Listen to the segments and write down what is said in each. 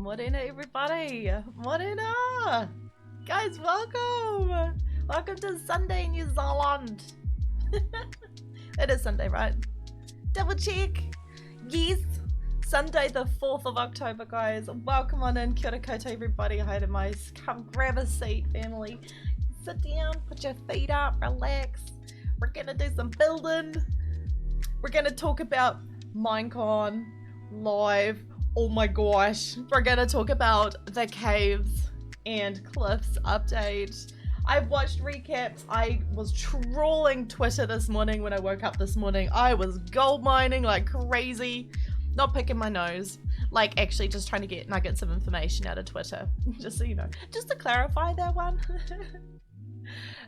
Morena, everybody. Morena. Guys, welcome. Welcome to Sunday, New Zealand. It is Sunday, right? Double check. Yes. Sunday, the 4th of October, guys. Welcome on in. Kia ora koutou, everybody. Hi to my. Come grab a seat, family. Sit down, put your feet up, relax. We're going to do some building. We're going to talk about Minecon live. Oh my gosh. We're going to talk about the caves and cliffs update. I've watched recaps. I was trawling Twitter this morning when I woke up this morning. I was gold mining like crazy. Not picking my nose. Like actually just trying to get nuggets of information out of Twitter. Just so you know. Just to clarify that one.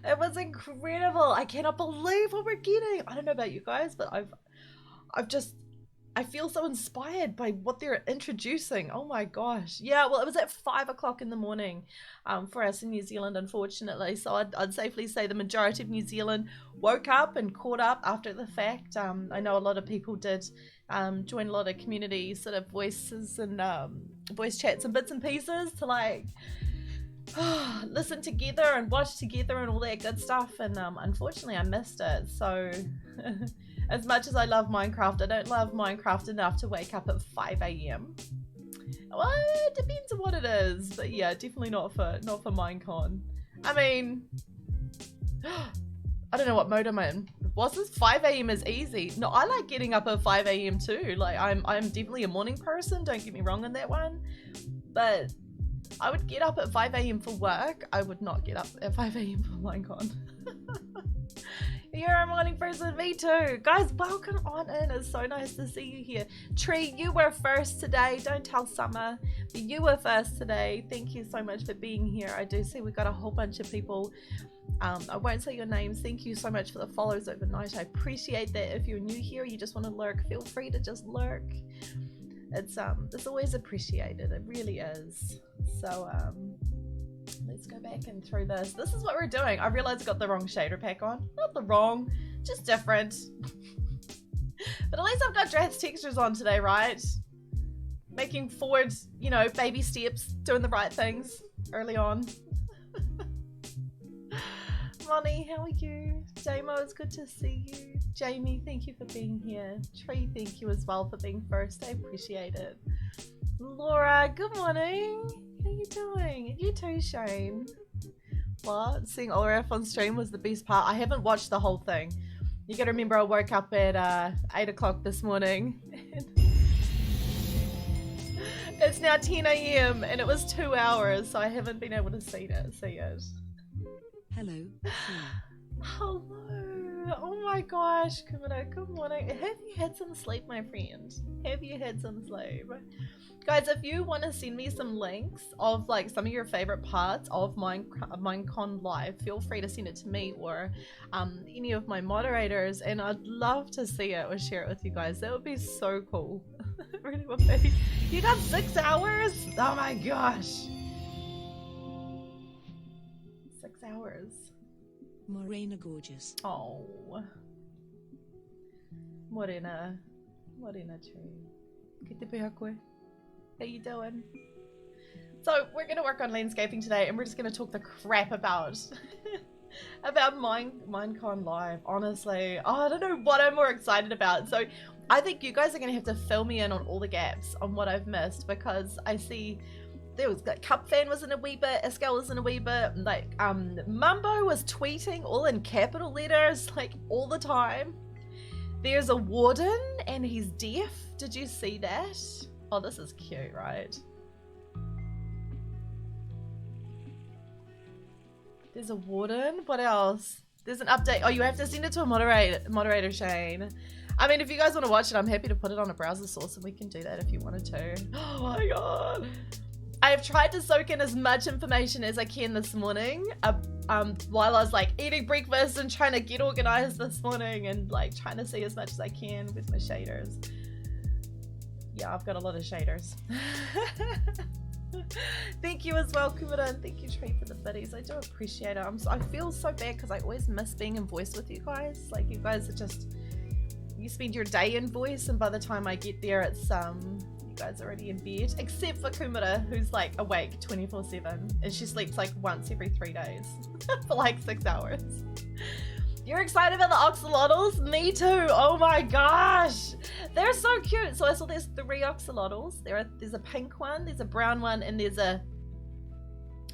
It was incredible. I cannot believe what we're getting. I don't know about you guys, but I feel so inspired by what they're introducing. Oh my gosh. Yeah, well, it was at 5 o'clock in the morning for us in New Zealand, unfortunately. So I'd safely say the majority of New Zealand woke up and caught up after the fact. I know a lot of people did join a lot of community sort of voices and voice chats and bits and pieces to like listen together and watch together and all that good stuff. And unfortunately, I missed it. So... As much as I love Minecraft, I don't love Minecraft enough to wake up at 5 AM. Well, it depends on what it is, but yeah, definitely not for Minecon. I mean, I don't know what mode I'm in. Was this 5 AM is easy? No, I like getting up at 5 AM too. Like I'm definitely a morning person. Don't get me wrong on that one, but I would get up at 5 AM for work. I would not get up at 5 AM for Minecon. You're a morning person, me too. Guys, welcome on in. It's so nice to see you here. Tree, you were first today. Don't tell Summer, but you were first today. Thank you so much for being here. I do see we got a whole bunch of people. I won't say your names. Thank you so much for the follows overnight. I appreciate that. If you're new here, you just want to lurk, feel free to just lurk. It's always appreciated. It really is. So let's go back and through this. This is what we're doing. I realized I got the wrong shader pack on. Not the wrong, just different. But at least I've got dress textures on today, right? Making forward, you know, baby steps, doing the right things early on. Money, how are you? Damo, it's good to see you. Jamie, thank you for being here. Tree, thank you as well for being first. I appreciate it. Laura, good morning. How you doing? You too, Shane. What? Seeing Olaf on stream was the best part. I haven't watched the whole thing. You gotta remember I woke up at 8 o'clock this morning. It's now 10 AM and it was 2 hours, so I haven't been able to see it. Hello. Hello. Oh my gosh, Kumara, good morning. Have you had some sleep, my friend? Have you had some sleep? Guys, if you want to send me some links of like some of your favorite parts of Minecon Live, feel free to send it to me or any of my moderators, and I'd love to see it or share it with you guys. That would be so cool. It really would be. You got 6 hours? Oh my gosh. 6 hours. Morena gorgeous. Oh. Morena tree. Que te pega koe? How you doing? So we're gonna work on landscaping today, and we're just gonna talk the crap about about Minecon Live. Honestly, I don't know what I'm more excited about. So I think you guys are gonna have to fill me in on all the gaps on what I've missed, because I see there was like Cup Fan was in a wee bit, Escal was in a wee bit, like Mumbo was tweeting all in capital letters like all the time. There's a warden and he's deaf. Did you see that? Oh, this is cute, right? There's a warden. What else? There's an update. Oh, you have to send it to a moderator, Shane. I mean, if you guys want to watch it, I'm happy to put it on a browser source, and we can do that if you wanted to. Oh my god. I have tried to soak in as much information as I can this morning while I was like eating breakfast and trying to get organized this morning and like trying to see as much as I can with my shaders. Yeah, I've got a lot of shaders. Thank you as well, Kumara, and thank you, Tree, for the biddies. I do appreciate it. I feel so bad because I always miss being in voice with you guys. Like, you guys are just, you spend your day in voice, and by the time I get there, it's You guys are already in bed, except for Kumara, who's like awake 24/7, and she sleeps like once every 3 days for like 6 hours. You're excited about the axolotls? Me too. Oh my gosh, they're so cute. So I saw there's 3 axolotls. There's a pink one, there's a brown one, and there's a,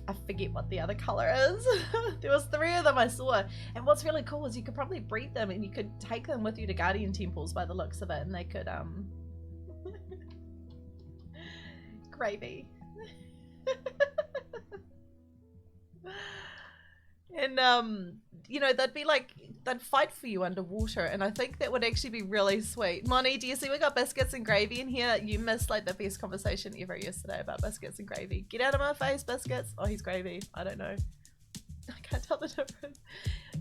I forget what the other color is. There was 3 of them I saw, and what's really cool is you could probably breed them and you could take them with you to guardian temples by the looks of it, and they could gravy. And you know, they'd fight for you underwater, and I think that would actually be really sweet. Moni, do you see we got biscuits and gravy in here? You missed like the best conversation ever yesterday about biscuits and gravy. Get out of my face, biscuits. Oh, he's gravy. I don't know. I can't tell the difference.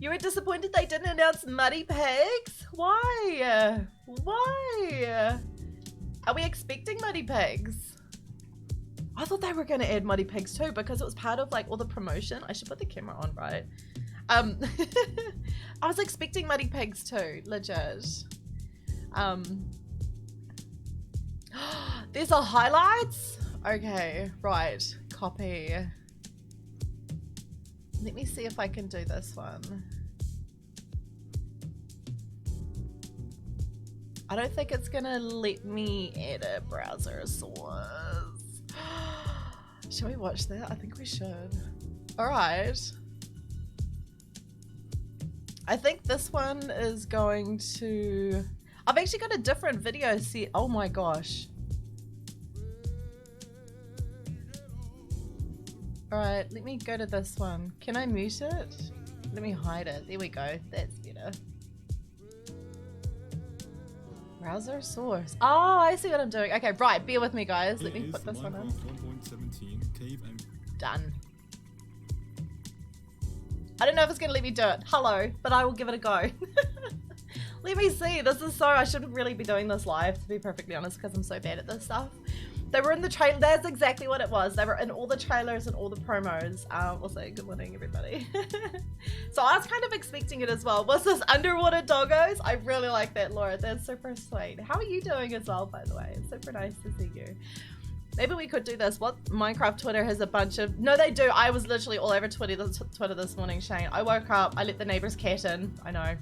You were disappointed they didn't announce Muddy Pigs? Why? Why? Are we expecting Muddy Pigs? I thought they were going to add Muddy Pigs too, because it was part of like all the promotion. I should put the camera on, right? I was expecting Muddy Pigs too, legit. There's a highlights? Okay, right, copy. Let me see if I can do this one. I don't think it's gonna let me edit browser source. Should we watch that? I think we should. All right. I think this one is going to... I've actually got a different video set. Oh my gosh. Alright, let me go to this one. Can I mute it? Let me hide it. There we go. That's better. Browser source. Oh, I see what I'm doing. Okay, right. Bear with me, guys. Let me put this one in. Done. I don't know if it's gonna let me do it. Hello, but I will give it a go. Let me see. This is so... I shouldn't really be doing this live, to be perfectly honest, because I'm so bad at this stuff. They were in the trailer. That's exactly what it was. They were in all the trailers and all the promos. Also, good morning, everybody. So I was kind of expecting it as well. What's this? Underwater doggos? I really like that, Laura. That's super sweet. How are you doing as well, by the way? It's super nice to see you. Maybe we could do this. What? Minecraft Twitter has a bunch of... No, they do. I was literally all over Twitter this morning, Shane. I woke up. I let the neighbor's cat in. I know.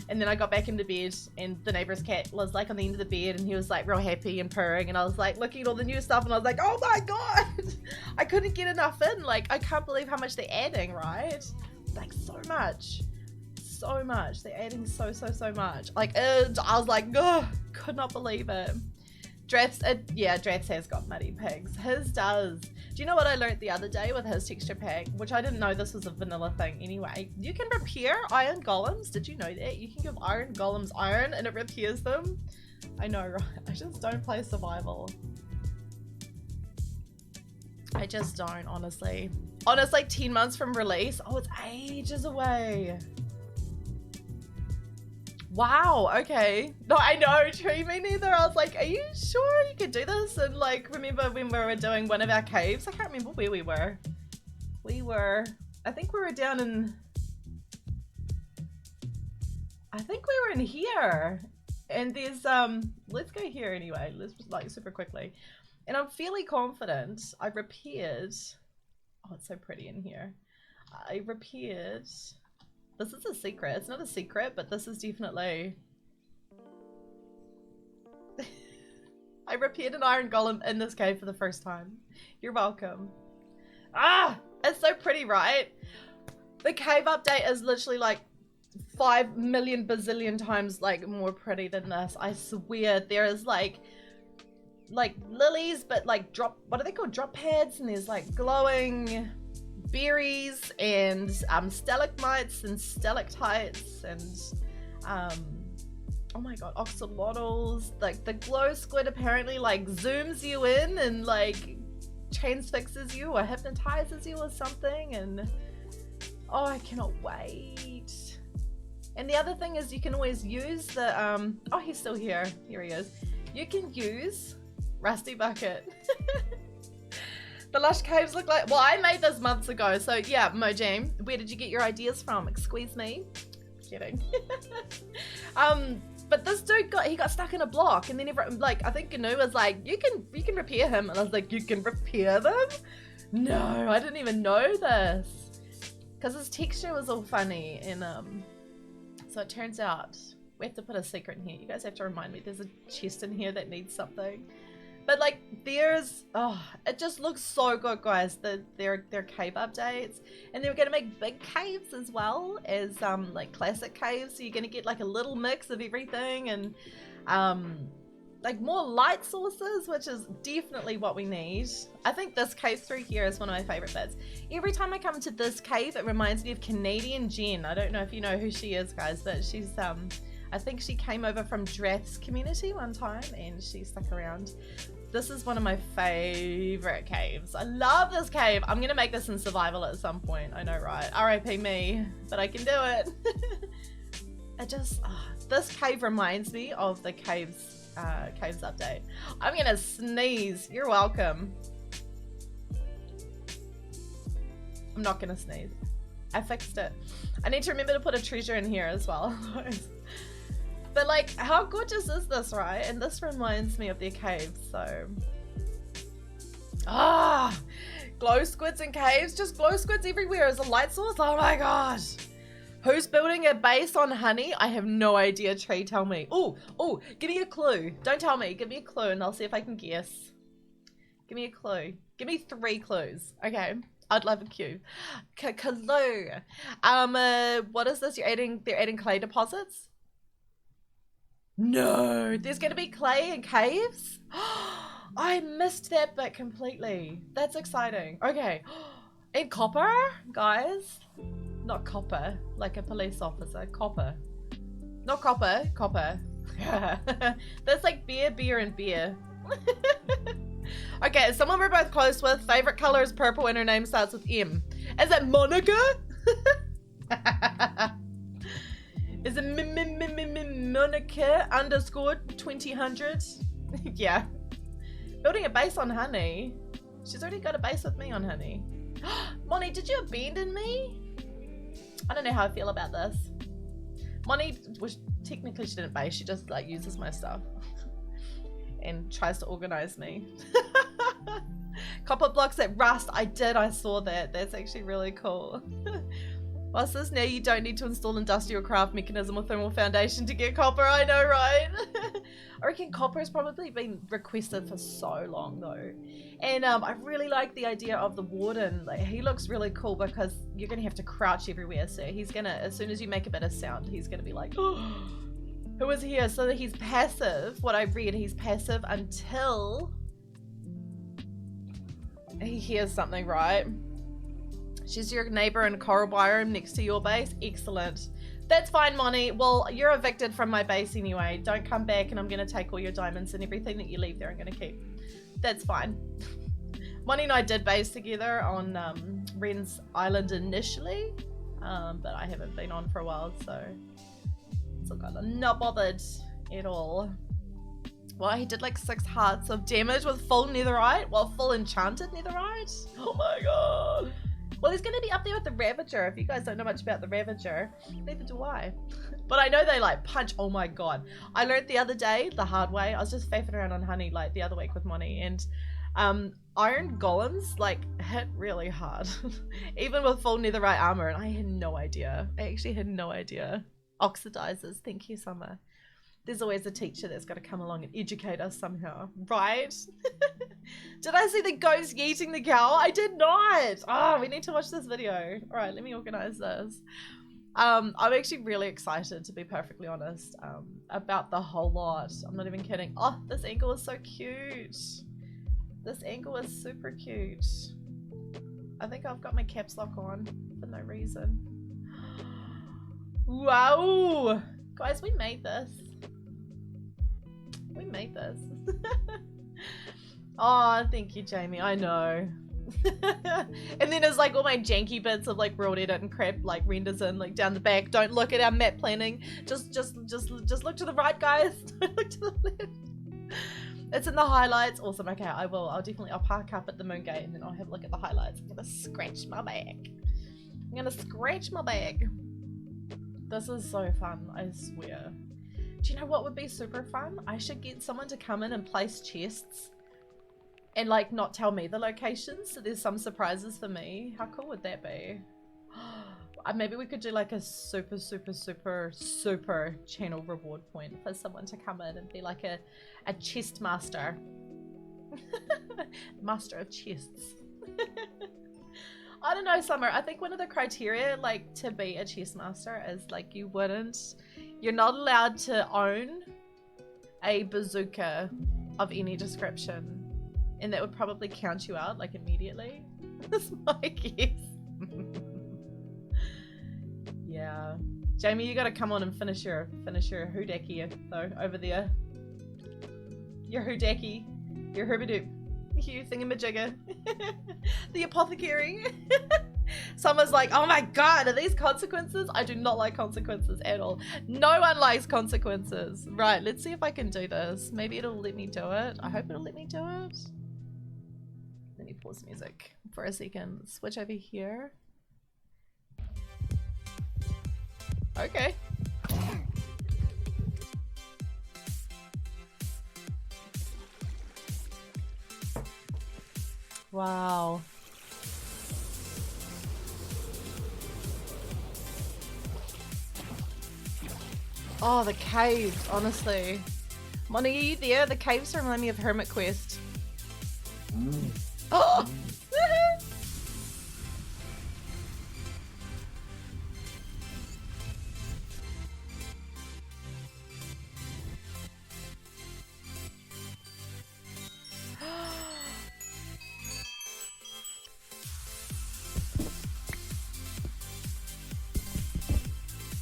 And then I got back into bed, and the neighbor's cat was like on the end of the bed, and he was like real happy and purring, and I was like looking at all the new stuff, and I was like, oh my god, I couldn't get enough in. Like, I can't believe how much they're adding, right? Like, so much. So much. They're adding so much. Like, I was like, oh, could not believe it. Drafts, yeah, Drafts has got Muddy Pigs. His does. Do you know what I learned the other day with his texture pack? Which I didn't know this was a vanilla thing anyway. You can repair iron golems. Did you know that? You can give iron golems iron and it repairs them. I know, right? I just don't play survival. I just don't, honestly. Honestly, 10 months from release. Oh, it's ages away. Wow, okay. No, I know, true, me neither. I was like, are you sure you could do this? And like, remember when we were doing one of our caves? I can't remember where we were. I think we were down in... I think we were in here. And there's, let's go here anyway. Let's just like super quickly. And I'm fairly confident I repaired... Oh, it's so pretty in here. I repaired... This is a secret. It's not a secret, but this is definitely... I repaired an iron golem in this cave for the first time. You're welcome. Ah! It's so pretty, right? The cave update is literally like 5 million bazillion times like more pretty than this. I swear. There is like lilies, but like drop... What are they called? Drop pads? And there's like glowing... berries and stalagmites and stalactites and oh my god, axolotls. Like the glow squid apparently like zooms you in and like transfixes you or hypnotizes you or something, and oh, I cannot wait. And the other thing is you can always use the oh, he's still here. Here he is. You can use Rusty Bucket. The lush caves look like... Well, I made this months ago, so yeah, Mojam, where did you get your ideas from? Excuse me. Kidding. But this dude got stuck in a block, and then everyone, like, I think Gnu was like, you can repair him, and I was like, you can repair them? No, I didn't even know this, because his texture was all funny, and so it turns out we have to put a secret in here. You guys have to remind me. There's a chest in here that needs something. But like, there's, oh, it just looks so good, guys. Their cave updates, and they're gonna make big caves as well as like classic caves. So you're gonna get like a little mix of everything, and like more light sources, which is definitely what we need. I think this cave through here is one of my favorite bits. Every time I come to this cave, it reminds me of Canadian Jen. I don't know if you know who she is, guys, but she's I think she came over from Drath's community one time, and she stuck around. This is one of my favorite caves. I love this cave. I'm gonna make this in survival at some point. I know, right? RIP me, but I can do it. It just, this cave reminds me of the caves update. I'm gonna sneeze. You're welcome. I'm not gonna sneeze. I fixed it. I need to remember to put a treasure in here as well. But like, how gorgeous is this, right? And this reminds me of their caves, so. Glow squids in caves, just glow squids everywhere as a light source. Oh my gosh. Who's building a base on honey? I have no idea, Tree, tell me. Oh, give me a clue. Don't tell me, give me a clue and I'll see if I can guess. Give me a clue. Give me 3 clues. Okay, I'd love a clue. Clue. What is this? They're adding clay deposits? No, there's gonna be clay in caves? I missed that bit completely. That's exciting. Okay, and copper, guys. Not copper, like a police officer. Copper. Not copper, copper. That's like beer, and beer. Okay, someone we're both close with. Favorite color is purple and her name starts with M. Is it Monica? Is it Minecaft underscore 2000? Yeah. Building a base on honey. She's already got a base with me on honey. Moni, did you abandon me? I don't know how I feel about this. Moni, which technically she didn't base, she just like uses my stuff and tries to organize me. Copper blocks that rust. I saw that. That's actually really cool. What's this? Now you don't need to install industrial craft mechanism or thermal foundation to get copper. I know, right? I reckon copper has probably been requested for so long though. And I really like the idea of the warden. Like, he looks really cool because you're gonna have to crouch everywhere. So he's gonna, as soon as you make a bit of sound, he's gonna be like, oh, who is here? So that he's passive. What I read, he's passive until he hears something, right? She's your neighbor in coral biome next to your base. Excellent. That's fine, Moni. Well, you're evicted from my base anyway. Don't come back and I'm going to take all your diamonds and everything that you leave there I'm going to keep. That's fine. Moni and I did base together on Ren's Island initially, but I haven't been on for a while, so it's all good. I'm not bothered at all. Well, he did like 6 hearts of damage with full netherite, well, full enchanted netherite. Oh my god. Well, he's going to be up there with the Ravager. If you guys don't know much about the Ravager, neither do I. But I know they like punch. Oh my god. I learned the other day the hard way. I was just faffing around on honey like the other week with Moni, and iron golems like hit really hard. Even with full netherite armor, and I had no idea. I actually had no idea. Oxidizers. Thank you, Summer. There's always a teacher that's got to come along and educate us somehow, right? Did I see the ghost yeeting the cow? I did not. Oh, we need to watch this video. All right, let me organize this. I'm actually really excited, to be perfectly honest, about the whole lot. I'm not even kidding. Oh, this angle is so cute. This angle is super cute. I think I've got my caps lock on for no reason. Wow. Guys, we made this. We made this. Oh, thank you, Jamie. I know. And then there's like all my janky bits of like world edit and crap like renders in like down the back. Don't look at our map planning. Just look to the right, guys. Don't look to the left. It's in the highlights. Awesome. Okay, I'll park up at the moon gate and then I'll have a look at the highlights. I'm gonna scratch my back. This is so fun, I swear. Do you know what would be super fun? I should get someone to come in and place chests and like not tell me the locations, so there's some surprises for me. How cool would that be? Maybe we could do like a super channel reward point for someone to come in and be like a chest master. Master of chests. I don't know, Summer. I think one of the criteria like to be a chest master is like you're not allowed to own a bazooka of any description, and that would probably count you out like immediately. That's my guess. Yeah, Jamie, you gotta come on and finish your hoodaki though over there. Your hoodaki, your herbidoop, you thingamajigger, the apothecary. Someone's like, oh my god, are these consequences? I do not like consequences at all. No one likes consequences. Right, let's see if I can do this. Maybe it'll let me do it. I hope it'll let me do it. Let me pause music for a second. Switch over here. Okay. Wow. Oh, the caves, honestly. Moni, are you there? The caves remind me of Hermit Quest. Oh!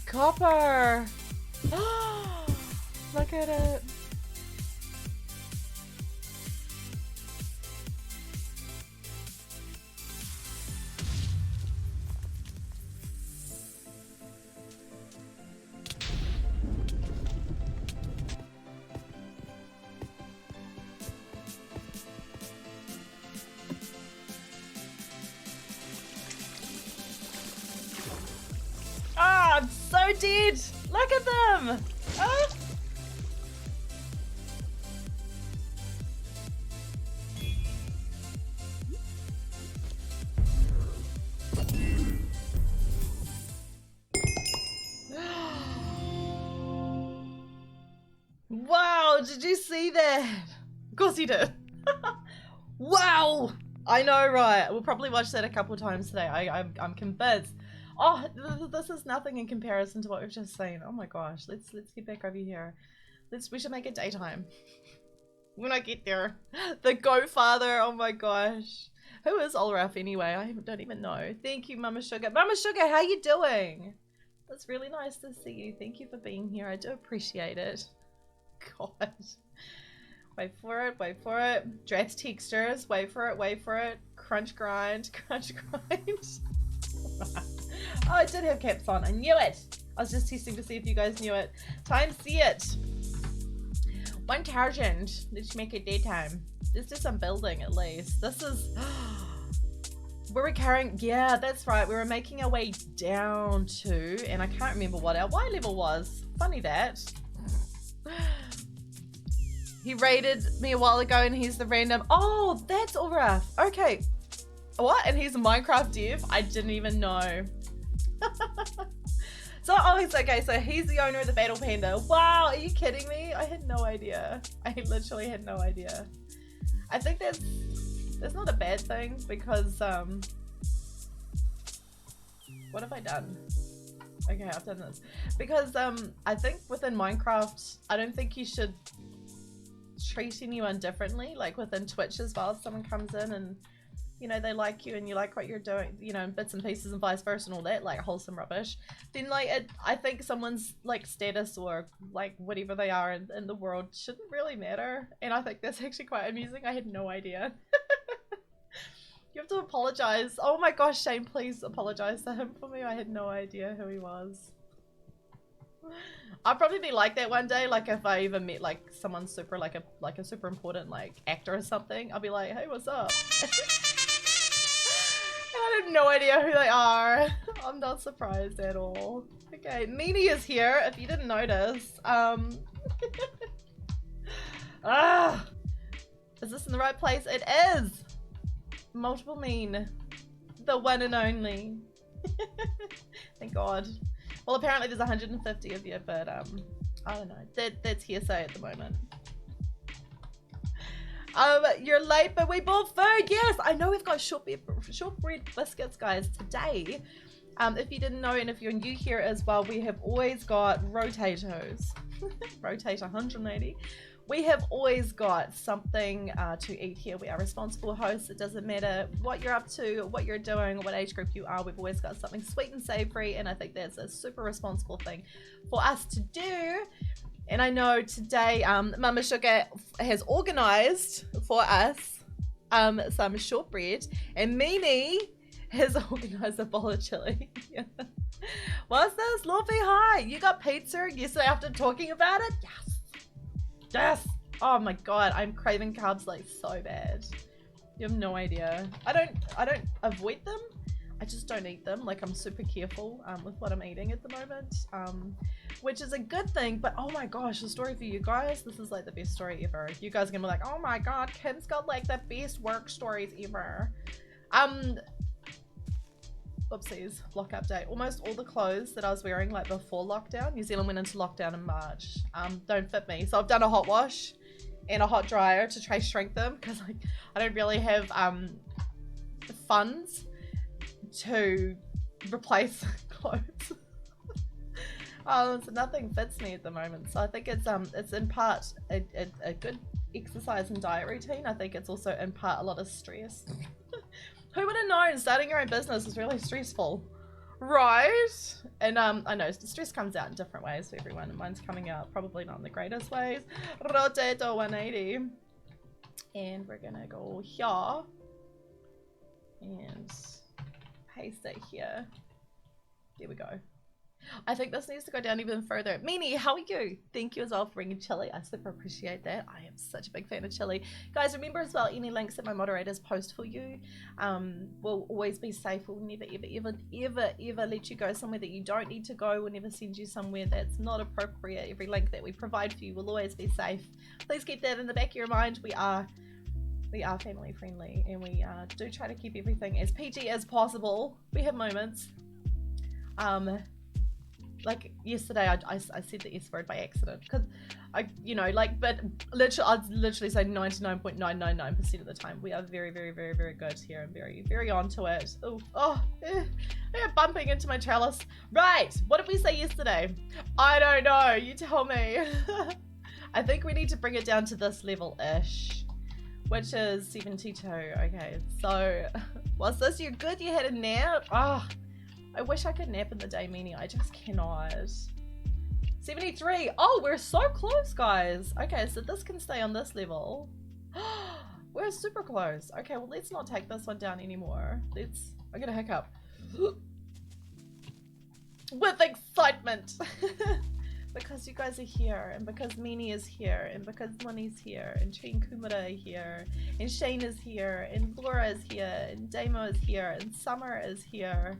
Copper! Look at it. Ah, I'm so dead! Look at them! Ah. Wow, did you see that? Of course you did. Wow! I know, right? We'll probably watch that a couple times today. I'm convinced. Oh, this is nothing in comparison to what we've just seen. Oh my gosh, let's get back over here. We should make it daytime when I get there. The Go Father. Oh my gosh, who is Olraf anyway? I don't even know. Thank you, Mama Sugar. Mama Sugar, how you doing? That's really nice to see you. Thank you for being here. I do appreciate it. God. Wait for it, wait for it. Drax textures, wait for it, wait for it. Crunch grind, crunch grind. Oh, I did have caps on. I knew it. I was just testing to see if you guys knew it. Time see it. 1000. Let's make it daytime. Let's do some building at least. This is... Were we carrying... Yeah, that's right. We were making our way down to... And I can't remember what our Y level was. Funny that. He raided me a while ago and he's the random... Oh, that's Ulraf. Okay. What? And he's a Minecraft dev? I didn't even know. So, oh, it's okay. So he's the owner of the Battle Panda. Wow, are you kidding me? I had no idea. I literally had no idea. I think that's not a bad thing because, what have I done? Okay, I've done this. Because, I think within Minecraft, I don't think you should treat anyone differently. Like within Twitch as well, if someone comes in and you know, they like you and you like what you're doing, you know, bits and pieces and vice versa and all that, like wholesome rubbish, then like I think someone's like status or like whatever they are in the world shouldn't really matter. And I think that's actually quite amusing. I had no idea. You have to apologize. Oh my gosh, Shane, please apologize to him for me. I had no idea who he was. I'll probably be like that one day, like if I even met like someone super like a super important like actor or something, I'll be like, hey, what's up? I have no idea who they are. I'm not surprised at all. Okay, Nini is here, if you didn't notice. Ah! Is this in the right place? It is! Multiple mean. The one and only. Thank God. Well, apparently there's 150 of you, but I don't know. That's hearsay at the moment. You're late, but we bought food. Yes, I know we've got shortbread biscuits, guys, today. If you didn't know, and if you're new here as well, we have always got rotators. Rotate 180. We have always got something to eat here. We are responsible hosts. It doesn't matter what you're up to, what you're doing, what age group you are. We've always got something sweet and savory, and I think that's a super responsible thing for us to do. And I know today Mama Sugar has organized for us some shortbread, and Mimi has organized a bowl of chili. What's this? Luffy, hi. You got pizza yesterday after talking about it? Yes. Yes. Oh my God, I'm craving carbs like so bad. You have no idea. I don't avoid them. I just don't eat them. Like, I'm super careful with what I'm eating at the moment, which is a good thing. But oh my gosh, the story for you guys, this is like the best story ever. You guys are gonna be like, oh my God, Kim's got like the best work stories ever. Oopsies, block update. Almost all the clothes that I was wearing like before lockdown, New Zealand went into lockdown in March, don't fit me. So I've done a hot wash and a hot dryer to try shrink them, because like I don't really have funds to replace clothes. So nothing fits me at the moment. So I think it's in part a good exercise and diet routine. I think it's also in part a lot of stress. Who would have known starting your own business is really stressful, right? And I know the stress comes out in different ways for everyone, and mine's coming out probably not in the greatest ways. Rotato 180, and we're gonna go here and paste it here. There we go. I think this needs to go down even further. Mini, how are you? Thank you as well for bringing chili. I super appreciate that. I am such a big fan of chili. Guys, remember as well, any links that my moderators post for you will always be safe. We'll never, ever let you go somewhere that you don't need to go. We'll never send you somewhere that's not appropriate. Every link that we provide for you will always be safe. Please keep that in the back of your mind. We are family friendly, and we do try to keep everything as PG as possible. We have moments. Like yesterday, I said the S word by accident, because but literally, I'd literally say 99.999% of the time we are very, very, very, very good here and very, very onto it. They're bumping into my trellis. Right, what did we say yesterday? I don't know. You tell me. I think we need to bring it down to this level-ish, which is 72. Okay, so what's this? You're good? You had a nap? I wish I could nap in the day, meaning I just cannot. 73. Oh, we're so close, guys. Okay, so this can stay on this level. We're super close. Okay, well, let's not take this one down anymore. I'm gonna hiccup. With excitement. Because you guys are here, and because Mini is here, and because Money's here, and Train Kumara are here, and Shane is here, and Laura is here, and Damo is here, and Summer is here.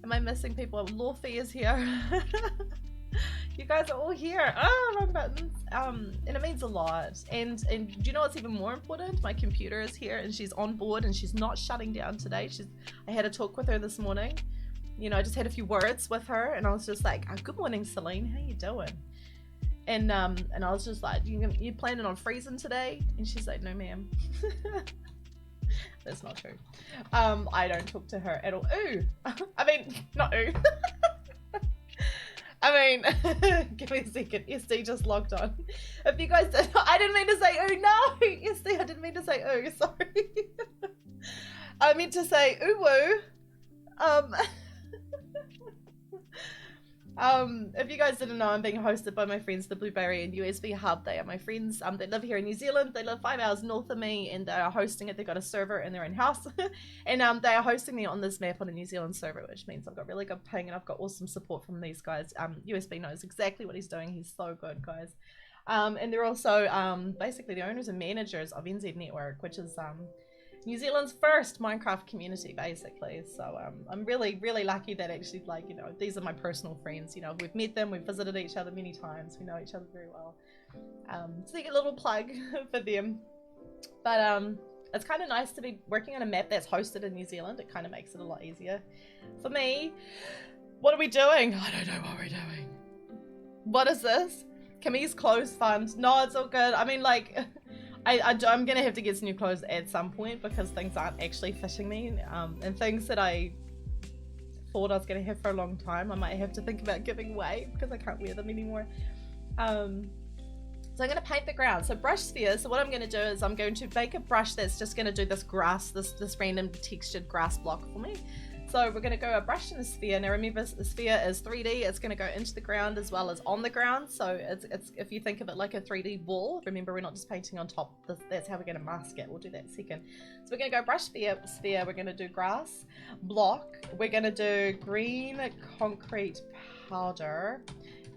Am I missing people? Luffy is here. You guys are all here. Oh, wrong buttons. And it means a lot. And do you know what's even more important? My computer is here, and she's on board, and she's not shutting down today. I had a talk with her this morning. You know, I just had a few words with her, and I was just like, good morning, Celine. How you doing? And I was just like, you planning on freezing today? And she's like, no, ma'am. That's not true. I don't talk to her at all. Ooh! I mean, not ooh. I mean, give me a second. SD just logged on. If you guys did, I didn't mean to say ooh, no! SD, I didn't mean to say ooh, sorry. I meant to say ooh woo. If you guys didn't know, I'm being hosted by my friends, the Blueberry and USB Hub. They are my friends. They live here in New Zealand. They live 5 hours north of me, and they are hosting it. They've got a server in their own house. And they are hosting me on this map on a New Zealand server, which means I've got really good ping, and I've got awesome support from these guys. USB knows exactly what he's doing. He's so good, guys. And they're also basically the owners and managers of NZ Network, which is New Zealand's first Minecraft community, basically. So I'm really, really lucky that actually, like, you know, these are my personal friends. You know, we've met them, we've visited each other many times, we know each other very well. So you get a little plug for them. But it's kind of nice to be working on a map that's hosted in New Zealand. It kind of makes it a lot easier for me. What are we doing? I don't know what we're doing. What is this? Kimmy's clothes fund. No, it's all good. I mean, like, I'm gonna have to get some new clothes at some point because things aren't actually fitting me, and things that I thought I was gonna have for a long time, I might have to think about giving away because I can't wear them anymore. So I'm going to paint the ground. So brush sphere. So what I'm going to do is I'm going to make a brush that's just going to do this grass, this random textured grass block for me. So we're going to go a brush and a sphere. Now remember, the sphere is 3D. It's going to go into the ground as well as on the ground. So it's if you think of it like a 3D wall. Remember, we're not just painting on top. That's how we're going to mask it. We'll do that second. So we're going to go brush sphere. We're going to do grass block. We're going to do green concrete powder.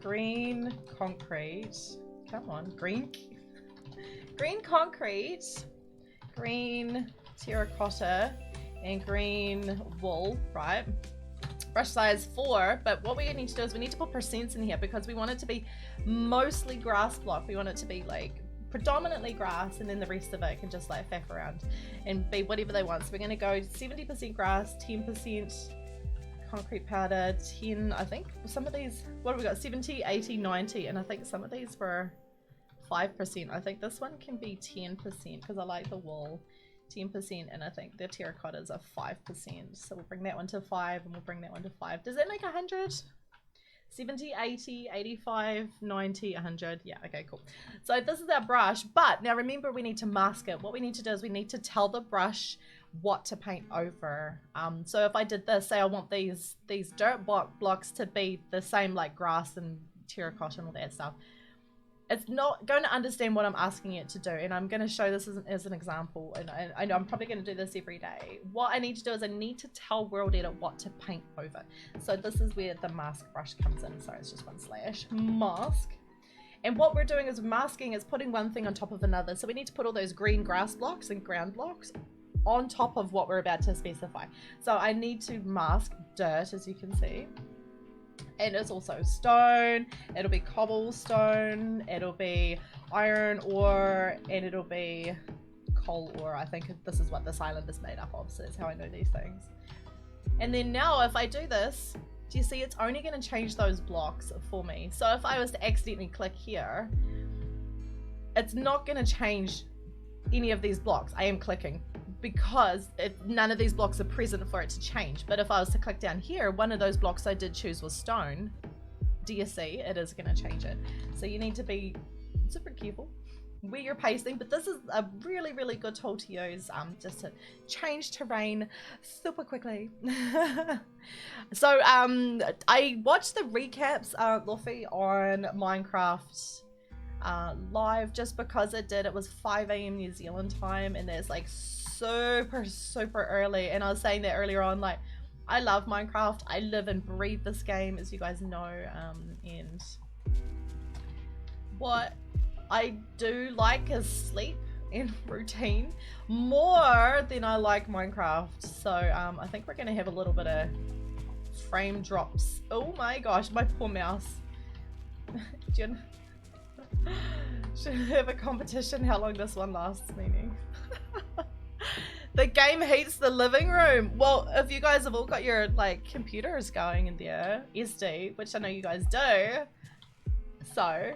Green concrete. Come on, green concrete, green terracotta, and green wool, right? Brush size 4, but what we need to do is we need to put percents in here because we want it to be mostly grass block. We want it to be like predominantly grass, and then the rest of it can just like faff around and be whatever they want. So we're gonna go 70% grass, 10% concrete powder, 10, I think some of these, what have we got, 70, 80, 90, and I think some of these were 5%. I think this one can be 10% because I like the wool. 10%, and I think the terracottas are 5%. So we'll bring that one to 5 and we'll bring that one to 5. Does that make 100? 70, 80, 85, 90, 100. Yeah, okay, cool. So this is our brush, but now remember we need to mask it. What we need to do is we need to tell the brush what to paint over. So if I did this, say I want these dirt blocks to be the same like grass and terracotta and all that stuff, it's not going to understand what I'm asking it to do, and I'm going to show this as an example, and I know I'm probably going to do this every day. What I need to do is I need to tell World Edit what to paint over. So this is where the mask brush comes in. Sorry, it's just one slash mask. And what we're doing is masking is putting one thing on top of another. So we need to put all those green grass blocks and ground blocks on top of what we're about to specify. So I need to mask dirt, as you can see. And it's also stone, it'll be cobblestone, it'll be iron ore, and it'll be coal ore. I think this is what this island is made up of, so that's how I know these things. And then now if I do this, do you see it's only going to change those blocks for me. So if I was to accidentally click here, it's not going to change any of these blocks. I am clicking because none of these blocks are present for it to change. But if I was to click down here, one of those blocks I did choose was stone. Do you see? It is going to change it. So you need to be super careful where you're pasting, but this is a really, really good tool to use just to change terrain super quickly. So I watched the recaps, Luffy, on Minecaft live just because it was 5 AM New Zealand time, and there's like super early, and I was saying that earlier on, like I love Minecraft, I live and breathe this game, as you guys know, and what I do like is sleep and routine more than I like Minecraft. So I think we're gonna have a little bit of frame drops. Oh my gosh, my poor mouse. Should have a competition how long this one lasts, meaning. The game heats the living room. Well, if you guys have all got your like computers going in there, SD, which I know you guys do, so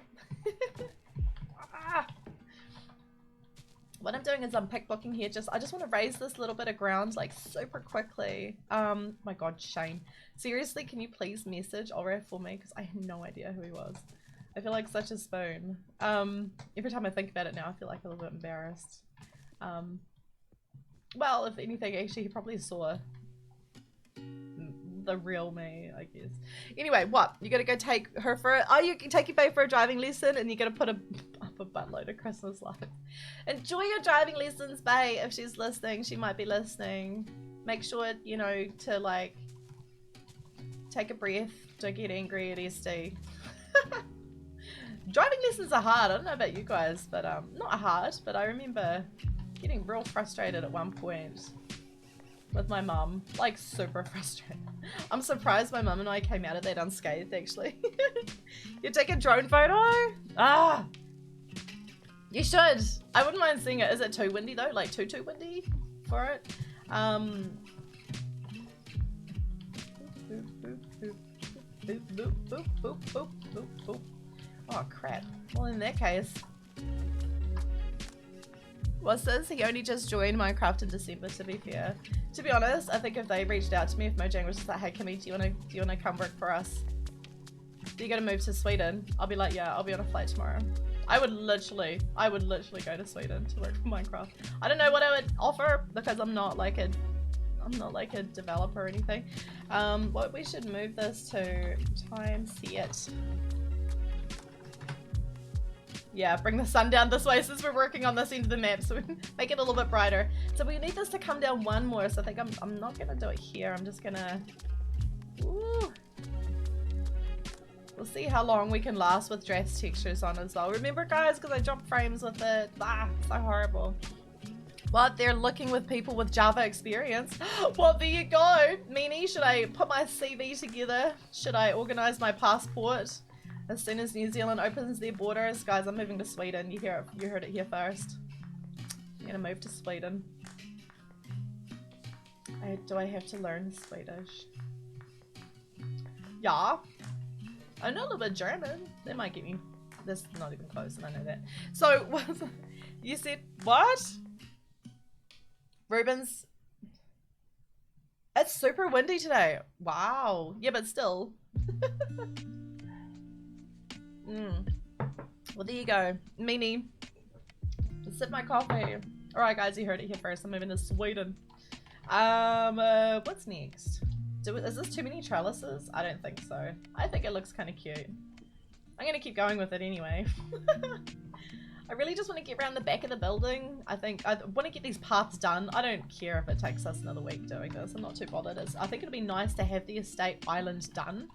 what I'm doing is I'm pickblocking here. I just want to raise this little bit of ground like super quickly. My god, Shane, seriously, can you please message Olref for me, because I have no idea who he was. I feel like such a spoon. Every time I think about it now, I feel like a little bit embarrassed. Well, if anything, actually, he probably saw the real me, I guess. Anyway, what? You gotta go take her for you can take your babe for a driving lesson, and you gotta put up a buttload of Christmas lights. Enjoy your driving lessons, babe. If she's listening, she might be listening. Make sure, you know, to like take a breath. Don't get angry at SD. Driving lessons are hard. I don't know about you guys, but not hard, but I remember getting real frustrated at one point with my mum, like super frustrated. I'm surprised my mum and I came out of that unscathed, actually. You take a drone photo? Ah, You should. I wouldn't mind seeing it. Is it too windy though? Like too windy for it? Oh crap. Well, in that case, what's this? He only just joined Minecraft in December, to be fair. To be honest, I think if they reached out to me, if Mojang was just like, hey Kimmy, do you wanna come work for us? Do you gotta move to Sweden? I'll be like, yeah, I'll be on a flight tomorrow. I would literally go to Sweden to work for Minecraft. I don't know what I would offer because I'm not like a developer or anything. What we should move this to time set. Yeah, bring the sun down this way since we're working on this end of the map, so we can make it a little bit brighter. So we need this to come down one more, so I think I'm not gonna do it here. I'm just gonna. Ooh. We'll see how long we can last with dress textures on as well. Remember guys, because I jump frames with it. Ah, so horrible. But they're looking with people with Java experience. Well, there you go. Meanie, should I put my CV together? Should I organize my passport? As soon as New Zealand opens their borders. Guys, I'm moving to Sweden. You heard it here first. I'm gonna move to Sweden. Do I have to learn Swedish? Yeah. I know a little bit German. That might get me. This is not even close, and I know that. So, you said what? Rubens. It's super windy today. Wow. Yeah, but still. Well, there you go. Meanie. Sip my coffee. Alright, guys, you heard it here first. I'm moving to Sweden. What's next? Is this too many trellises? I don't think so. I think it looks kind of cute. I'm gonna keep going with it anyway. I really just want to get around the back of the building. I want to get these paths done. I don't care if it takes us another week doing this. I'm not too bothered. I think it'd be nice to have the estate island done,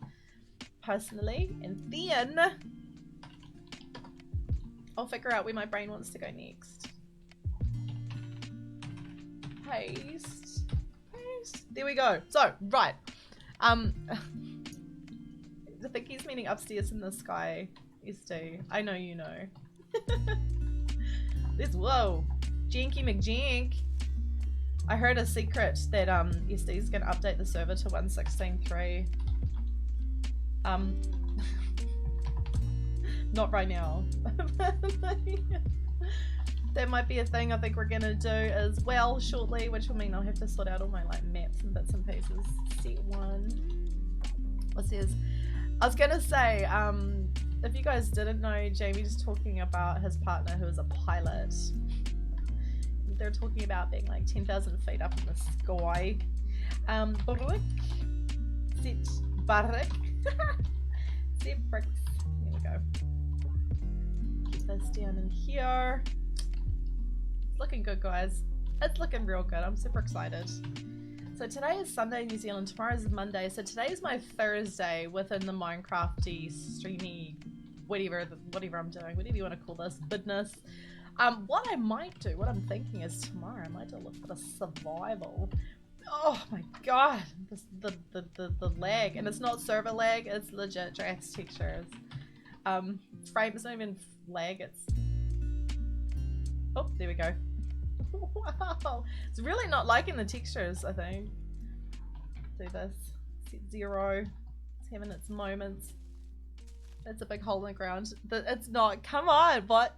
personally. And then I'll figure out where my brain wants to go next. Paste. There we go. So, right. I think he's meaning upstairs in the sky, SD. I know you know. Whoa. Janky McJank. I heard a secret that SD is going to update the server to 1.16.3. Not right now. That might be a thing I think we're gonna do as well shortly, which will mean I'll have to sort out all my like maps and bits and pieces. Set one. What's this? I was gonna say, if you guys didn't know, Jamie's talking about his partner who is a pilot. They're talking about being like 10,000 feet up in the sky. Brick. Set barrack. Set bricks. Here we go. Keep this down in here. It's looking good, guys. It's looking real good. I'm super excited. So today is Sunday in New Zealand, tomorrow is Monday. So today is my Thursday within the Minecrafty, streamy, whatever I'm doing, whatever you want to call this, business. What I might do, what I'm thinking is tomorrow I might do a look for the survival. Oh my god, the lag, and it's not server lag, it's legit dress textures. Frames don't even lag, it's... Oh, there we go. Wow, it's really not liking the textures, I think. Do this. Set 0. It's having its moments. It's a big hole in the ground. It's not. Come on, what?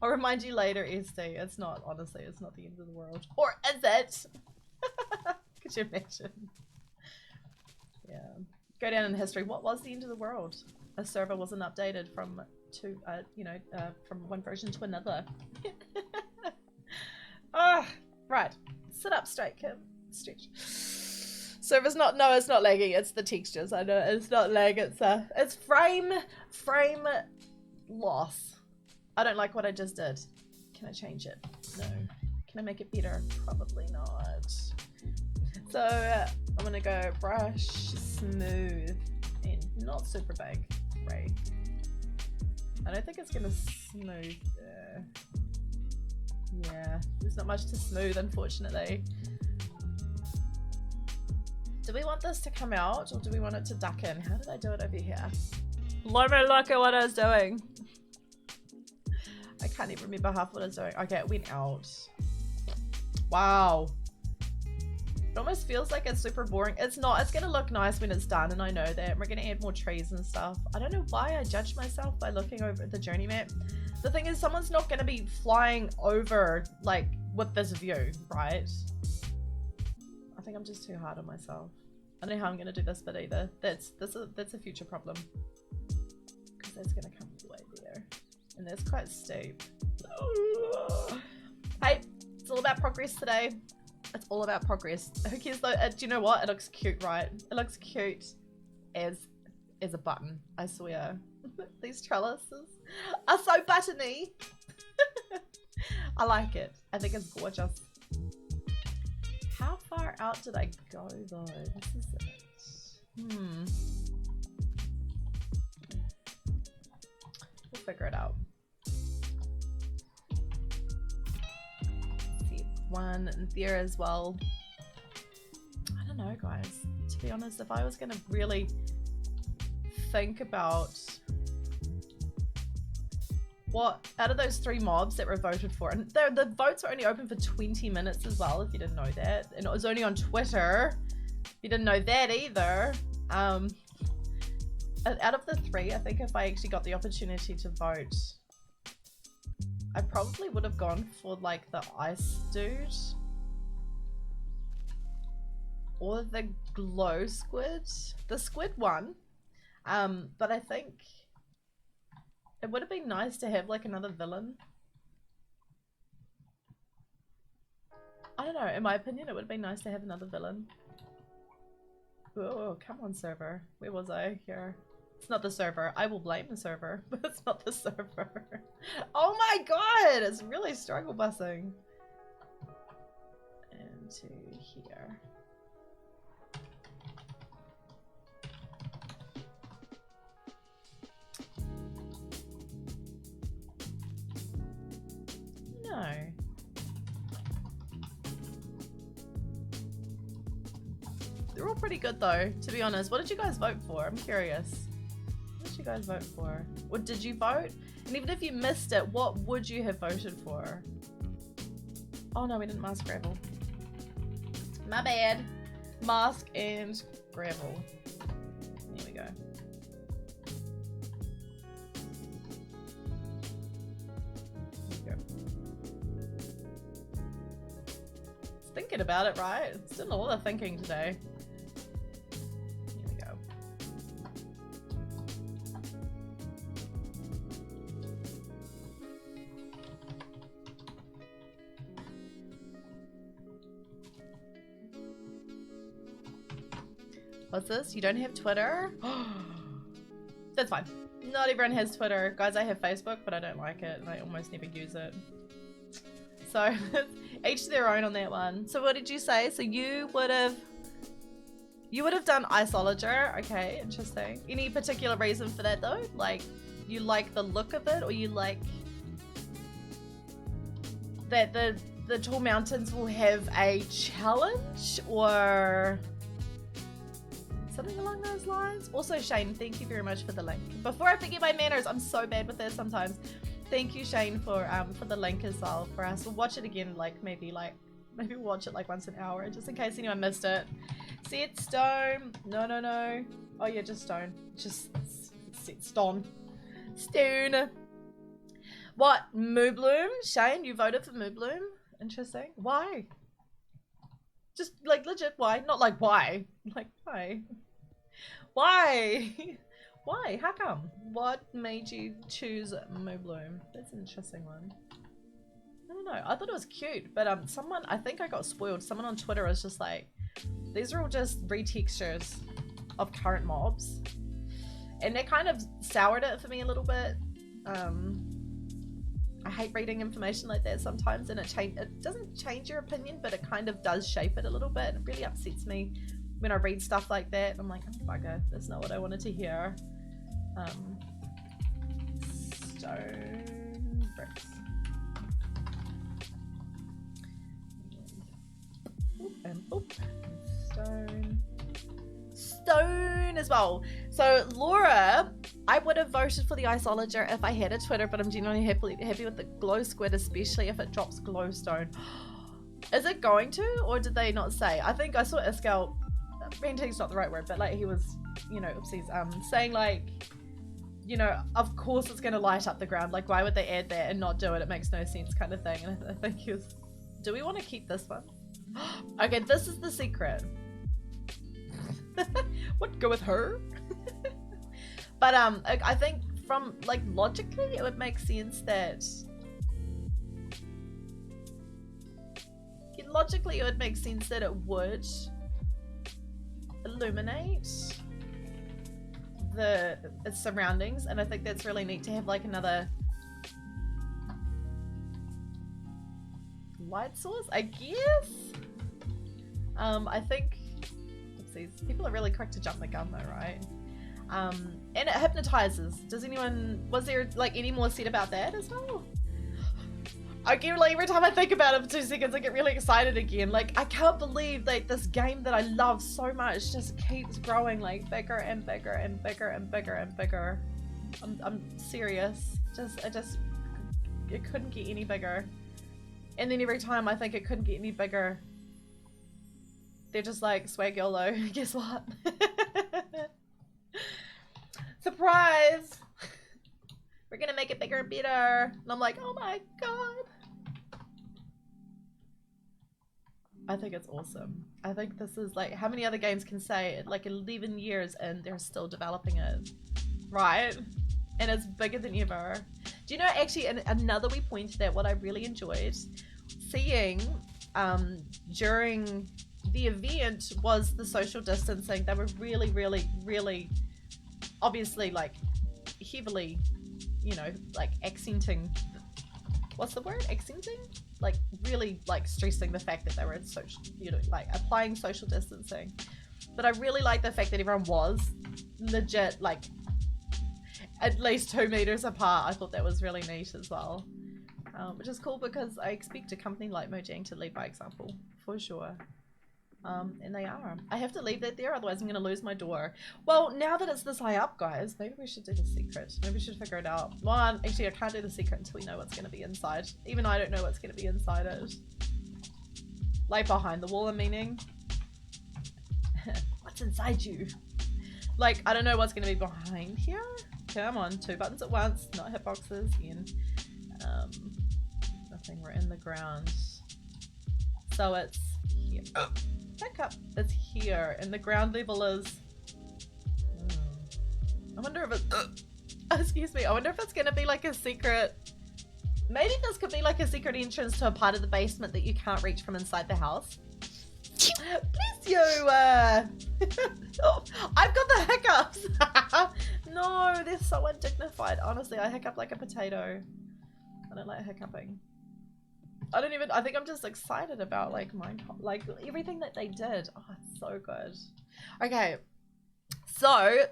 I'll remind you later, SD. It's not, honestly, it's not the end of the world. Or is it? Could you imagine? Yeah. Go down in history. What was the end of the world? A server wasn't updated from from one version to another. Right. Sit up straight, Kim. Stretch. Server's not, no, it's not lagging, it's the textures. I know, it's not lag, it's frame loss. I don't like what I just did. Can I change it? No. Can I make it better? Probably not. So, I'm gonna go brush, smooth, and not super big. Right. I don't think it's gonna smooth there. Yeah, there's not much to smooth, unfortunately. Do we want this to come out, or do we want it to duck in? How did I do it over here? Let me look at what I was doing. I can't even remember half what I was doing. Okay, it went out. Wow. It almost feels like it's super boring. It's not. It's gonna look nice when it's done, and I know that. We're gonna add more trees and stuff. I don't know why I judge myself by looking over at the journey map. The thing is, someone's not gonna be flying over, like, with this view, right? I think I'm just too hard on myself. I don't know how I'm gonna do this bit either. That's a future problem. Because that's gonna come all the way there. And that's quite steep. Hey, it's all about progress today. It's all about progress. Who cares though? Do you know what? It looks cute, right? It looks cute as a button, I swear. These trellises are so buttony. I like it. I think it's gorgeous. How far out did I go though? This is it. We'll figure it out. One there as well. I don't know, guys. To be honest, if I was gonna really think about what out of those 3 mobs that were voted for, and the votes are only open for 20 minutes as well, if you didn't know that, and it was only on Twitter. You didn't know that either. Out of the 3, I think if I actually got the opportunity to vote, I probably would have gone for like the ice dude or the glow squid, the squid one. But I think it would have been nice to have like another villain. I don't know, in my opinion, it would have been nice to have another villain. Oh, come on, server. Where was I? Here. It's not the server. I will blame the server, but it's not the server. Oh my god! It's really struggle busing. And to here. No. They're all pretty good though, to be honest. What did you guys vote for? I'm curious. What did you guys vote for? Or did you vote? And even if you missed it, what would you have voted for? Oh no, we didn't mask gravel. My bad. Mask and gravel. There we go. Thinking about it, right? It's doing a lot of thinking today. Here we go. What's this? You don't have Twitter? That's fine. Not everyone has Twitter. Guys, I have Facebook, but I don't like it, and I almost never use it. So, each to their own on that one. So what did you say? So you would have done Isolager. Okay, interesting. Any particular reason for that though? Like, you like the look of it, or you like that the Tall Mountains will have a challenge, or something along those lines? Also, Shane, thank you very much for the link. Before I forget my manners, I'm so bad with this sometimes. Thank you, Shane, for the link as well for us. We'll watch it again, like maybe watch it like once an hour, just in case anyone missed it. See it, stone. No. Oh yeah, just stone. Just stone. Stone. What? Moobloom? Shane, you voted for Moobloom? Interesting. Why? Just like legit, why? Not like why. Like why? Why? Why? How come? What made you choose Moobloom? That's an interesting one. I don't know. I thought it was cute, but someone, I think I got spoiled. Someone on Twitter was just like, these are all just retextures of current mobs. And that kind of soured it for me a little bit. I hate reading information like that sometimes, and it doesn't change your opinion, but it kind of does shape it a little bit. It really upsets me when I read stuff like that. I'm like, oh bugger, that's not what I wanted to hear. Stone bricks. And stone as well. So Laura I would have voted for the Iceologer if I had a Twitter, but I'm genuinely happy with the glow squid, especially if it drops glowstone. Is it going to, or did they not say? I think I saw Iskell, ranting's not the right word, but like he was, you know, oopsies, saying like, you know, of course it's going to light up the ground. Like, why would they add that and not do it? It makes no sense, kind of thing. And I think he was, do we want to keep this one? Okay, this is the secret. What, go with her? But I think from like logically it would make sense that logically it would make sense that it would illuminate its surroundings, and I think that's really neat to have like another light source, I guess. I think, oopsies, people are really quick to jump the gun though, right? And it hypnotizes. Does anyone, was there like any more said about that as well? I get like every time I think about it for 2 seconds I get really excited again. Like I can't believe like this game that I love so much just keeps growing like bigger and bigger and bigger and bigger and bigger. I'm serious. It couldn't get any bigger. And then every time I think it couldn't get any bigger, they're just like, swag YOLO, guess what? Surprise! We're gonna make it bigger and better. And I'm like, oh my god. I think it's awesome. I think this is like, how many other games can say it? Like 11 years and they're still developing it. Right? And it's bigger than ever. Do you know, actually, another we pointed at, what I really enjoyed seeing during the event was the social distancing. They were really, really, really obviously like heavily, you know, like accenting, what's the word? Accenting? Like really like stressing the fact that they were in social, you know, like applying social distancing. But I really like the fact that everyone was legit like at least 2 meters apart. I thought that was really neat as well. Which is cool because I expect a company like Mojang to lead by example, for sure. And they are. I have to leave that there, otherwise I'm going to lose my door. Well, now that it's this high up, guys, maybe we should do the secret. Maybe we should figure it out. Well, actually, I can't do the secret until we know what's going to be inside. Even I don't know what's going to be inside it. Like behind the wall, I'm meaning. What's inside you? Like, I don't know what's going to be behind here. Come on, 2 buttons at once, not hitboxes. Again. Nothing, we're in the ground. So it's here. Back up. It's here, and the ground level is. I wonder if it's. Excuse me. I wonder if it's gonna be like a secret. Maybe this could be like a secret entrance to a part of the basement that you can't reach from inside the house. Bless you. Oh, I've got the hiccups. No, they're so undignified. Honestly, I hiccup like a potato. I don't like hiccuping. I think I'm just excited about like Minecaft, like everything that they did. Oh, it's so good. Okay, so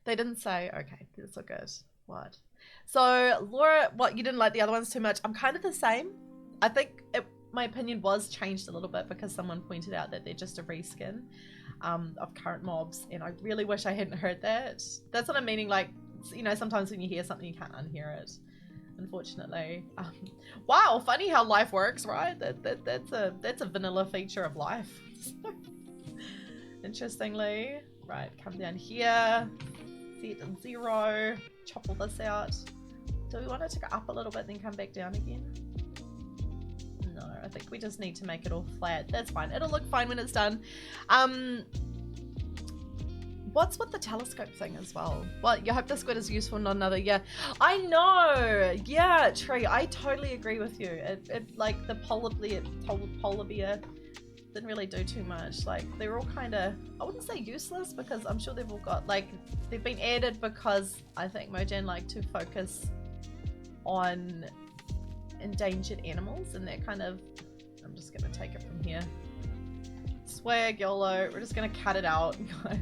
they didn't say, okay, that's so good. What? So Laura, what, you didn't like the other ones too much? I'm kind of the same. I think my opinion was changed a little bit because someone pointed out that they're just a reskin of current mobs, and I really wish I hadn't heard that. That's what I'm meaning, like, you know, sometimes when you hear something you can't unhear it. Unfortunately. Wow, funny how life works, right? That's a vanilla feature of life. Interestingly. Right, come down here. Set and 0. Chop all this out. Do we want it to go up a little bit then come back down again? No, I think we just need to make it all flat. That's fine. It'll look fine when it's done. What's with the telescope thing as well? Well, you hope the squid is useful, not another. Yeah, I know. Yeah, Tree, I totally agree with you. It like the polar bear didn't really do too much. Like they're all kind of, I wouldn't say useless because I'm sure they've all got like, they've been added because I think Mojang like to focus on endangered animals and that kind of, I'm just gonna take it from here. Swag YOLO, we're just gonna cut it out, guys.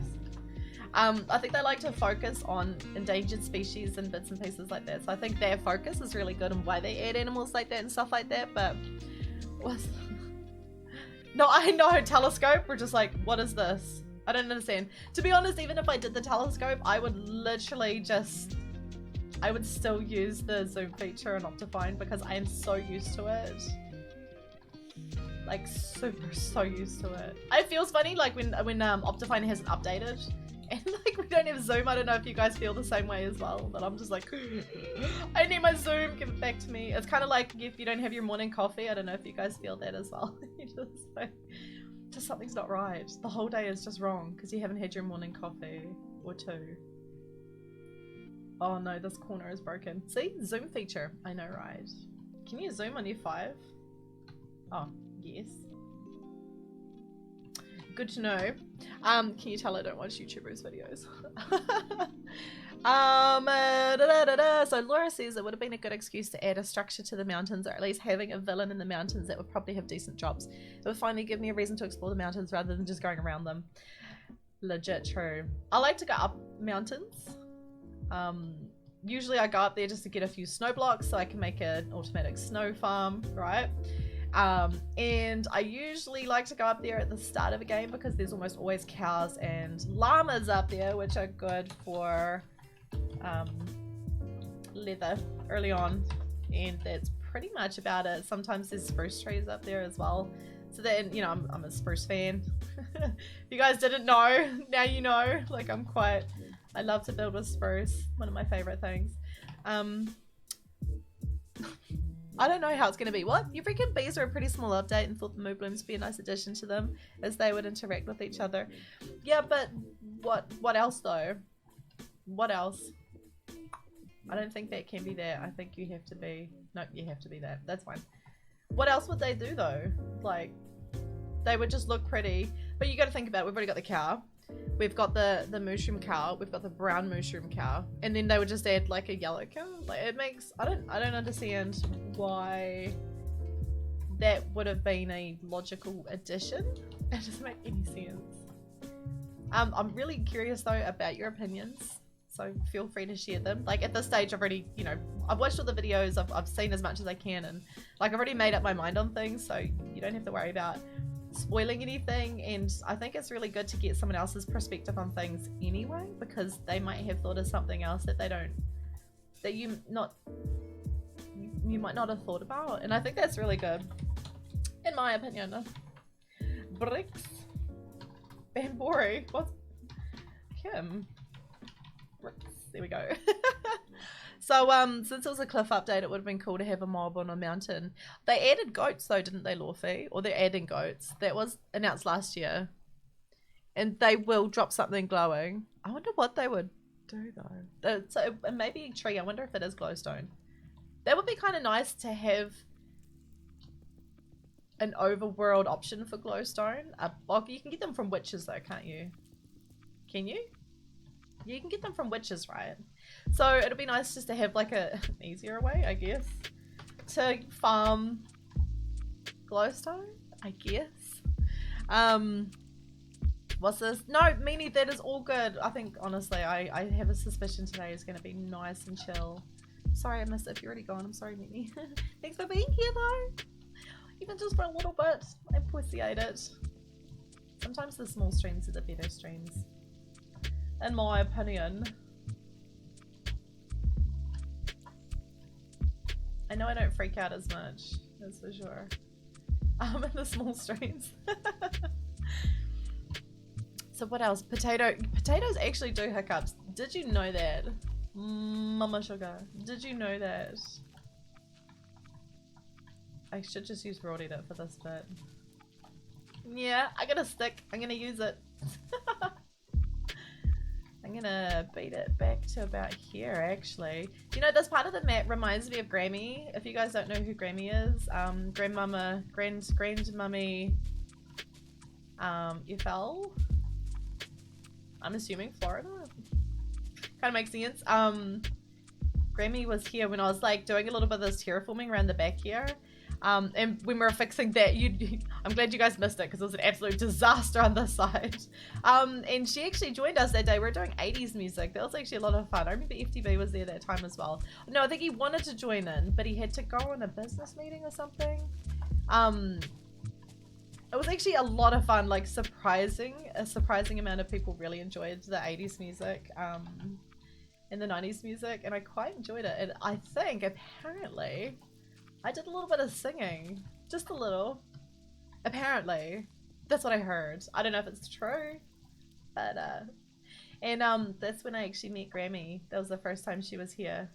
I think they like to focus on endangered species and bits and pieces like that. So I think their focus is really good on why they add animals like that and stuff like that. But no, I know telescope. We're just like, what is this? I don't understand. To be honest, even if I did the telescope, I would literally just... I would still use the zoom feature in Optifine because I am so used to it. Like, super, so used to it. It feels funny, like, when Optifine hasn't updated. And, like, we don't have zoom. I don't know if you guys feel the same way as well. But I'm just like, I need my zoom. Give it back to me. It's kind of like if you don't have your morning coffee. I don't know if you guys feel that as well. You just like... Just something's not right. The whole day is just wrong because you haven't had your morning coffee or two. Oh no, this corner is broken. See? Zoom feature. I know, right? Can you zoom on your 5? Oh, yes. Good to know. Can you tell I don't watch YouTubers' videos? So Laura says it would have been a good excuse to add a structure to the mountains, or at least having a villain in the mountains that would probably have decent jobs. It would finally give me a reason to explore the mountains rather than just going around them. Legit true. I like to go up mountains. Usually I go up there just to get a few snow blocks so I can make an automatic snow farm, right? And I usually like to go up there at the start of a game because there's almost always cows and llamas up there, which are good for leather early on, and that's pretty much about it. Sometimes there's spruce trees up there as well, so then, you know, I'm a spruce fan. If you guys didn't know, now you know. Like, I love to build with spruce, one of my favorite things. I don't know how it's going to be. What? You freaking bees are a pretty small update and thought the mood blooms would be a nice addition to them as they would interact with each other. Yeah, but what else though? What else? I don't think that can be that. I think you have to be... No, you have to be that. That's fine. What else would they do though? Like, they would just look pretty. But you got to think about it. We've already got the cow. We've got the mushroom cow. We've got the brown mushroom cow. And then they would just add like a yellow cow. Like, it makes... I don't understand why that would have been a logical addition. It doesn't make any sense. I'm really curious though about your opinions. So feel free to share them. Like, at this stage I've already, you know, I've watched all the videos, I've seen as much as I can, and like I've already made up my mind on things, so you don't have to worry about spoiling anything. And I think it's really good to get someone else's perspective on things anyway, because they might have thought of something else that they don't, that you might not have thought about, and I think that's really good, in my opinion. Bricks. Bambori. What's Kim? There we go. So since it was a cliff update, it would have been cool to have a mob on a mountain. They added goats though, didn't they, Lawfee? Or they're adding goats. That was announced last year. And they will drop something glowing. I wonder what they would do though. So maybe a tree. I wonder if it is glowstone. That would be kind of nice to have an overworld option for glowstone. Well, you can get them from witches though, can't you? Can you? You can get them from witches, right? So it'll be nice just to have like an easier way, I guess, to farm glowstone, I guess. What's this? No, Meanie, that is all good. I think, honestly, I have a suspicion today is going to be nice and chill. Sorry I missed it. If you're already gone, I'm sorry, Meanie. Thanks for being here, though. Even just for a little bit. I appreciate it. Sometimes the small streams are the better streams, in my opinion. I know I don't freak out as much, that's for sure. In the small streams. So what else? Potatoes actually do hiccups. Did you know that? Mama Sugar, did you know that? I should just use Raw Edit for this bit. Yeah, I got a stick. I'm gonna use it. I'm gonna beat it back to about here, actually. You know, this part of the map reminds me of Grammy. If you guys don't know who Grammy is, grandmummy, FL. I'm assuming Florida. Kind of makes sense. Grammy was here when I was like doing a little bit of this terraforming around the back here. And when we were fixing that, I'm glad you guys missed it because it was an absolute disaster on this side. And she actually joined us that day. We were doing 80s music. That was actually a lot of fun. I remember FTB was there that time as well. No, I think he wanted to join in, but he had to go on a business meeting or something. It was actually a lot of fun, like a surprising amount of people really enjoyed the 80s music and the 90s music, and I quite enjoyed it. And I think apparently I did a little bit of singing, just a little. Apparently, that's what I heard. I don't know if it's true, but and that's when I actually met Grammy. That was the first time she was here.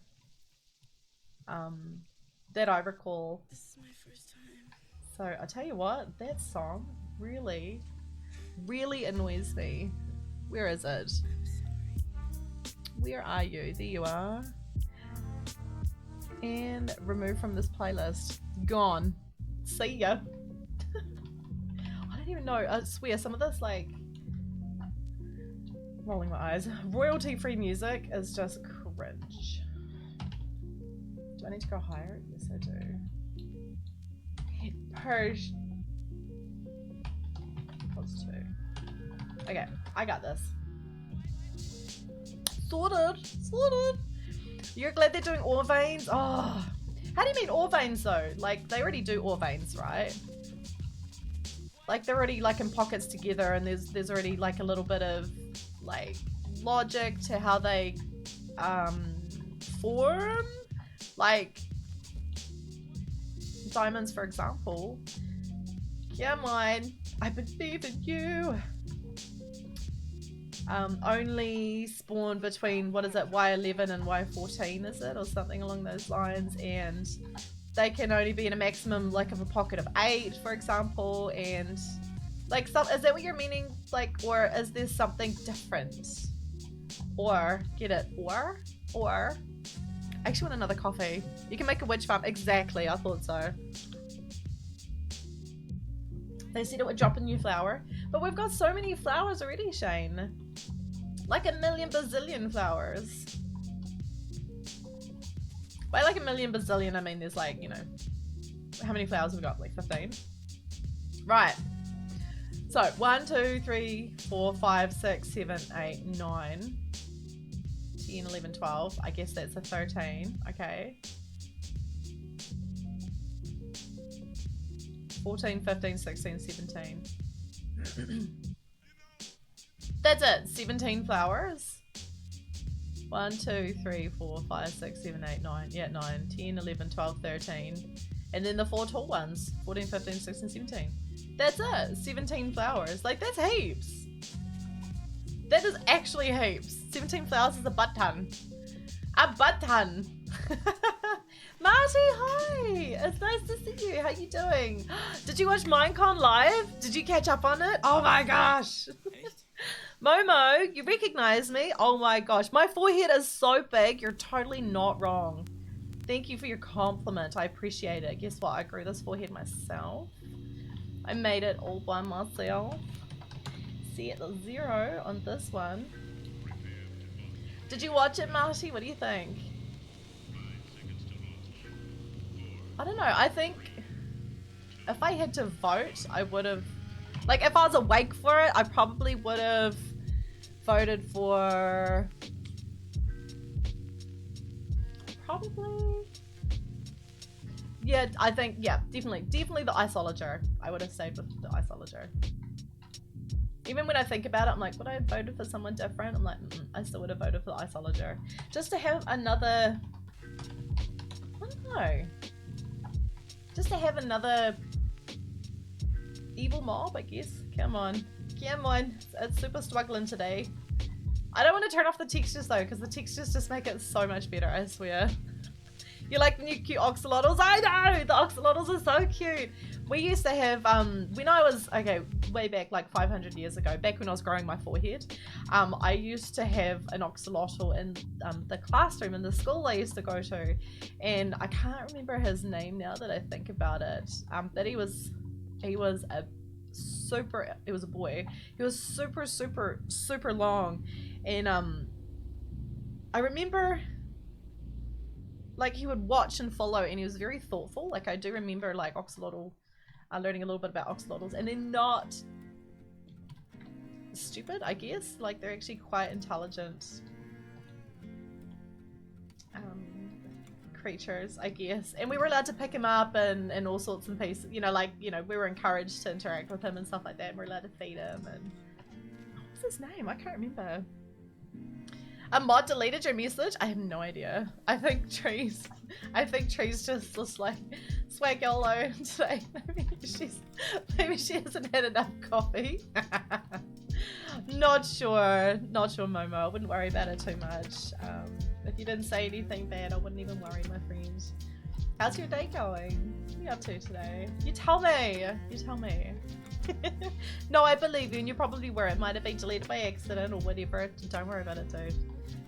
That I recall. This is my first time. So I tell you what, that song really, really annoys me. Where is it? Where are you? There you are. And remove from this playlist. Gone. See ya. I don't even know. I swear, some of this, like, rolling my eyes. Royalty-free music is just cringe. Do I need to go higher? Yes, I do. Purge. Plus 2. Okay, I got this. Sorted. Sorted. You're glad they're doing ore veins? Oh. How do you mean ore veins though? Like, they already do ore veins, right? Like, they're already like in pockets together, and there's already like a little bit of like logic to how they form. Like diamonds, for example. Come on, I believe in you. Only spawn between, what is it, Y11 and Y14, is it? Or something along those lines, and they can only be in a maximum, like, of a pocket of 8, for example, and, like, is that what you're meaning? Like, or is there something different? Or, get it, or? I actually want another coffee. You can make a witch farm. Exactly, I thought so. They said it would drop a new flower. But we've got so many flowers already, Shane. Like a million bazillion flowers. By like a million bazillion, I mean there's like, you know, how many flowers have we got? Like 15? Right. So 1, 2, 3, 4, 5, 6, 7, 8, 9, 10, 11, 12. I guess that's a 13. Okay. 14, 15, 16, 17. That's it. 17 flowers. 1, 2, 3, 4, 5, 6, 7, 8, 9. Yeah, 9, 10, 11, 12, 13. And then the 4 tall ones. 14, 15, 16, 17. That's it. 17 flowers. Like, that's heaps. That is actually heaps. 17 flowers is a butt ton. A butt ton. Marty, hi! It's nice to see you. How you doing? Did you watch Minecon live? Did you catch up on it? Oh my gosh! Momo, you recognize me? Oh my gosh, my forehead is so big. You're totally not wrong. Thank you for your compliment. I appreciate it. Guess what? I grew this forehead myself. I made it all by myself. See it 0 on this one. Did you watch it, Marty? What do you think? I don't know, I think if I had to vote, I would have, like, if I was awake for it, I probably would have voted for, probably, yeah, I think, yeah, definitely the Isolager. I would have stayed with the Isolager. Even when I think about it, I'm like, would I have voted for someone different? I'm like, I still would have voted for the Isolager. Just to have another, I don't know. Just to have another evil mob, I guess. Come on. Come on. It's super struggling today. I don't want to turn off the textures though, because the textures just make it so much better, I swear. You like the new cute oxalotls? I know! The oxalotls are so cute. We used to have, when I was, okay, way back like 500 years ago, back when I was growing my forehead, I used to have an oxalotl in the classroom in the school I used to go to, and I can't remember his name now that I think about it, but he was a super, it was a boy, he was super long, and I remember like he would watch and follow, and he was very thoughtful. Like I do remember like oxalotl, learning a little bit about oxalotls, and they're not stupid, I guess. Like they're actually quite intelligent creatures, I guess. And we were allowed to pick him up and all sorts of pieces. You know, like, you know, we were encouraged to interact with him and stuff like that. And we're allowed to feed him. And what's his name? I can't remember. A mod deleted your message? I have no idea. I think Trees just was like swag YOLO today. Maybe she hasn't had enough coffee. Not sure, Momo. I wouldn't worry about it too much. If you didn't say anything bad, I wouldn't even worry, my friends. How's your day going? What are you up to today? You tell me. No, I believe you, and you probably were. It might have been deleted by accident or whatever. Don't worry about it, dude.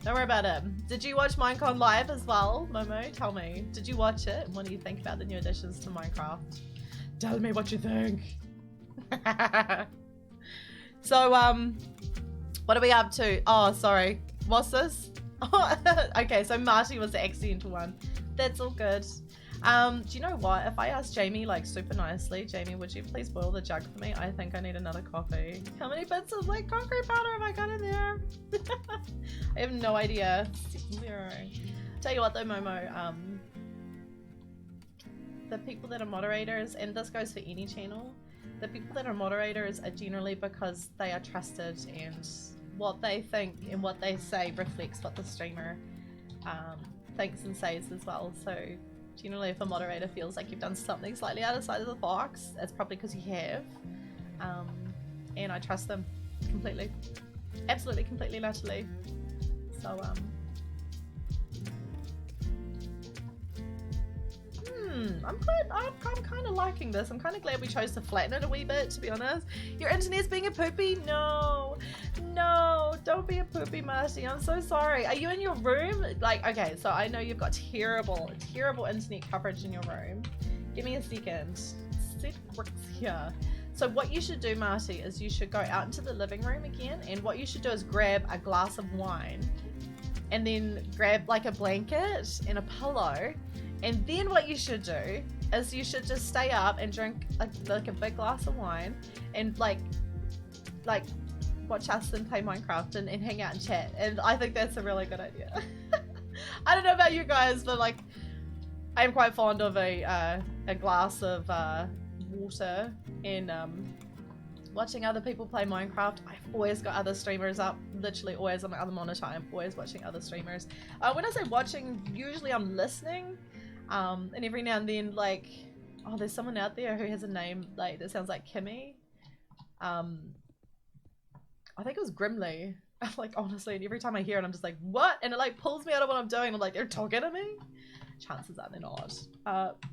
Don't worry about it. Did you watch Minecon live as well, Momo? Tell me. Did you watch it? What do you think about the new additions to Minecraft? Tell me what you think. So, what are we up to? Oh, sorry. What's this? Okay, so Marty was the accidental one. That's all good. Do you know what? If I ask Jamie like super nicely, Jamie, would you please boil the jug for me? I think I need another coffee. How many bits of like concrete powder have I got in there? I have no idea. 0. Tell you what though, Momo, the people that are moderators, and this goes for any channel, the people that are moderators are generally because they are trusted and what they think and what they say reflects what the streamer thinks and says as well. So generally if a moderator feels like you've done something slightly outside of the box, it's probably because you have. And I trust them completely. Absolutely, completely, utterly. So, I'm kind of liking this. I'm kind of glad we chose to flatten it a wee bit, to be honest. Your internet's being a poopy? No, don't be a poopy, Marty. I'm so sorry. Are you in your room? Like, okay, so I know you've got terrible internet coverage in your room. Give me a second. Set bricks here. So what you should do, Marty, is you should go out into the living room again, and what you should do is grab a glass of wine, and then grab like a blanket and a pillow. And then what you should do is you should just stay up and drink like a big glass of wine and like watch us and play Minecraft and hang out and chat. And I think that's a really good idea. I don't know about you guys, but like I'm quite fond of a glass of water and watching other people play Minecraft. I've always got other streamers up, literally always on my other monitor. I'm always watching other streamers. When I say watching, usually I'm listening. And every now and then, like, oh, there's someone out there who has a name like that sounds like Kimmy. I think it was Grimly. Like, honestly, and every time I hear it, I'm just like, what? And it like pulls me out of what I'm doing. I'm like, they're talking to me? Chances are they're not.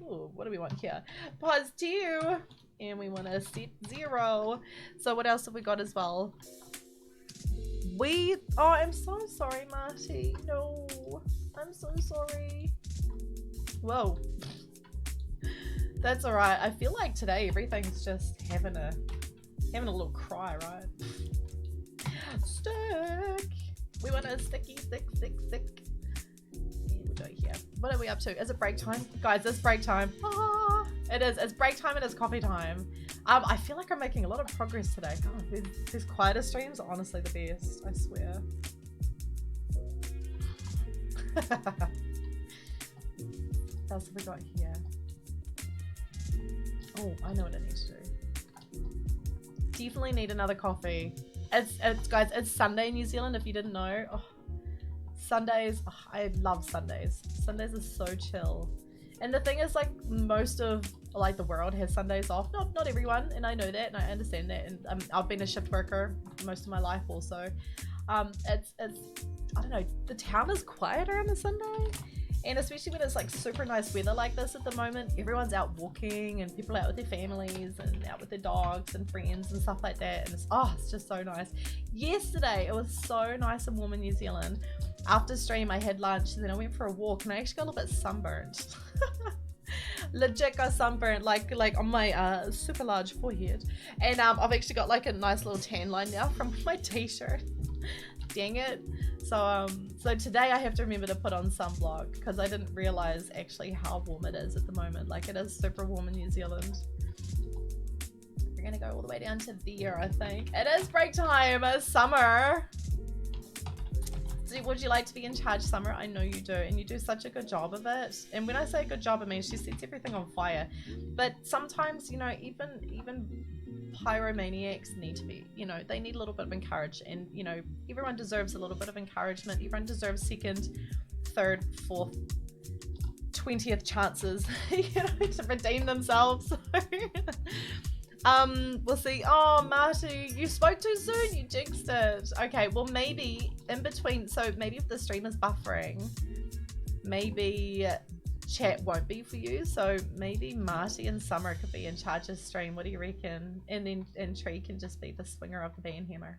Ooh, what do we want here? Pause 2. And we want to set 0. So what else have we got as well? Oh, I'm so sorry, Marty. No, I'm so sorry. Whoa. That's alright. I feel like today everything's just having a little cry, right? Stick. We want a sticky, stick. And we'll do it here. What are we up to? Is it break time? Guys, it's break time. Ah, it is. It's break time and it's coffee time. I feel like I'm making a lot of progress today. God, these quieter streams are honestly the best. I swear. What else have we got here? Oh, I know what I need to do. Definitely need another coffee. It's guys, it's Sunday in New Zealand if you didn't know. Oh, Sundays, oh, I love Sundays. Sundays are so chill. And the thing is, like, most of like the world has Sundays off. Not everyone, and I know that and I understand that, and I've been a shift worker most of my life also. It's I don't know, the town is quieter on a Sunday. And especially when it's like super nice weather like this at the moment, everyone's out walking and people are out with their families and out with their dogs and friends and stuff like that. And it's just so nice. Yesterday, it was so nice and warm in New Zealand. After stream, I had lunch and then I went for a walk and I actually got a little bit sunburnt. Legit got sunburnt, like on my super large forehead. And I've actually got like a nice little tan line now from my t-shirt. Dang it. So today I have to remember to put on sunblock because I didn't realize actually how warm it is at the moment. Like, it is super warm in New Zealand. We're gonna go all the way down to there, I think. It is break time. It's summer. Would you like to be in charge, Summer? I know you do, and you do such a good job of it. And when I say good job, I mean she sets everything on fire. But sometimes, you know, even pyromaniacs need to be, you know, they need a little bit of encouragement. And, you know, everyone deserves a little bit of encouragement. Everyone deserves second, third, fourth, 20th chances, you know, to redeem themselves. We'll see. Oh, Marty, you spoke too soon. You jinxed it. Okay, well, maybe in between. So maybe if the stream is buffering, maybe chat won't be for you. So maybe Marty and Summer could be in charge of stream. What do you reckon? And then Tree can just be the swinger of the band hammer.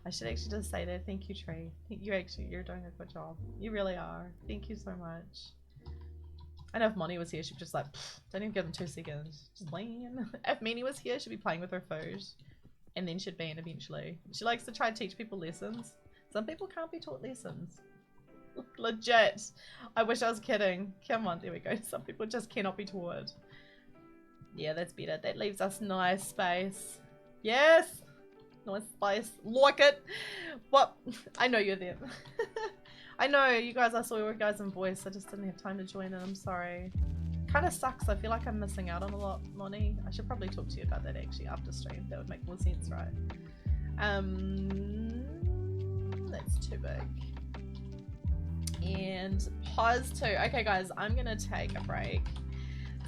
I should actually just say that. Thank you, Tree. You're doing a good job. You really are. Thank you so much. I know if Monty was here, she'd be just like, don't even give them 2 seconds. Just playing. If Minnie was here, she'd be playing with her food. And then she'd ban eventually. She likes to try to teach people lessons. Some people can't be taught lessons. Legit. I wish I was kidding. Come on, there we go. Some people just cannot be taught. Yeah, that's better. That leaves us nice space. Yes! Nice space. Like it! What? I know you're there. I know, you guys, I saw your guys in voice. I just didn't have time to join in. I'm sorry. Kind of sucks. I feel like I'm missing out on a lot, Moni. I should probably talk to you about that actually after stream. That would make more sense, right? That's too big. And pause 2. Okay, guys, I'm gonna take a break.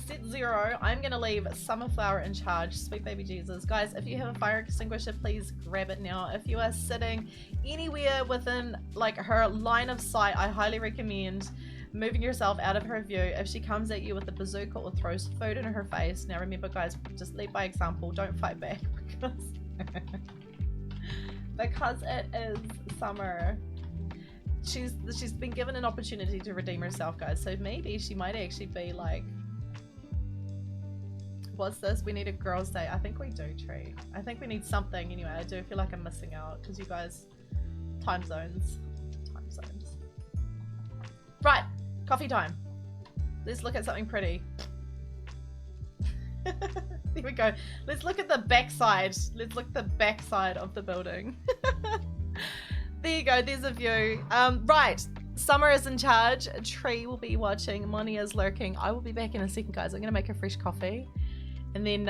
Set 0. I'm gonna leave Summerflower in charge. Sweet baby Jesus. Guys, if you have a fire extinguisher, please grab it now. If you are sitting anywhere within like her line of sight, I highly recommend moving yourself out of her view. If she comes at you with a bazooka or throws food in her face, now remember guys, just lead by example. Don't fight back because it is Summer. She's been given an opportunity to redeem herself, guys. So maybe she might actually be like, what's this? We need a girls' day. I think we do, Tree. I think we need something anyway. I do feel like I'm missing out because you guys, time zones. Right, coffee time. Let's look at something pretty. There we go. Let's look at the backside. Let's look at the backside of the building. There you go. There's a view. Right. Summer is in charge. Tree will be watching. Moni is lurking. I will be back in a second, guys. I'm going to make a fresh coffee. And then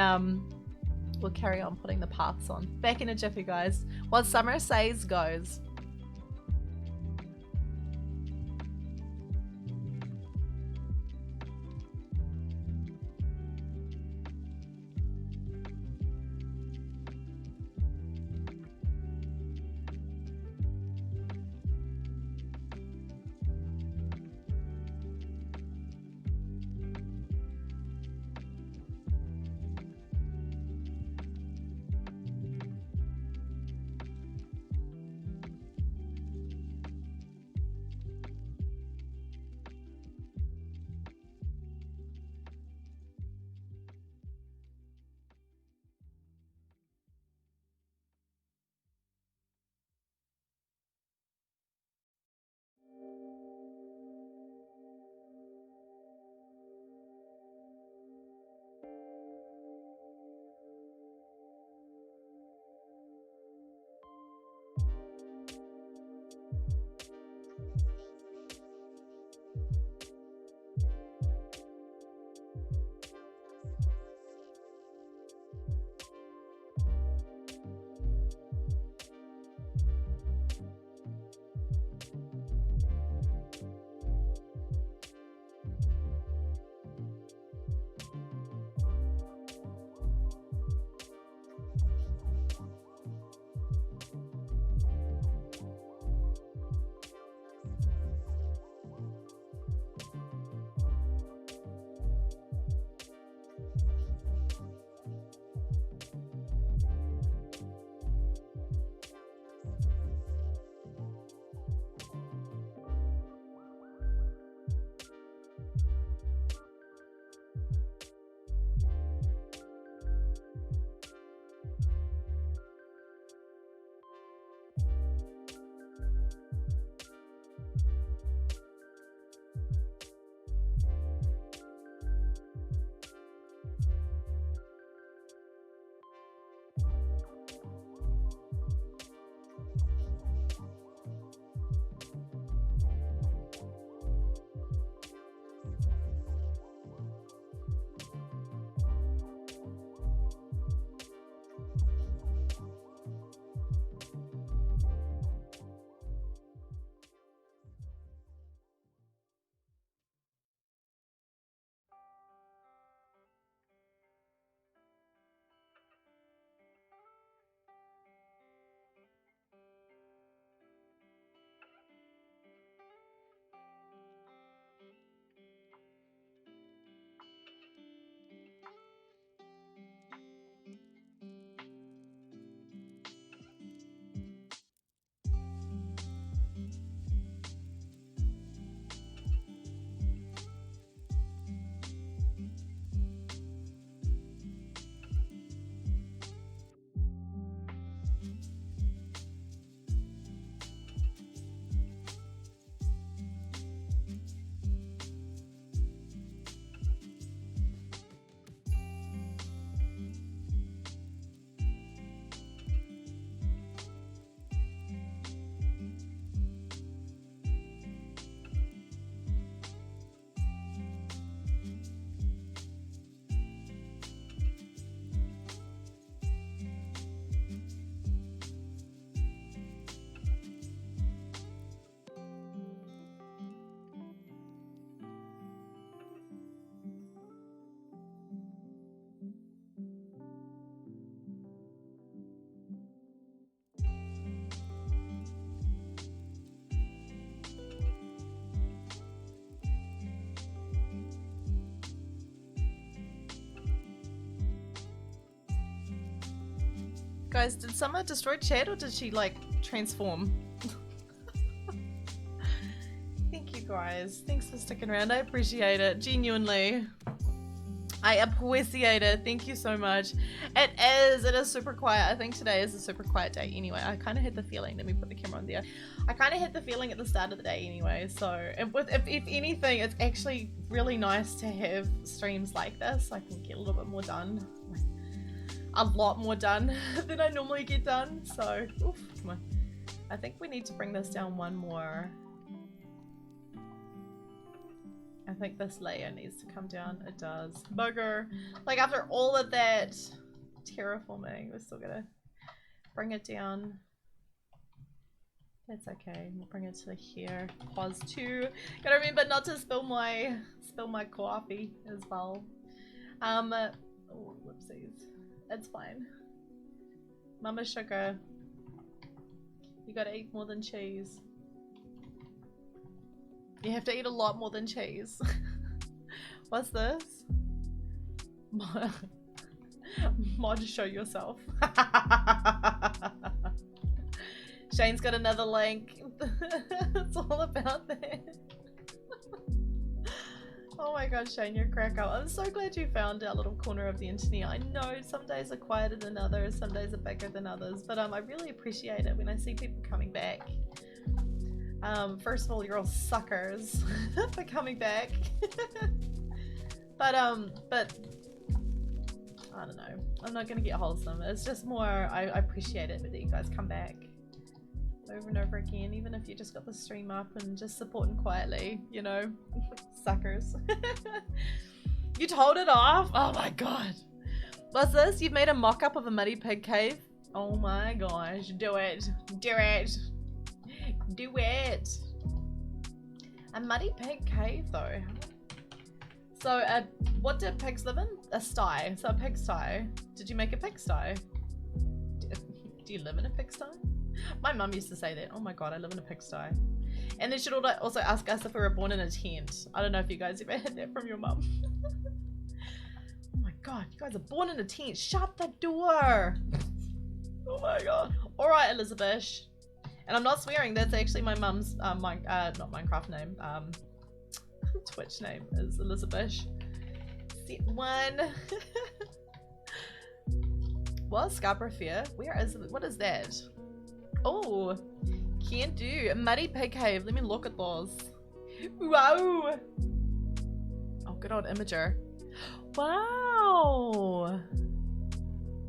we'll carry on putting the paths on. Back in a jiffy, guys. What Summer says goes. Guys, did Summer destroy chat or did she like transform? Thank you guys. Thanks for sticking around. I appreciate it. Genuinely. I appreciate it. Thank you so much. It is super quiet. I think today is a super quiet day anyway. I kind of had the feeling. Let me put the camera on there. I kind of had the feeling at the start of the day anyway. So if anything, it's actually really nice to have streams like this. I can get a little bit more done. A lot more done than I normally get done. So, oof, come on. I think we need to bring this down one more. I think this layer needs to come down. It does. Bugger. Like after all of that terraforming, we're still gonna bring it down. That's okay. We'll bring it to here. Pause 2. Gotta remember not to spill my coffee as well. Oh, whoopsies. It's fine. Mama Sugar. You gotta eat more than cheese. You have to eat a lot more than cheese. What's this? Mod, show yourself. Shane's got another link. It's all about that. Oh my god, Shane, you're a crack up. I'm so glad you found our little corner of the internet. I know some days are quieter than others, some days are bigger than others, but I really appreciate it when I see people coming back. First of all, you're all suckers for coming back. but I don't know. I'm not gonna get wholesome. It's just more, I appreciate it that you guys come back over and over again, even if you just got the stream up and just supporting quietly, you know. Suckers. You told it off? Oh my god. What's this? You've made a mock-up of a muddy pig cave? Oh my gosh. Do it. Do it. Do it. A muddy pig cave though. So what did pigs live in? A sty. So a pigsty. Did you make a pigsty? Do you live in a pigsty? My mum used to say that. Oh my god, I live in a pigsty. And they should also ask us if we were born in a tent. I don't know if you guys ever had that from your mum. Oh my god, you guys are born in a tent. Shut the door. Oh my god. Alright, Elizabeth. And I'm not swearing, that's actually my mum's not Minecraft name. Twitch name is Elizabeth. Set 1. What? Scarborough Fair? Where is it? What is that? Oh, can do. A muddy pig cave. Let me look at those. Wow. Oh, good old Imager. Wow.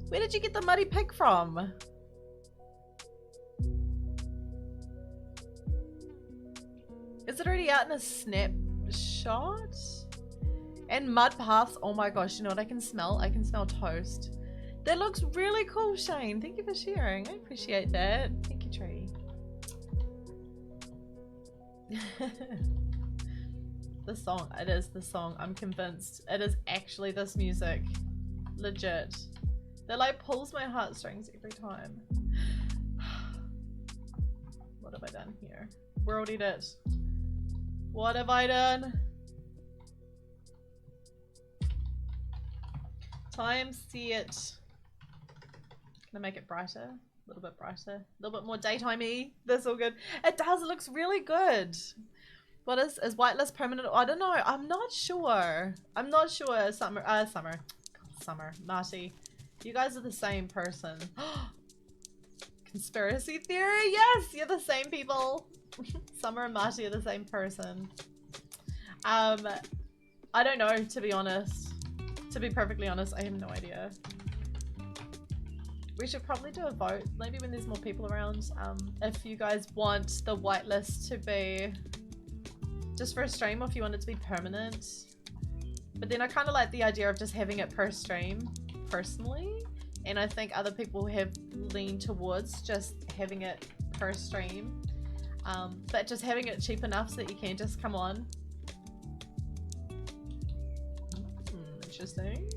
Where did you get the muddy pig from? Is it already out in a snapshot? And mud paths. Oh my gosh, you know what I can smell? I can smell toast. That looks really cool, Shane. Thank you for sharing. I appreciate that. Thank you, Tree. The song. It is the song. I'm convinced. It is actually this music. Legit. That like pulls my heartstrings every time. What have I done here? World edit. What have I done? Time set. Gonna make it brighter, a little bit brighter, a little bit more daytimey. That's all good. It does. It looks really good. What is whitelist permanent? I don't know. I'm not sure. I'm not sure. Summer, Marty. You guys are the same person. Conspiracy theory? Yes, you're the same people. Summer and Marty are the same person. I don't know, to be honest. To be perfectly honest, I have no idea. We should probably do a vote, maybe when there's more people around, if you guys want the whitelist to be just for a stream or if you want it to be permanent. But then I kind of like the idea of just having it per stream, personally. And I think other people have leaned towards just having it per stream. But just having it cheap enough so that you can just come on. Interesting.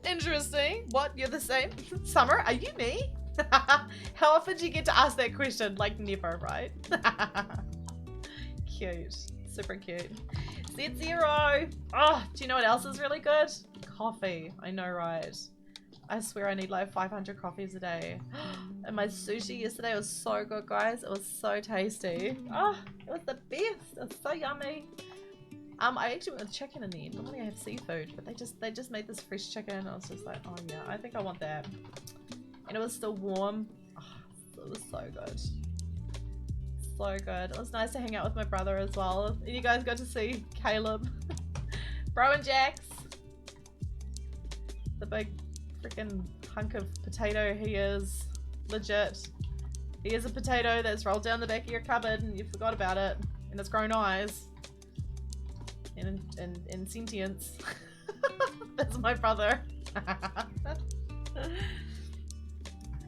Interesting. What? You're the same? Summer, are you me? How often do you get to ask that question? Like never, right? Cute. Super cute. Set 0. Oh, do you know what else is really good? Coffee. I know, right? I swear I need like 500 coffees a day. And my sushi yesterday was so good, guys. It was so tasty. Oh, it was the best. It was so yummy. I actually went with chicken in the end. Normally I have seafood, but they just made this fresh chicken. I was just like, oh yeah, I think I want that. And it was still warm. Oh, it was so good. So good. It was nice to hang out with my brother as well. And you guys got to see Caleb. Bro and Jax. The big freaking hunk of potato he is. Legit. He is a potato that's rolled down the back of your cupboard and you forgot about it. And it's grown eyes. And sentience. That's my brother.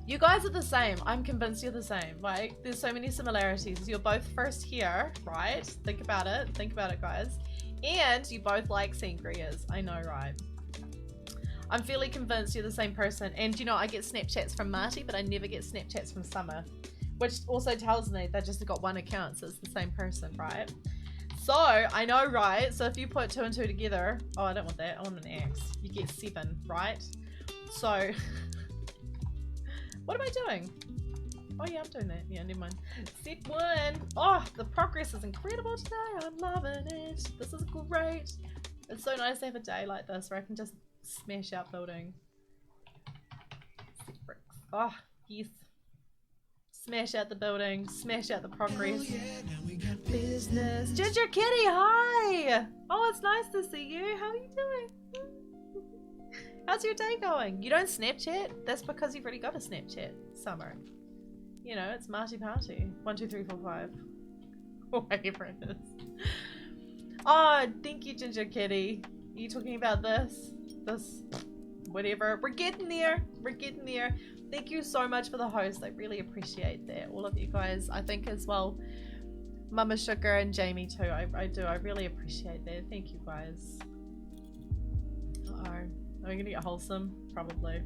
You guys are the same. I'm convinced you're the same. Like, there's so many similarities. You're both first here, right? Think about it. Think about it, guys. And you both like sangrias. I know, right? I'm fairly convinced you're the same person. And you know, I get Snapchats from Marty, but I never get Snapchats from Summer. Which also tells me they just got one account, so it's the same person, right? So, I know, right? So if you put 2 and 2 together... Oh, I don't want that. I want an X. You get 7, right? So... What am I doing? Oh yeah, I'm doing that. Yeah, never mind. Step 1. Oh, the progress is incredible today. I'm loving it. This is great. It's so nice to have a day like this where I can just smash out building. Step bricks. Oh, yes. Smash out the building. Smash out the progress. Yeah, now we got Business. Ginger Kitty, hi! Oh, it's nice to see you. How are you doing? How's your day going? You don't Snapchat? That's because you've already got a Snapchat. Summer. You know, it's Marty Party. 1, 2, 3, 4, 5. Whatever it is. Oh, thank you, Ginger Kitty. Are you talking about this? This? Whatever. We're getting there. We're getting there. Thank you so much for the host. I really appreciate that. All of you guys, I think as well. Mama Sugar and Jamie too. I do. I really appreciate that. Thank you guys. Uh-oh. Are we gonna get wholesome? Probably.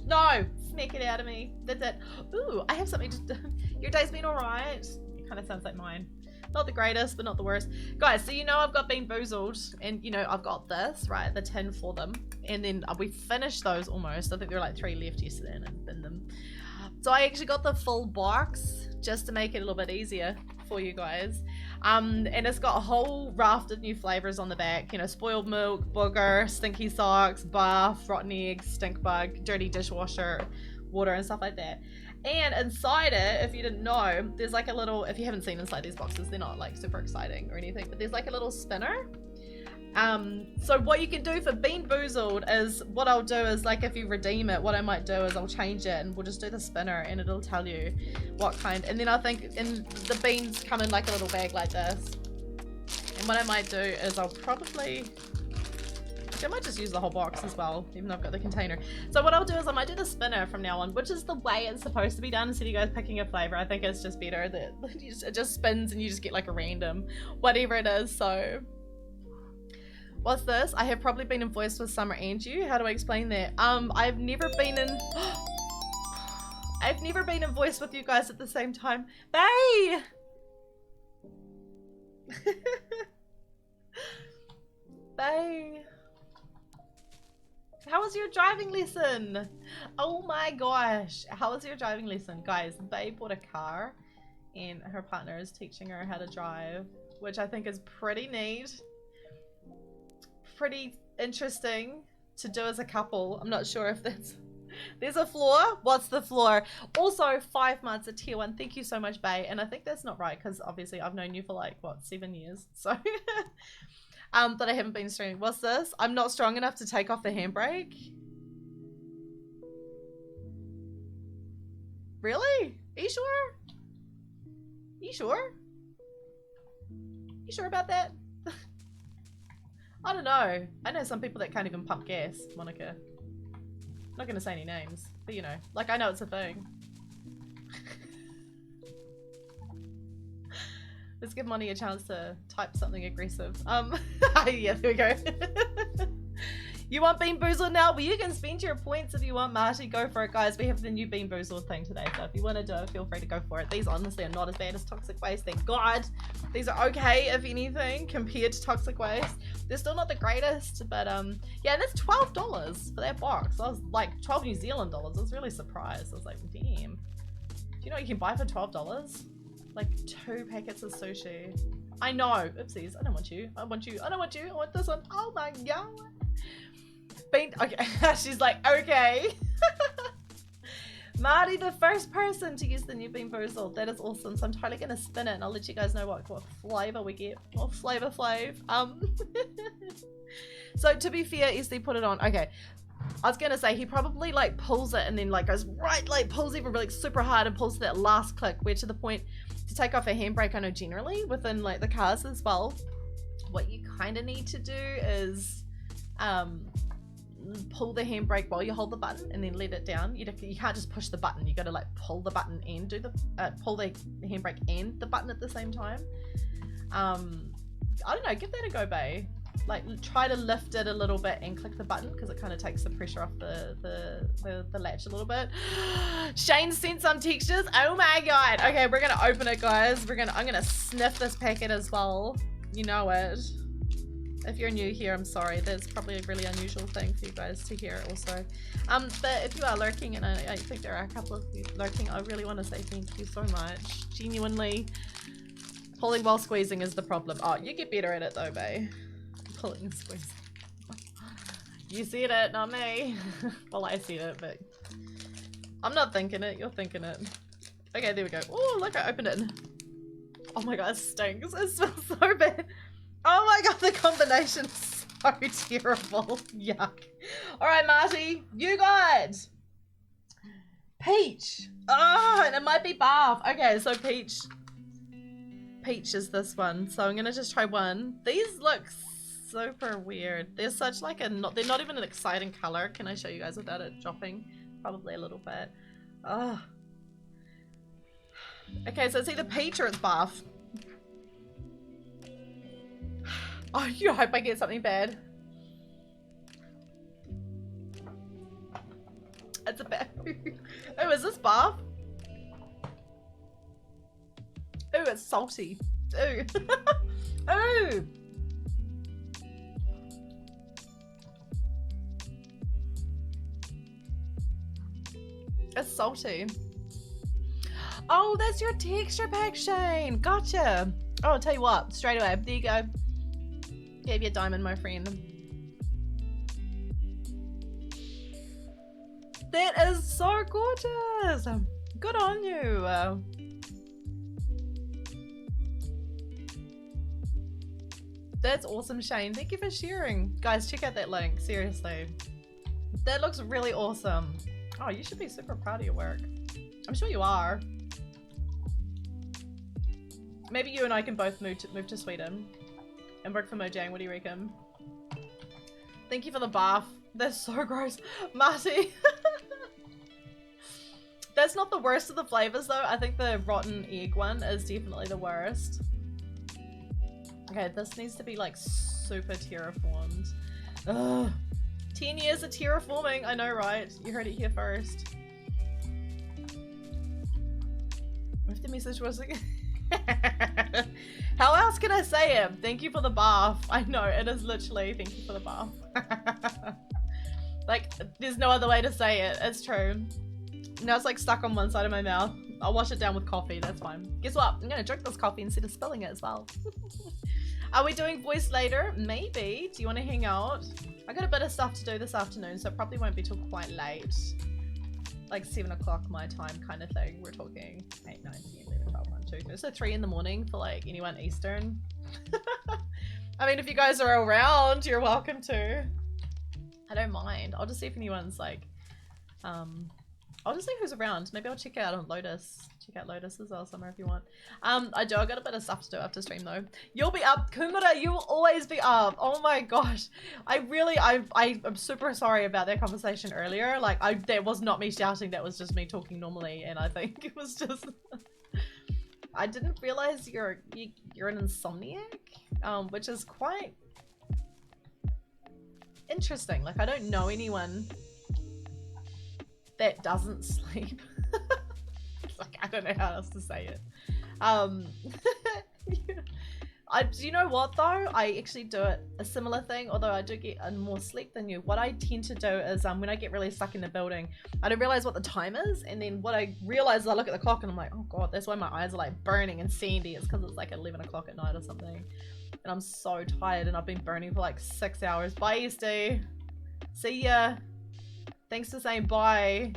No! Smack it out of me. That's it. Ooh, I have something to... Your day's been alright? It kind of sounds like mine. Not the greatest, but not the worst. Guys, so you know I've got Bean Boozled, and you know I've got this, right? The tin for them. And then we finished those almost. I think there were like 3 left yesterday and I binned them. So I actually got the full box just to make it a little bit easier for you guys. And it's got a whole raft of new flavors on the back. You know, spoiled milk, booger, stinky socks, bath, rotten eggs, stink bug, dirty dishwasher, water and stuff like that. And inside it, if you didn't know, there's like a little, if you haven't seen inside these boxes, they're not like super exciting or anything, but there's like a little spinner. So what you can do for Bean Boozled is, what I'll do is, like, if you redeem it, what I might do is I'll change it and we'll just do the spinner and it'll tell you what kind. And then I think the beans come in like a little bag like this. And what I might do is I'll probably, I might just use the whole box as well, even though I've got the container. So what I'll do is I might do the spinner from now on, which is the way it's supposed to be done, instead of you guys picking a flavor. I think it's just better that it just spins and you just get like a random, whatever it is. So what's this? I have probably been in voice with Summer and you. How do I explain that? I've never been in voice with you guys at the same time. Bay! Bay! How was your driving lesson? Oh my gosh. How was your driving lesson? Guys, Bay bought a car and her partner is teaching her how to drive, which I think is pretty neat. Pretty interesting to do as a couple. I'm not sure if there's a floor. What's the floor? Also 5 months at tier 1. Thank you so much, Bay. And I think that's not right because obviously I've known you for like what, 7 years, so but I haven't been streaming. What's this? I'm not strong enough to take off the handbrake. Really? Are you sure? You sure? You sure about that? I don't know. I know some people that can't even pump gas, Monica. I'm not gonna say any names, but you know, like I know it's a thing. Let's give Monty a chance to type something aggressive. Yeah, there we go. You want Bean Boozled now? Well, you can spend your points if you want, Marty. Go for it, guys. We have the new Bean Boozled thing today, so if you want to do it, feel free to go for it. These honestly are not as bad as Toxic Waste, thank God. These are okay, if anything, compared to Toxic Waste. They're still not the greatest, but yeah, and that's $12 for that box. I was like 12 New Zealand dollars. I was really surprised. I was like, damn. Do you know what you can buy for $12? Like 2 packets of sushi. I know. Oopsies. I don't want you. I want you. I don't want you. I want this one. Oh my God. Bean. Okay. She's like, okay. Marty, the first person to use the new Bean Boozled. That is awesome. So I'm totally gonna spin it and I'll let you guys know what flavor we get. What flavor flav. So to be fair, SD put it on. Okay. I was gonna say he probably like pulls it and then like goes right, like pulls even like super hard and pulls that last click, where to the point to take off a handbrake. I know generally within like the cars as well, what you kind of need to do is pull the handbrake while you hold the button and then let it down. You can't just push the button. You got to like pull the button and do the pull the handbrake and the button at the same time. I don't know, give that a go, bae. Like try to lift it a little bit and click the button because it kind of takes the pressure off the latch a little bit. Shane sent some textures. Oh my God. Okay, we're gonna open it, guys. I'm gonna sniff this packet as well. You know it. If you're new here, I'm sorry. That's probably a really unusual thing for you guys to hear also. But if you are lurking, and I think there are a couple of you lurking, I really want to say thank you so much. Genuinely, pulling while squeezing is the problem. Oh, you get better at it though, bae. Pulling and squeezing. You said it, not me. Well, I said it, but I'm not thinking it. You're thinking it. Okay, there we go. Oh, look, I opened it. Oh my God, it stinks. It smells so bad. Oh my God, the combination is so terrible. Yuck. All right, Marty, you got peach. Oh, and it might be bath. Okay, so peach is this one. So I'm gonna just try one. These look super weird. They're such like they're not even an exciting color. Can I show you guys without it dropping? Probably a little bit. Oh. Okay, so it's either peach or it's bath. Oh, you hope I get something bad. It's a bad. Oh, is this bath? Oh, it's salty. Oh. Oh. It's salty. Oh, that's your texture pack, Shane. Gotcha. Oh, I'll tell you what. Straight away. There you go. Gave you a diamond, my friend. That is so gorgeous. Good on you. That's awesome, Shane. Thank you for sharing. Guys, check out that link. Seriously. That looks really awesome. Oh, you should be super proud of your work. I'm sure you are. Maybe you and I can both move to Sweden and work for Mojang. What do you reckon? Thank you for the bath. That's so gross. Marty. That's not the worst of the flavors though. I think the rotten egg one is definitely the worst. Okay, this needs to be like super terraformed. Ugh. 10 years of terraforming. I know, right? You heard it here first. If the message was again. How else can I say it? Thank you for the bath. I know, it is literally thank you for the bath. Like, there's no other way to say it. It's true. Now it's like stuck on one side of my mouth. I'll wash it down with coffee, that's fine. Guess what? I'm gonna drink this coffee instead of spilling it as well. Are we doing voice later? Maybe. Do you want to hang out? I got a bit of stuff to do this afternoon, so it probably won't be till quite late. Like 7 o'clock my time kind of thing. We're talking 8, 9, 10, 11, 12, 1, 2, 3. So 3 in the morning for like anyone Eastern. I mean, if you guys are around, you're welcome to. I don't mind. I'll just see if anyone's like, I'll just see who's around. Maybe I'll check out on Lotus. Check out Lotus as well somewhere if you want. I got a bit of stuff to do after stream though. You'll be up. Kumara, you will always be up. Oh my gosh. I'm super sorry about that conversation earlier. Like, that was not me shouting. That was just me talking normally. And I think it was just... I didn't realize you're an insomniac, which is quite interesting. Like, I don't know anyone that doesn't sleep. Like, I don't know how else to say it. Do you know what though? I actually do a similar thing, although I do get more sleep than you. What I tend to do is when I get really stuck in the building, I don't realize what the time is, and then what I realize is I look at the clock and I'm like, oh god, that's why my eyes are like burning and sandy. It's because it's like 11 o'clock at night or something. And I'm so tired and I've been burning for like 6 hours. Bye, SD. See ya. Thanks for saying bye.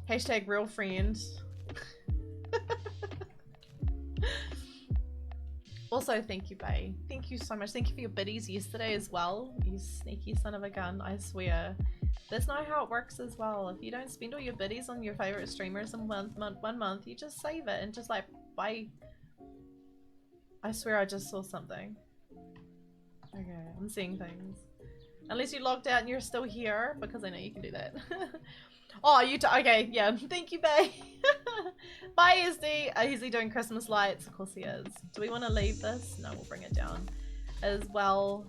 Hashtag real friend. Also, thank you, Bae. Thank you so much. Thank you for your biddies yesterday as well. You sneaky son of a gun, I swear. That's not how it works as well. If you don't spend all your biddies on your favorite streamers in one month, you just save it and just like, bye. I swear I just saw something. Okay, I'm seeing things. Unless you logged out and you're still here, because I know you can do that. Oh, okay, yeah. Thank you, Bae. Bye, SD. Is he doing Christmas lights? Of course he is. Do we want to leave this? No, we'll bring it down as well.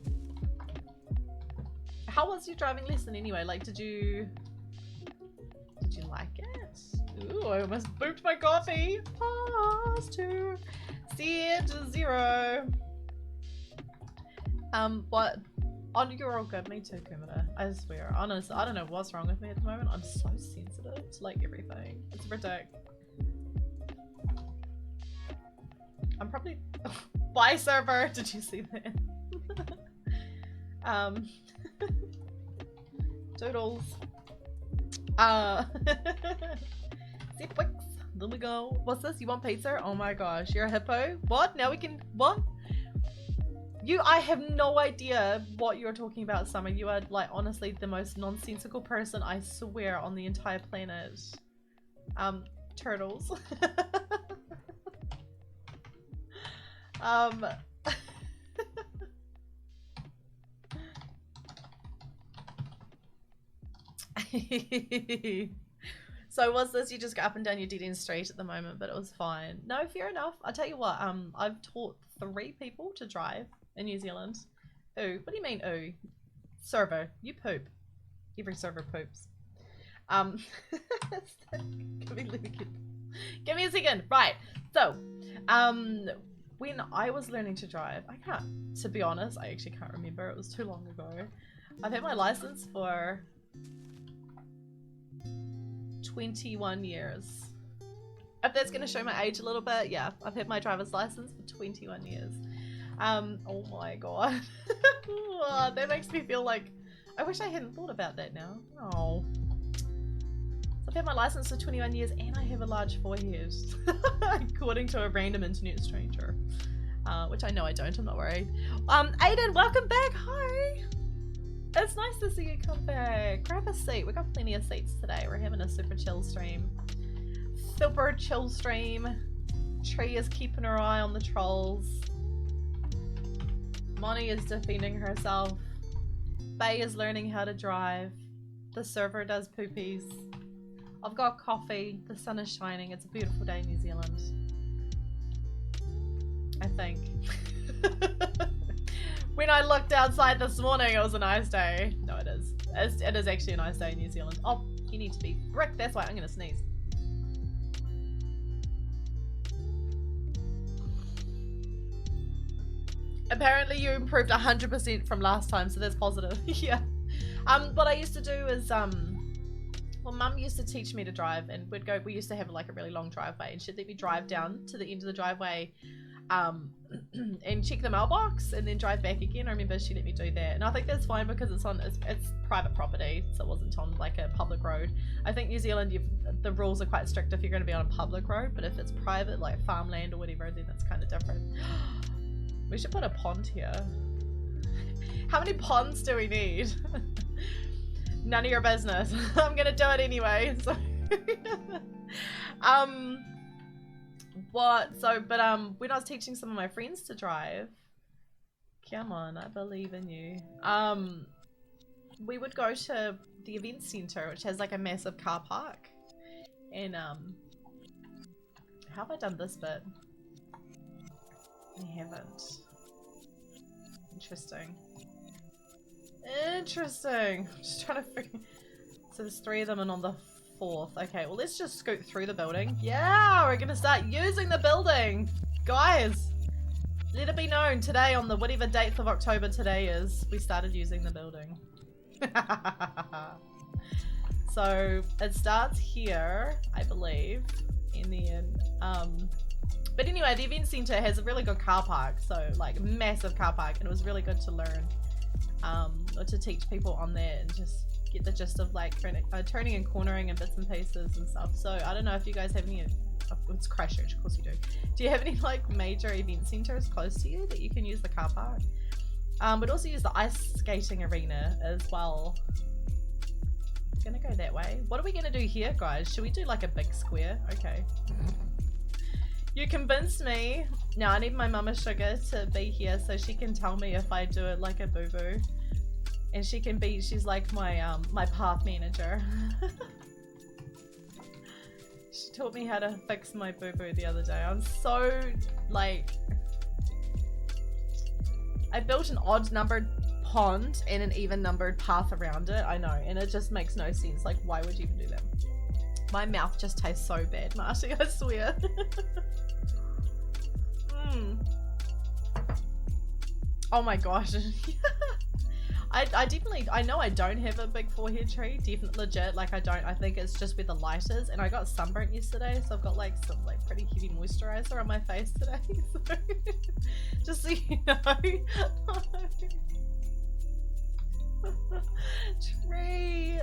How was your driving lesson anyway? Like, did you like it? Ooh, I almost booped my coffee. Pause to set 0. What? Oh, you're all good. Me too, Kumada. I swear. Honestly, I don't know what's wrong with me at the moment. I'm so sensitive to like everything. It's ridiculous. I'm probably... Bye, server! Did you see that? Doodles. Zipwix. There we go. What's this? You want pizza? Oh my gosh. You're a hippo? What? Now we can... What? I have no idea what you're talking about, Summer. You are, like, honestly the most nonsensical person, I swear, on the entire planet. Turtles. So what's this? You just go up and down your dead end street at the moment, but it was fine. No, fair enough. I'll tell you what, I've taught 3 people to drive in New Zealand. Ooh, what do you mean ooh? Server, you poop. Every server poops. Give me a second. Right. So, when I was learning to drive, to be honest, I actually can't remember. It was too long ago. I've had my license for 21 years. If that's going to show my age a little bit, yeah. I've had my driver's license for 21 years. Oh my god. That makes me feel like... I wish I hadn't thought about that now. Oh. I've had my license for 21 years and I have a large forehead. According to a random internet stranger. Which I know I don't, I'm not worried. Aiden, welcome back! Hi! It's nice to see you come back. Grab a seat. We've got plenty of seats today. We're having a super chill stream. Super chill stream. Tree is keeping her eye on the trolls. Moni is defending herself. Bae is learning how to drive. The server does poopies. I've got coffee. The sun is shining. It's a beautiful day in New Zealand. I think. When I looked outside this morning, it was a nice day. No, it is. It is actually a nice day in New Zealand. Oh, you need to be brick. That's why I'm going to sneeze. Apparently you improved 100% from last time, so that's positive. Yeah. What I used to do is, well, Mum used to teach me to drive, and we used to have like a really long driveway, and she'd let me drive down to the end of the driveway, and check the mailbox, and then drive back again. I remember she let me do that, and I think that's fine because it's private property, so it wasn't on like a public road. I think New Zealand, the rules are quite strict if you're going to be on a public road, but if it's private, like farmland or whatever, then it's kind of different. We should put a pond here. How many ponds do we need? None of your business. I'm gonna do it anyway. So when I was teaching some of my friends to drive, come on, I believe in you. We would go to the event center, which has like a massive car park. And how have I done this bit? I haven't. Interesting. Interesting. I'm just trying to figure. So there's 3 of them and on the 4th. Okay, well let's just scoot through the building. Yeah, we're gonna start using the building. Guys, let it be known today on the whatever date of October today is, we started using the building. So it starts here, I believe, in the end. But anyway, the event center has a really good car park, so like massive car park, and it was really good to learn, or to teach people on that and just get the gist of like turning and cornering and bits and pieces and stuff. So I don't know if you guys have any. It's Christchurch, of course you do. Do you have any like major event centers close to you that you can use the car park? We'd also use the ice skating arena as well. We're gonna go that way. What are we gonna do here, guys? Should we do like a big square? Okay. You convinced me. Now I need my mama sugar to be here so she can tell me if I do it like a boo-boo. And she can be, she's like my my path manager. She taught me how to fix my boo-boo the other day. I'm so like, I built an odd numbered pond and an even numbered path around it. I know, and it just makes no sense. Like, why would you even do that? My mouth just tastes so bad, Marty, I swear. Oh my gosh. I definitely, I know I don't have a big forehead tree, definitely legit, like I don't, I think it's just where the light is, and I got sunburnt yesterday, so I've got like some like pretty heavy moisturizer on my face today, so just so you know. Tree,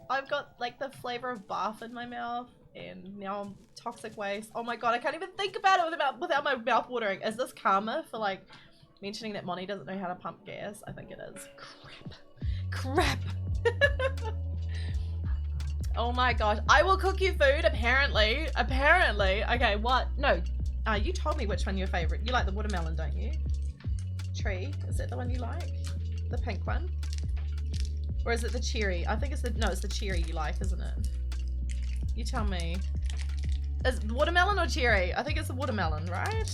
I've got like the flavor of bath in my mouth, and now I'm toxic waste. Oh my god, I can't even think about it without my mouth watering. Is this karma for like mentioning that Monty doesn't know how to pump gas? I think it is. Crap. Oh my gosh. I will cook you food, apparently. Okay, what? No. You told me which one your favorite. You like the watermelon, don't you? Tree. Is that the one you like? The pink one? Or is it the cherry? I think it's the, no, it's the cherry you like, isn't it? You tell me. Is it watermelon or cherry? I think it's the watermelon, right?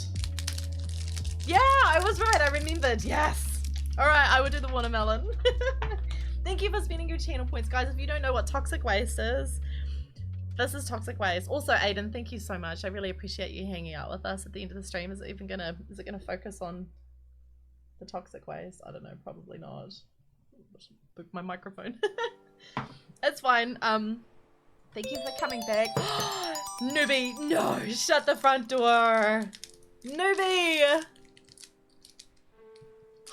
Yeah, I was right. I remembered. Yes. All right, I will do the watermelon. Thank you for spending your channel points, guys. If you don't know what toxic waste is, this is toxic waste. Also, Aiden, thank you so much. I really appreciate you hanging out with us at the end of the stream. Is it gonna focus on the toxic waste? I don't know. Probably not. Book my microphone. It's fine. Thank you for coming back. Newbie, no, shut the front door. Newbie.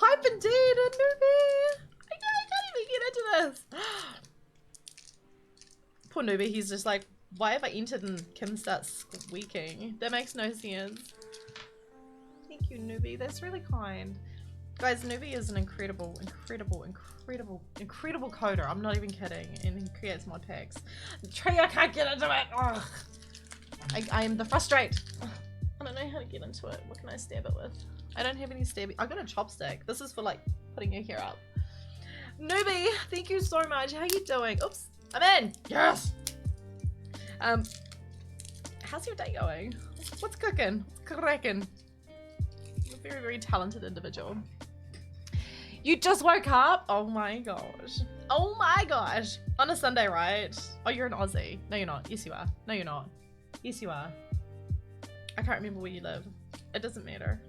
Hype indeed, a newbie! I can't even get into this! Poor newbie, he's just like, why have I entered and Kim starts squeaking? That makes no sense. Thank you, newbie, that's really kind. Guys, newbie is an incredible coder, I'm not even kidding, and he creates mod packs. Tree, I can't get into it! Ugh. I am the frustrate! I don't know how to get into it. What can I stab it with? I don't have any stabby. I got a chopstick. This is for like putting your hair up. Newbie, thank you so much. How you doing? Oops, I'm in. Yes. How's your day going? What's cooking? What's cracking? You're a very, very talented individual. You just woke up? Oh my gosh. Oh my gosh. On a Sunday, right? Oh, you're an Aussie. No, you're not. Yes, you are. No, you're not. Yes, you are. I can't remember where you live. It doesn't matter.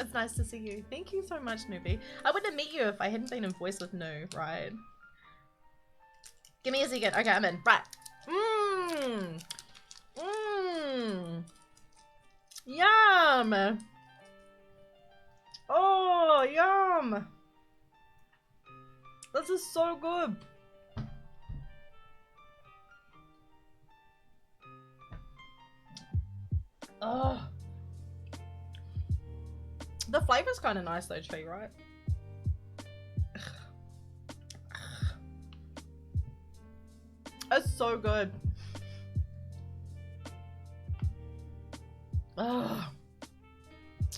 It's nice to see you. Thank you so much, newbie. I wouldn't have met you if I hadn't been in voice with New, right? Give me a second. Okay, I'm in. Right. Yum. Oh, yum. This is so good. Oh. The flavor's kind of nice though, Tree, right? It's so good. Oh.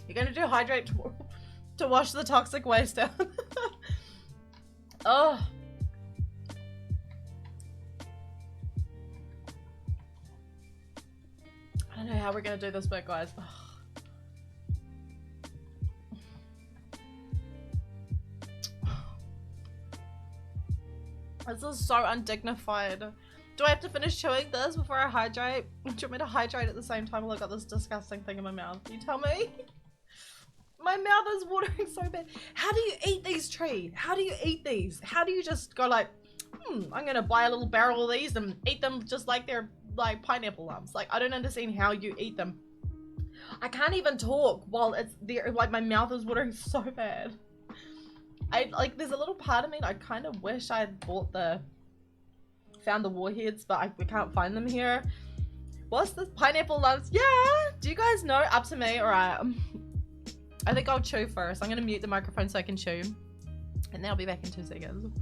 You're gonna do hydrate to wash the toxic waste out. Oh. I don't know how we're gonna do this bit, guys. Oh. This is so undignified. Do I have to finish chewing this before I hydrate? Do you want me to hydrate at the same time while I got this disgusting thing in my mouth? You tell me? My mouth is watering so bad. How do you eat these, Tree? How do you eat these? How do you just go like, I'm gonna buy a little barrel of these and eat them just like they're like pineapple lumps? Like, I don't understand how you eat them. I can't even talk while it's there. Like, my mouth is watering so bad. There's a little part of me I kind of wish I had found the warheads, but we can't find them here. What's this? Pineapple lumps? Yeah! Do you guys know? Up to me. Alright. I think I'll chew first. I'm gonna mute the microphone so I can chew. And then I'll be back in 2 seconds.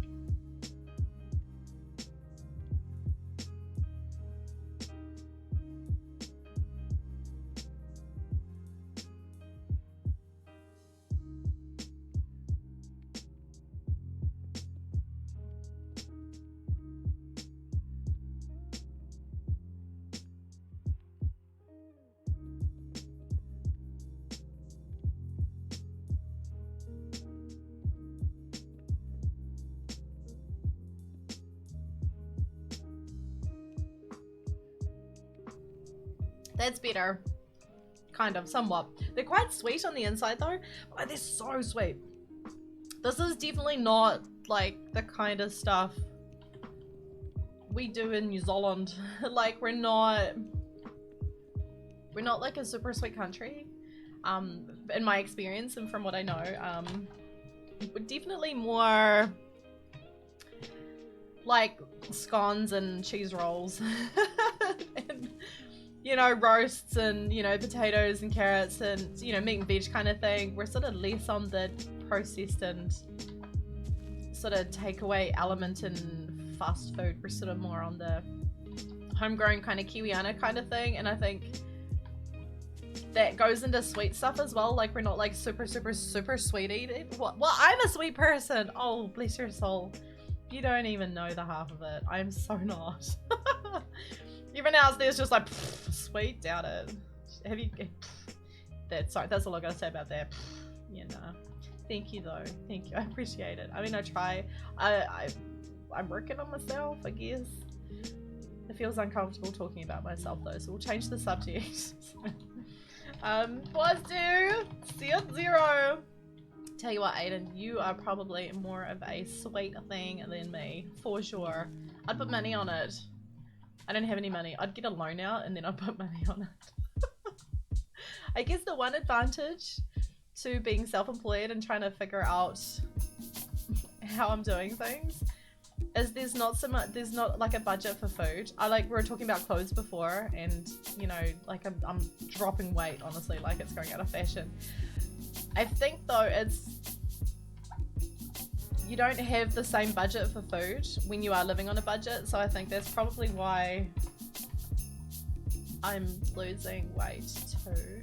That's better. Kind of, somewhat. They're quite sweet on the inside though. Oh, they're so sweet. This is definitely not like the kind of stuff we do in New Zealand. Like, we're not like a super sweet country. In my experience and from what I know, we're definitely more like scones and cheese rolls. And, you know, roasts and, you know, potatoes and carrots and, you know, meat and veg kind of thing. We're sort of less on the processed and sort of takeaway element in fast food. We're sort of more on the homegrown kind of Kiwiana kind of thing. And I think that goes into sweet stuff as well. Like, we're not like super sweet eating. Well, I'm a sweet person. Oh, bless your soul. You don't even know the half of it. I'm so not. Even now, there's just like, sweet, doubt it. Have you, sorry, that's all I gotta say about that. Yeah, nah. Thank you though, thank you, I appreciate it. I mean, I try, I'm working on myself, I guess. It feels uncomfortable talking about myself though, so we'll change the subject. Pause to C0. Tell you what, Aiden, you are probably more of a sweet thing than me, for sure. I'd put money on it. I don't have any money. I'd get a loan out and then I'd put money on it. I guess the one advantage to being self-employed and trying to figure out how I'm doing things is there's not like a budget for food. We were talking about clothes before, and you know, like I'm dropping weight, honestly, like it's going out of fashion. I think though you don't have the same budget for food when you are living on a budget, so I think that's probably why I'm losing weight too.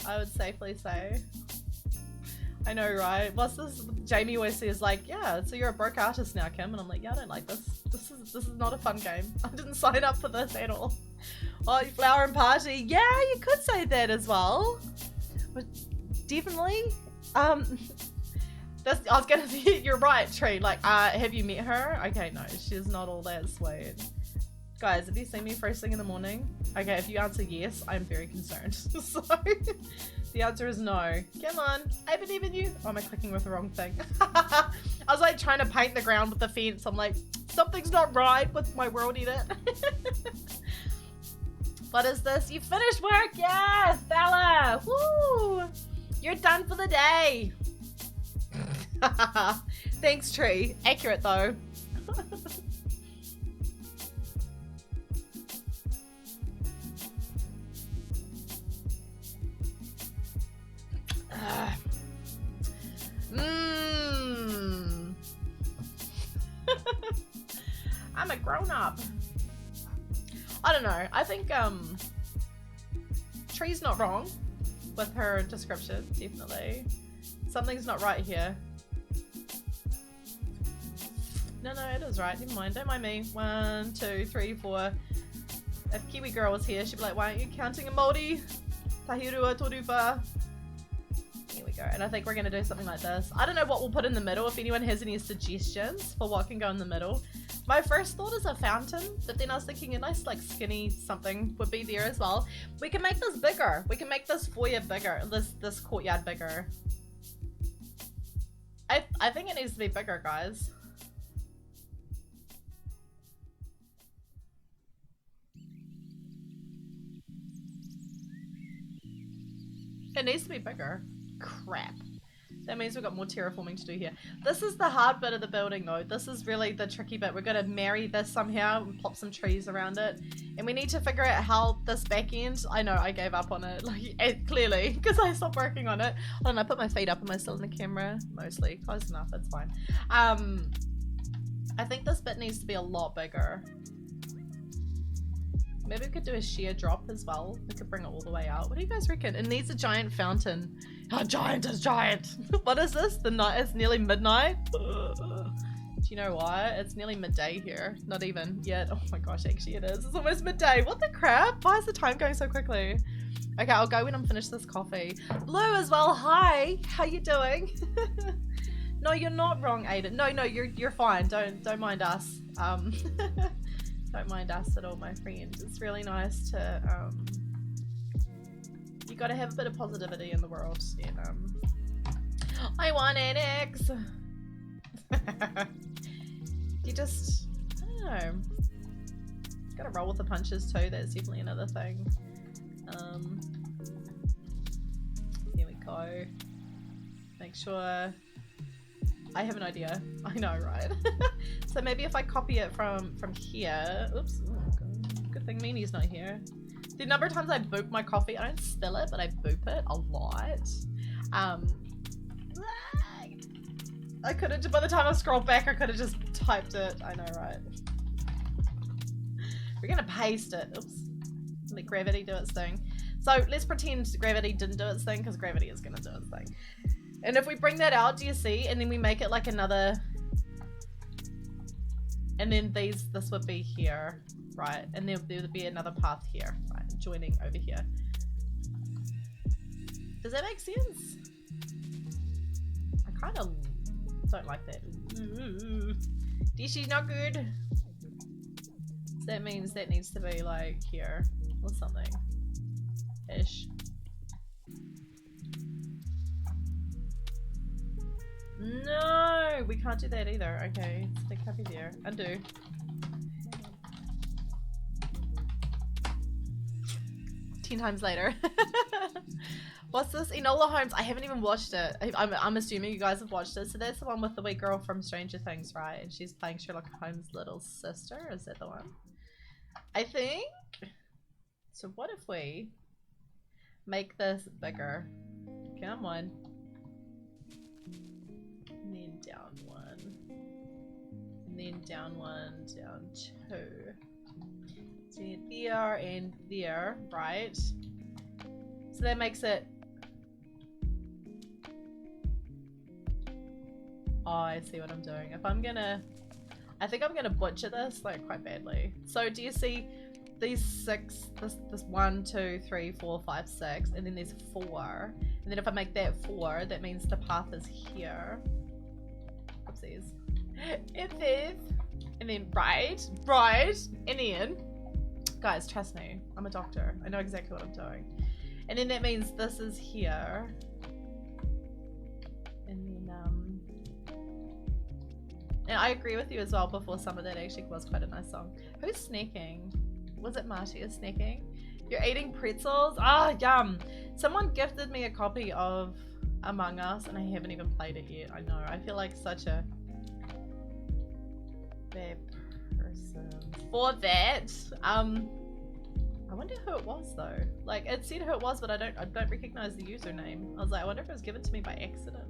I would safely say. I know, right? What's this? Jamie always says like, yeah, so you're a broke artist now, Kim, and I'm like, yeah, I don't like this. This is not a fun game. I didn't sign up for this at all. Oh, flower and party. Yeah, you could say that as well. But definitely, I was gonna say, you're right, Tree. Like, have you met her? Okay, no, she's not all that sweet. Guys, have you seen me first thing in the morning? Okay, if you answer yes, I'm very concerned. So, the answer is no. Come on, I believe in you. Oh, am I clicking with the wrong thing? I was like trying to paint the ground with the fence. I'm like, something's not right with my world in it. What is this? You finished work? Yes, Bella. Woo! You're done for the day. Thanks, Tree. Accurate though. I'm a grown-up. I don't know. I think Tree's not wrong with her description, definitely. Something's not right here. No, it is right. Never mind. Don't mind me. 1, 2, 3, 4. If Kiwi girl was here, she'd be like, why aren't you counting a Māori? Tahirua torupa. There we go. And I think we're gonna do something like this. I don't know what we'll put in the middle. If anyone has any suggestions for what can go in the middle. My first thought is a fountain, but then I was thinking a nice like skinny something would be there as well. We can make this bigger. We can make this foyer bigger. This courtyard bigger. I think it needs to be bigger, guys. It needs to be bigger. Crap. That means we've got more terraforming to do here. This is the hard bit of the building though. This is really the tricky bit. We're gonna marry this somehow and plop some trees around it. And we need to figure out how this back end, I know I gave up on it, like clearly, because I stopped working on it. Hold on, I put my feet up. Am I still in the camera? Mostly. Close enough, that's fine. I think this bit needs to be a lot bigger. Maybe we could do a sheer drop as well. We could bring it all the way out. What do you guys reckon? It needs a giant fountain. How giant is giant? What is this? The night, it's nearly midnight. Do you know why? It's nearly midday here. Not even yet. Oh my gosh, actually it is. It's almost midday. What the crap? Why is the time going so quickly? Okay, I'll go when I'm finished this coffee. Blue as well. Hi. How you doing? No, you're not wrong, Aiden. No, you're fine. Don't mind us. Don't mind us at all, my friends. It's really nice to you gotta have a bit of positivity in the world. And I want an X. You just, I don't know. Gotta roll with the punches too. That's definitely another thing. Here we go. Make sure. I have an idea. I know, right? So maybe if I copy it from here. Oops. Oh, good thing Meanie's not here. The number of times I boop my coffee, I don't spill it, but I boop it a lot. I could have, by the time I scrolled back, I could have just typed it. I know, right? We're gonna paste it. Oops. Let gravity do its thing. So let's pretend gravity didn't do its thing, because gravity is gonna do its thing. And if we bring that out, do you see? And then we make it like another, and then this would be here, right? And then there would be another path here, right? Joining over here. Does that make sense? I kind of don't like that. This is not good. So that means that needs to be like here or something ish. No, we can't do that either. Okay, stick happy there. Undo. Ten times later. What's this? Enola Holmes. I haven't even watched it. I'm assuming you guys have watched it. So that's the one with the wee girl from Stranger Things, right? And she's playing Sherlock Holmes' little sister. Is that the one? I think. So what if we make this bigger? Come on. And then down one. And then down one, down two. So there and there, right? So that makes it. Oh, I see what I'm doing. If I'm gonna, I think I'm gonna butcher this like quite badly. So do you see these six? This 1, 2, 3, 4, 5, 6, and then there's 4. And then if I make that 4, that means the path is here. Oopsies. It is. And then right, and then, guys, trust me, I'm a doctor. I know exactly what I'm doing. And then that means this is here. And then, and I agree with you as well, before summer that actually was quite a nice song. Who's snacking? Was it Marty is snacking? You're eating pretzels? Ah, yum. Someone gifted me a copy of Among Us and I haven't even played it yet. I know, I feel like such a bad person for that. I wonder who it was though. Like it said who it was, but I don't recognize the username. I was like, I wonder if it was given to me by accident.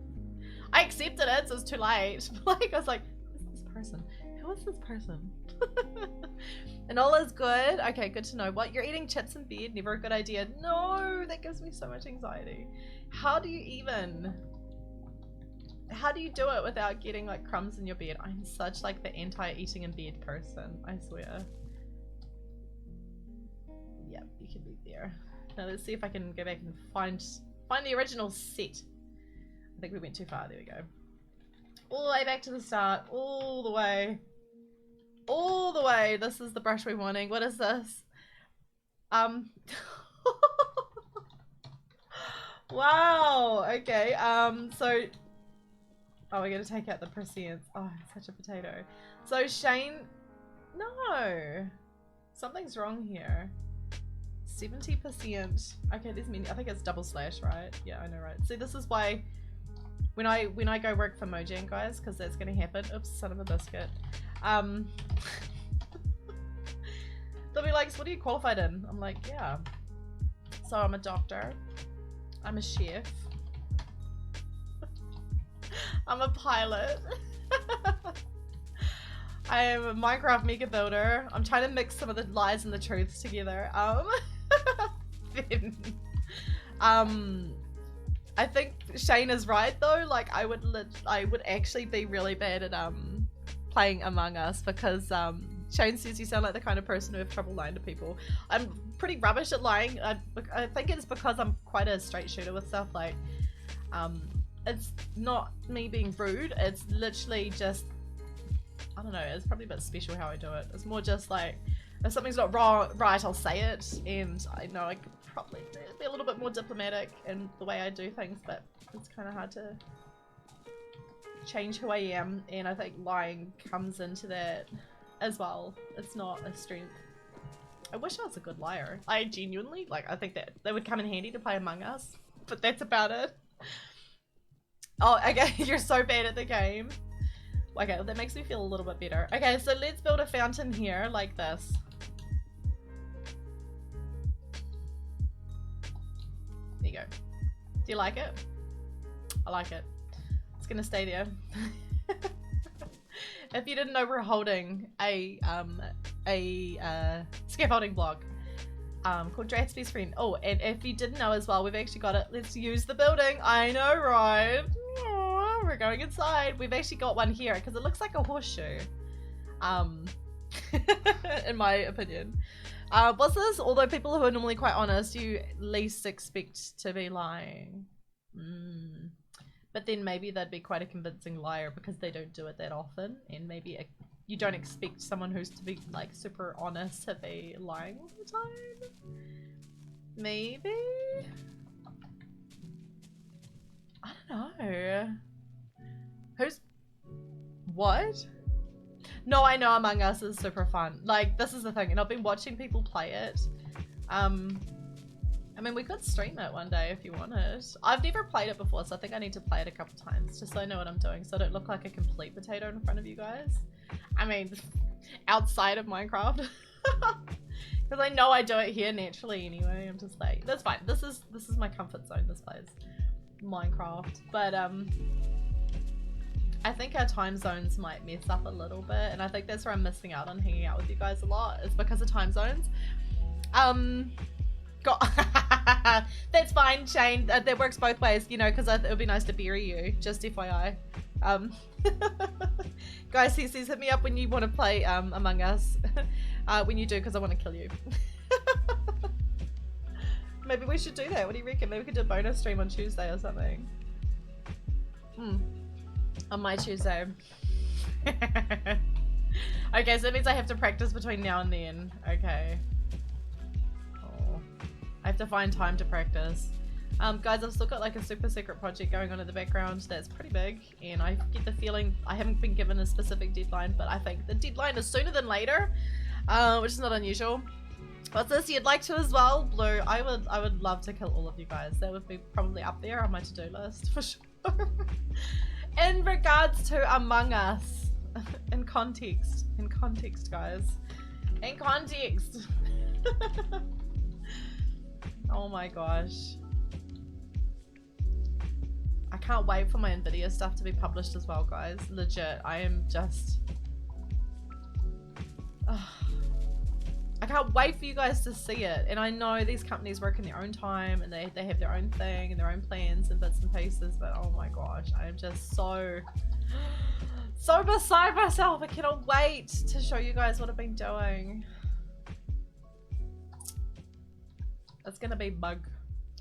I accepted it, so it's too late. Like I was like, who's this person? Who is this person? And all is good. Okay, good to know. What, you're eating chips in bed? Never a good idea. No, that gives me so much anxiety. How do you do it without getting like crumbs in your bed? I'm such like the anti-eating in bed person, I swear. Yep, you can be there. Now let's see if I can go back and find the original set. think we went too far. There we go. All the way back to the start. All the way. All the way. This is the brush we're wanting. What is this? Wow. Okay. So. Oh, we're gonna take out the prescience. Oh, such a potato. So Shane. No. Something's wrong here. 70%. Okay, there's many. I think it's double slash, right? Yeah, I know, right? See, this is why when I go work for Mojang, guys, because that's gonna happen. Oops, son of a biscuit. They'll be like, so what are you qualified in? I'm like, yeah. So I'm a doctor. I'm a chef. I'm a pilot. I am a Minecraft mecha builder. I'm trying to mix some of the lies and the truths together. I think Shane is right though. Like I would actually be really bad at playing Among Us because Shane says you sound like the kind of person who have trouble lying to people. I'm pretty rubbish at lying. I think it's because I'm quite a straight shooter with stuff. Like it's not me being rude. It's literally just, I don't know, it's probably a bit special how I do it. It's more just like, if something's not right, I'll say it, and I know I could probably be a little bit more diplomatic in the way I do things, but it's kind of hard to change who I am, and I think lying comes into that as well. It's not a strength. I wish I was a good liar. I genuinely, like, I think that would come in handy to play Among Us, but that's about it. Oh, okay, you're so bad at the game. Okay, well, that makes me feel a little bit better. Okay, so let's build a fountain here like this. There you go. Do you like it? I like it. It's gonna stay there. If you didn't know, we're holding a scaffolding block called Drat's Best Friend. Oh, and if you didn't know as well, we've actually got it. Let's use the building. I know, right? Oh, we're going inside. We've actually got one here because it looks like a horseshoe. In my opinion. What's this? Although people who are normally quite honest, you least expect to be lying. But then maybe they'd be quite a convincing liar because they don't do it that often, and maybe you don't expect someone who's to be like super honest to be lying all the time. Maybe? I don't know. Who's... What? No, I know Among Us is super fun. Like, this is the thing, and I've been watching people play it. I mean, we could stream it one day if you wanted. I've never played it before, so I think I need to play it a couple times just so I know what I'm doing, so I don't look like a complete potato in front of you guys. I mean, outside of Minecraft. Because I know I do it here naturally anyway. I'm just like, that's fine. This is my comfort zone, this place. Minecraft. But I think our time zones might mess up a little bit, and I think that's where I'm missing out on hanging out with you guys a lot, is because of time zones. That's fine, Shane. That works both ways, you know, because it would be nice to bury you, just FYI. Guys, he says hit me up when you want to play Among Us. When you do, because I want to kill you. Maybe we should do that. What do you reckon? Maybe we could do a bonus stream on Tuesday or something. On my Tuesday. Okay, so that means I have to practice between now and then. Okay. Oh. I have to find time to practice. Guys, I've still got like a super secret project going on in the background that's pretty big, and I get the feeling I haven't been given a specific deadline, but I think the deadline is sooner than later, which is not unusual. What's this? You'd like to as well? Blue, I would love to kill all of you guys. That would be probably up there on my to-do list for sure. In regards to Among Us, in context, guys, in context. Oh my gosh. I can't wait for my Nvidia stuff to be published as well, guys. Legit, I am just... I can't wait for you guys to see it. And I know these companies work in their own time, and they have their own thing and their own plans and bits and pieces, but oh my gosh, I am just so beside myself. I cannot wait to show you guys what I've been doing. It's gonna be bug.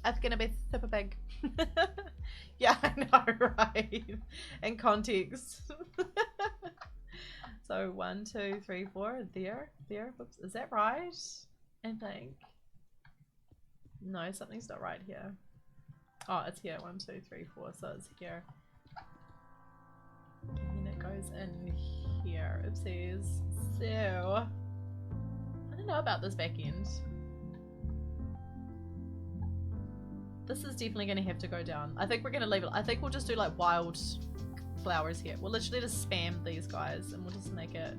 It's gonna be super big. Yeah, I know, right? In context. So 1, 2, 3, 4. There. Whoops. Is that right? I think. No, something's not right here. Oh, it's here. 1, 2, 3, 4. So it's here. And then it goes in here. Oopsies. So I don't know about this back end. This is definitely going to have to go down. I think we're going to leave it. I think we'll just do like wild flowers here. We'll literally just spam these guys and we'll just make it.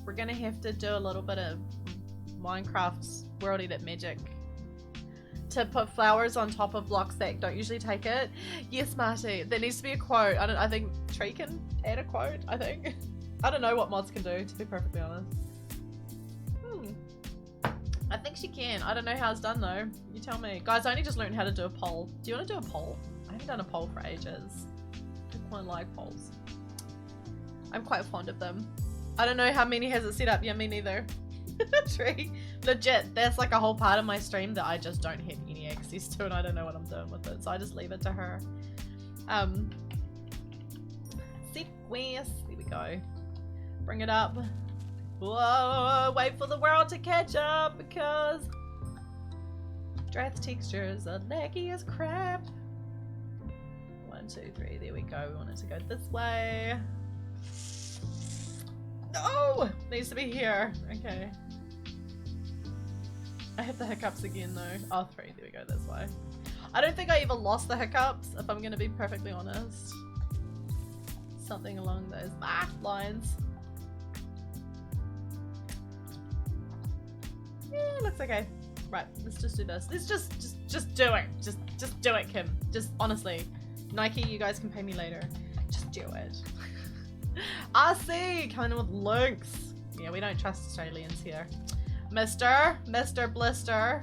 We're going to have to do a little bit of Minecraft's World Edit magic to put flowers on top of blocks that don't usually take it. Yes, Marty. There needs to be a quote. I think Tree can add a quote, I think. I don't know what mods can do, to be perfectly honest. I think she can. I don't know how it's done though. You tell me. Guys, I only just learned how to do a poll. Do you want to do a poll? I haven't done a poll for ages. I quite like polls. I'm quite fond of them. I don't know how many has it set up. Yeah, me neither. Tree. Legit, that's like a whole part of my stream that I just don't have any access to and I don't know what I'm doing with it. So I just leave it to her. Sequence. There we go. Bring it up. Whoa, wait for the world to catch up because draft textures are laggy as crap. 1, 2, 3, there we go. We want it to go this way. No! Needs to be here. Okay. I have the hiccups again though. Oh, 3, there we go, this way. I don't think I even lost the hiccups, if I'm gonna be perfectly honest. Something along those lines. Yeah, looks okay. Right, let's just do this. Let's just do it. Just do it, Kim. Just honestly. Nike, you guys can pay me later. Just do it. RC coming in with links. Yeah, we don't trust Australians here. Mr. Blister.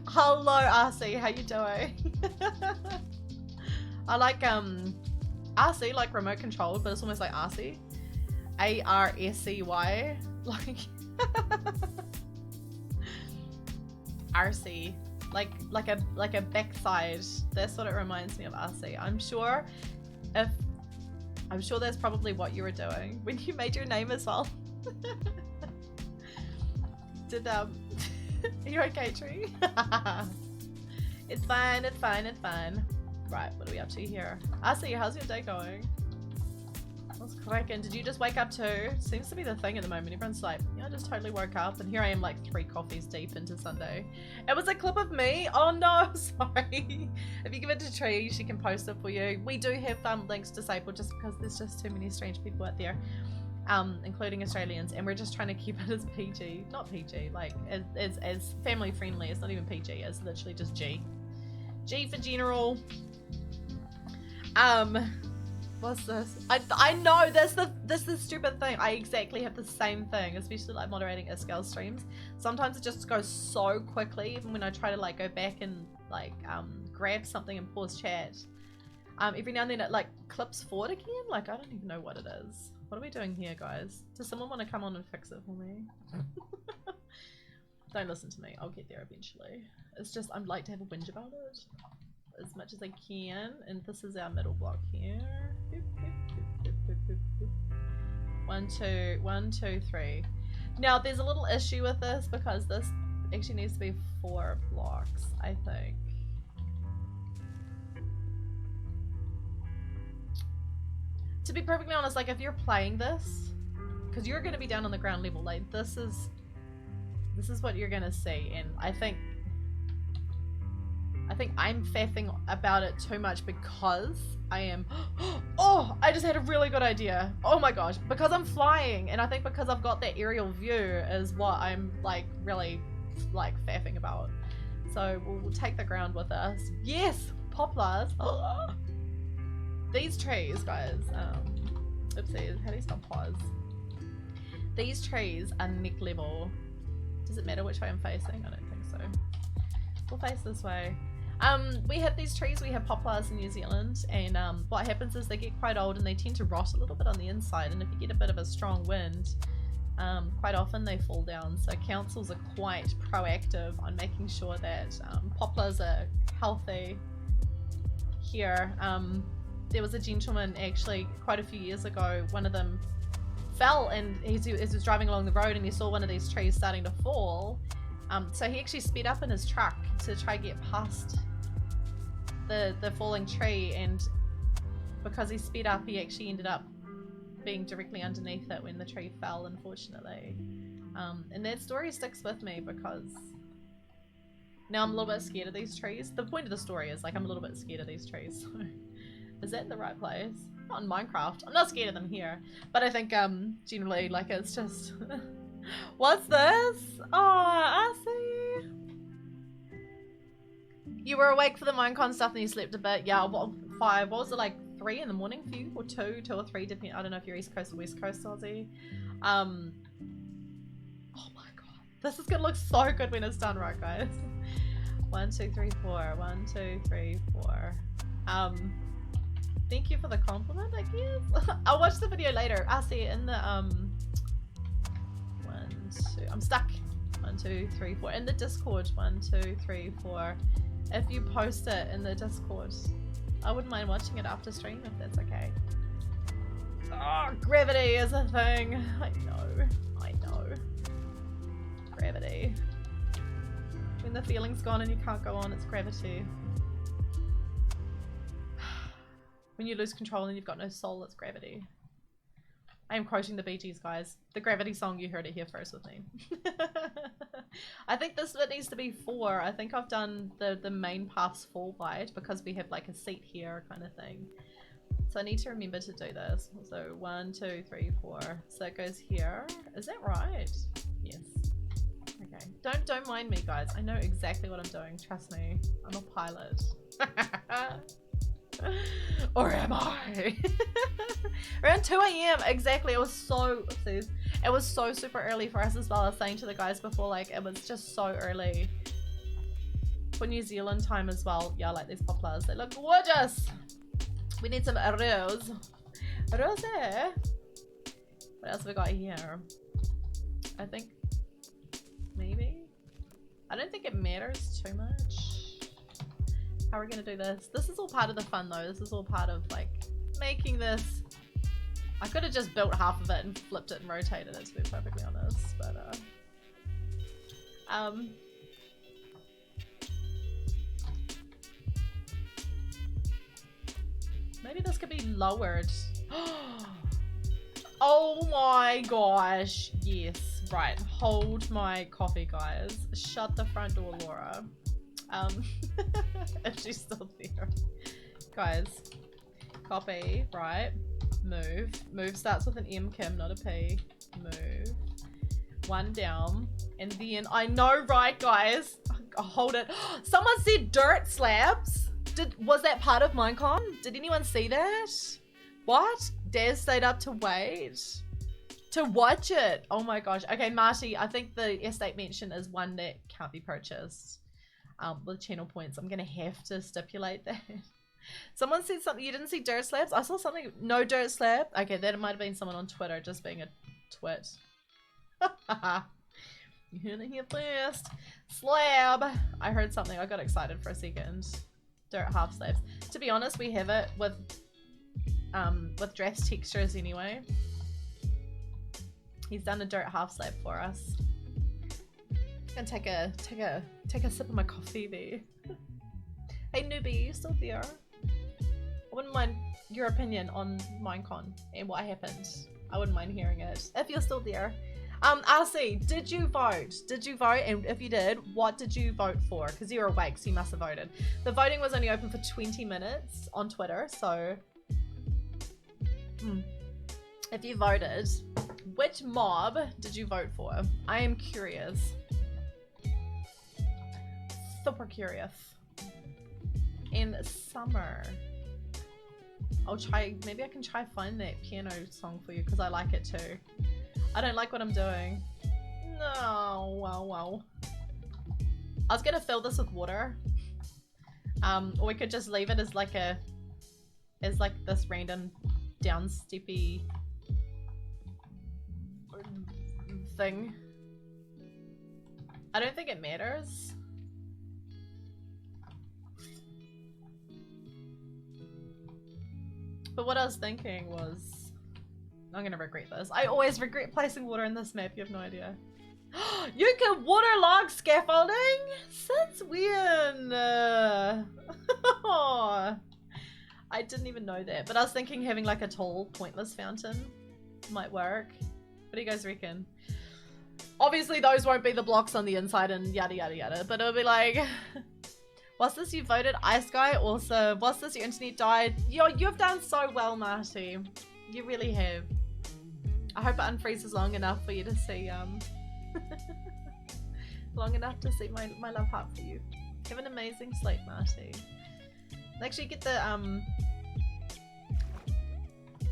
Hello, RC. How you doing? I like RC like remote controlled, but it's almost like RC. ARSCY. Like RC. Like a backside. That's what it reminds me of RC. I'm sure that's probably what you were doing when you made your name as well. Did are you okay, Tree? It's fine, it's fine, it's fine. Right, what are we up to here? RC, how's your day going? What's cracking? Did you just wake up too? Seems to be the thing at the moment. Everyone's like, yeah, I just totally woke up and here I am like 3 coffees deep into Sunday. It was a clip of me. Oh no, sorry. If you give it to Tree, she can post it for you. We do have links disabled just because there's just too many strange people out there, including Australians, and we're just trying to keep it as PG. Not PG, like as family friendly. It's not even PG, it's literally just G. G for general. What's this? I know this is the stupid thing. I exactly have the same thing, especially like moderating Iskel streams. Sometimes it just goes so quickly, even when I try to like go back and like grab something and pause chat. Every now and then it like clips forward again. Like I don't even know what it is. What are we doing here, guys? Does someone want to come on and fix it for me? Don't listen to me. I'll get there eventually. It's just I'd like to have a whinge about it as much as I can, and this is our middle block here. 1, 2, 1, 2, 3. Now there's a little issue with this because this actually needs to be 4 blocks, I think. To be perfectly honest, like if you're playing this, because you're going to be down on the ground level, like this is what you're going to see, and I think I'm faffing about it too much because I am. Oh, I just had a really good idea. Oh my gosh, because I'm flying, and I think because I've got that aerial view is what I'm like really like faffing about. So we'll take the ground with us. Yes, poplars. These trees, guys. Oopsies. How do you spell pause? These trees are neck level. Does it matter which way I'm facing? I don't think so. We'll face this way. We have these trees, we have poplars in New Zealand, and what happens is they get quite old and they tend to rot a little bit on the inside, and if you get a bit of a strong wind, quite often they fall down. So councils are quite proactive on making sure that poplars are healthy here. There was a gentleman actually quite a few years ago, one of them fell, and he was driving along the road and he saw one of these trees starting to fall. So he actually sped up in his truck to try to get past the falling tree, and because he sped up he actually ended up being directly underneath it when the tree fell, unfortunately. And that story sticks with me because now I'm a little bit scared of these trees. The point of the story is like I'm a little bit scared of these trees. So is that in the right place? Not in Minecraft. I'm not scared of them here, but I think generally like it's just what's this? Oh, I see. You were awake for the Minecon stuff and you slept a bit. Yeah, well, 5. What was it, like 3 in the morning for you? Or 2 or 3, depending. I don't know if you're East Coast or West Coast Aussie. Oh my god. This is gonna look so good when it's done, right, guys? 1, 2, 3, 4. 1, 2, 3, 4. Thank you for the compliment, I guess. I'll watch the video later. I'll see it in the 1, 2. I'm stuck. 1, 2, 3, 4. In the Discord. 1, 2, 3, 4. If you post it in the Discord, I wouldn't mind watching it after stream if that's okay. Oh, gravity is a thing. I know. I know. Gravity. When the feeling's gone and you can't go on, it's gravity. When you lose control and you've got no soul, it's gravity. I am quoting the Bee Gees, guys. The Gravity song, you heard it here first with me. I think this bit needs to be 4. I think I've done the main paths 4 wide because we have like a seat here kind of thing. So I need to remember to do this. So 1, 2, 3, 4. So it goes here. Is that right? Yes. Okay. Don't mind me, guys. I know exactly what I'm doing. Trust me. I'm a pilot. Or am I? Around 2 AM, exactly. It was so, oopsies. It was so super early for us as well. I was saying to the guys before, like, it was just so early for New Zealand time as well. Yeah, I like these poplars. They look gorgeous. We need some rose. Rose. What else have we got here? I think maybe. I don't think it matters too much. How are we gonna do this? This is all part of the fun though. This is all part of like making this. I could have just built half of it and flipped it and rotated it, to be perfectly honest, but maybe this could be lowered. Oh my gosh, yes. Right, hold my coffee, guys. Shut the front door, Laura. If she's still there. Guys, copy, right, move starts with an M, Kim, not a P. Move 1 down, and then I know, right, guys, hold it. Someone said dirt slabs. Was that part of Minecon? Did anyone see that? What? Daz stayed up to wait to watch it. Oh my gosh. Okay, Marty, I think the estate mention is one that can't be purchased with channel points. I'm gonna have to stipulate that. Someone said something. You didn't see dirt slabs? I saw something. No dirt slab. Okay, that might have been someone on Twitter just being a twit. You heard it here first. Slab. I heard something. I got excited for a second. Dirt half slabs. To be honest, we have it with dress textures anyway. He's done a dirt half slab for us. I'm gonna take a sip of my coffee there. Hey newbie, you still there? I wouldn't mind your opinion on Minecon and what happened. I wouldn't mind hearing it if you're still there. RC, did you vote? Did you vote? And if you did, what did you vote for? Because you're awake, so you must have voted. The voting was only open for 20 minutes on Twitter, so if you voted, which mob did you vote for? I am curious. Super curious. In summer, I'll try, maybe I can try find that piano song for you because I like it too. I don't like what I'm doing. No, wow. I was gonna fill this with water, Or we could just leave it as like this random downsteppy thing. I don't think it matters. But what I was thinking was, I'm gonna regret this. I always regret placing water in this map, you have no idea. You can waterlog scaffolding? Since when? I didn't even know that, but I was thinking having like a tall, pointless fountain might work. What do you guys reckon? Obviously those won't be the blocks on the inside and yada yada yada, but it'll be like, what's this, you voted Ice Guy? Awesome. What's this, your internet died? Yo, you've done so well, Marty. You really have. I hope it unfreezes long enough for you to see, long enough to see my love heart for you. Have an amazing sleep, Marty. Actually get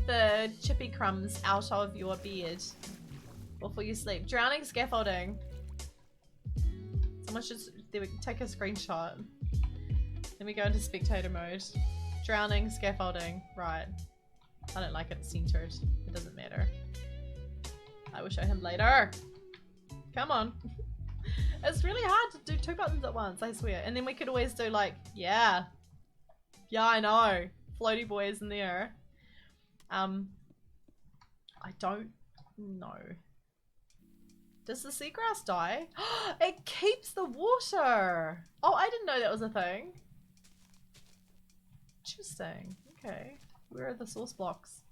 the chippy crumbs out of your beard before you sleep. Drowning scaffolding. Someone should take a screenshot. Let me go into spectator mode. Drowning scaffolding. Right. I don't like it centered. It doesn't matter. I will show him later. Come on. It's really hard to do 2 buttons at once, I swear. And then we could always do like, yeah. Yeah, I know. Floaty boys in there. I don't know. Does the seagrass die? It keeps the water! Oh, I didn't know that was a thing. Interesting. Okay. Where are the source blocks?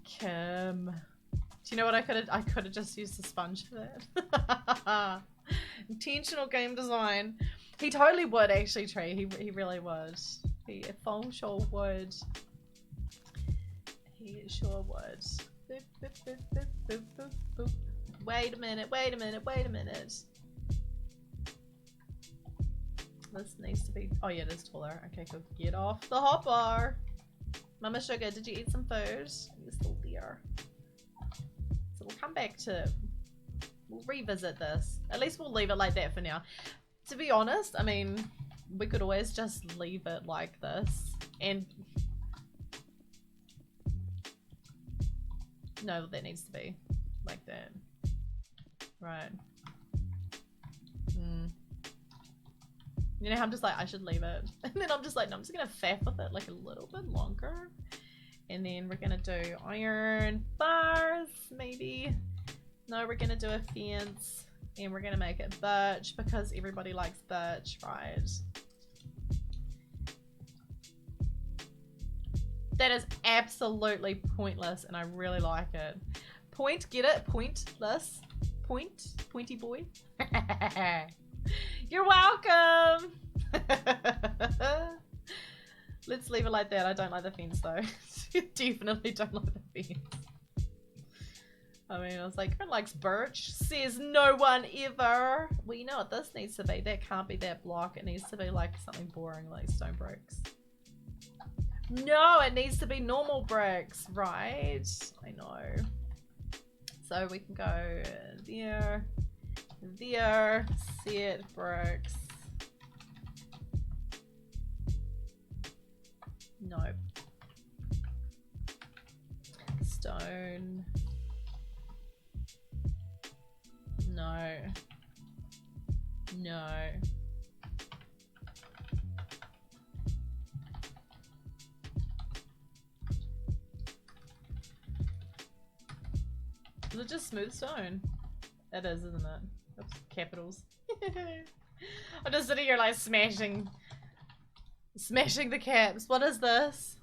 Kim. Do you know what I could have just used the sponge for that. Intentional game design. He totally would actually, Tree. He really would. He full sure would. He sure would. Boop, boop, boop, boop, boop, boop, boop. Wait a minute, wait a minute, wait a minute. This needs to be, oh yeah, it is taller. Okay, cool. Get off the hopper. Mama Sugar, did you eat some food? You're still there. So we'll come back to, we'll revisit this. At least we'll leave it like that for now. To be honest, I mean, we could always just leave it like this. And no, that needs to be like that. Right. You know how I'm just like, I should leave it. And then I'm just like, no, I'm just gonna faff with it like a little bit longer. And then we're gonna do iron bars, maybe. No, we're gonna do a fence. And we're gonna make it birch because everybody likes birch, right? That is absolutely pointless and I really like it. Point, get it? Pointless. Point, pointy boy. You're welcome. Let's leave it like that. I don't like the fence though. Definitely don't like the fence. I mean, I was like, who likes birch? Says no one ever. Well, you know what this needs to be? That can't be that block. It needs to be like something boring like stone bricks. No, it needs to be normal bricks, right? I know. So we can go there, there, set bricks. Nope. Stone. No. No. Is it just smooth stone? It is, isn't it? Oops, capitals. I'm just sitting here like smashing the caps. What is this?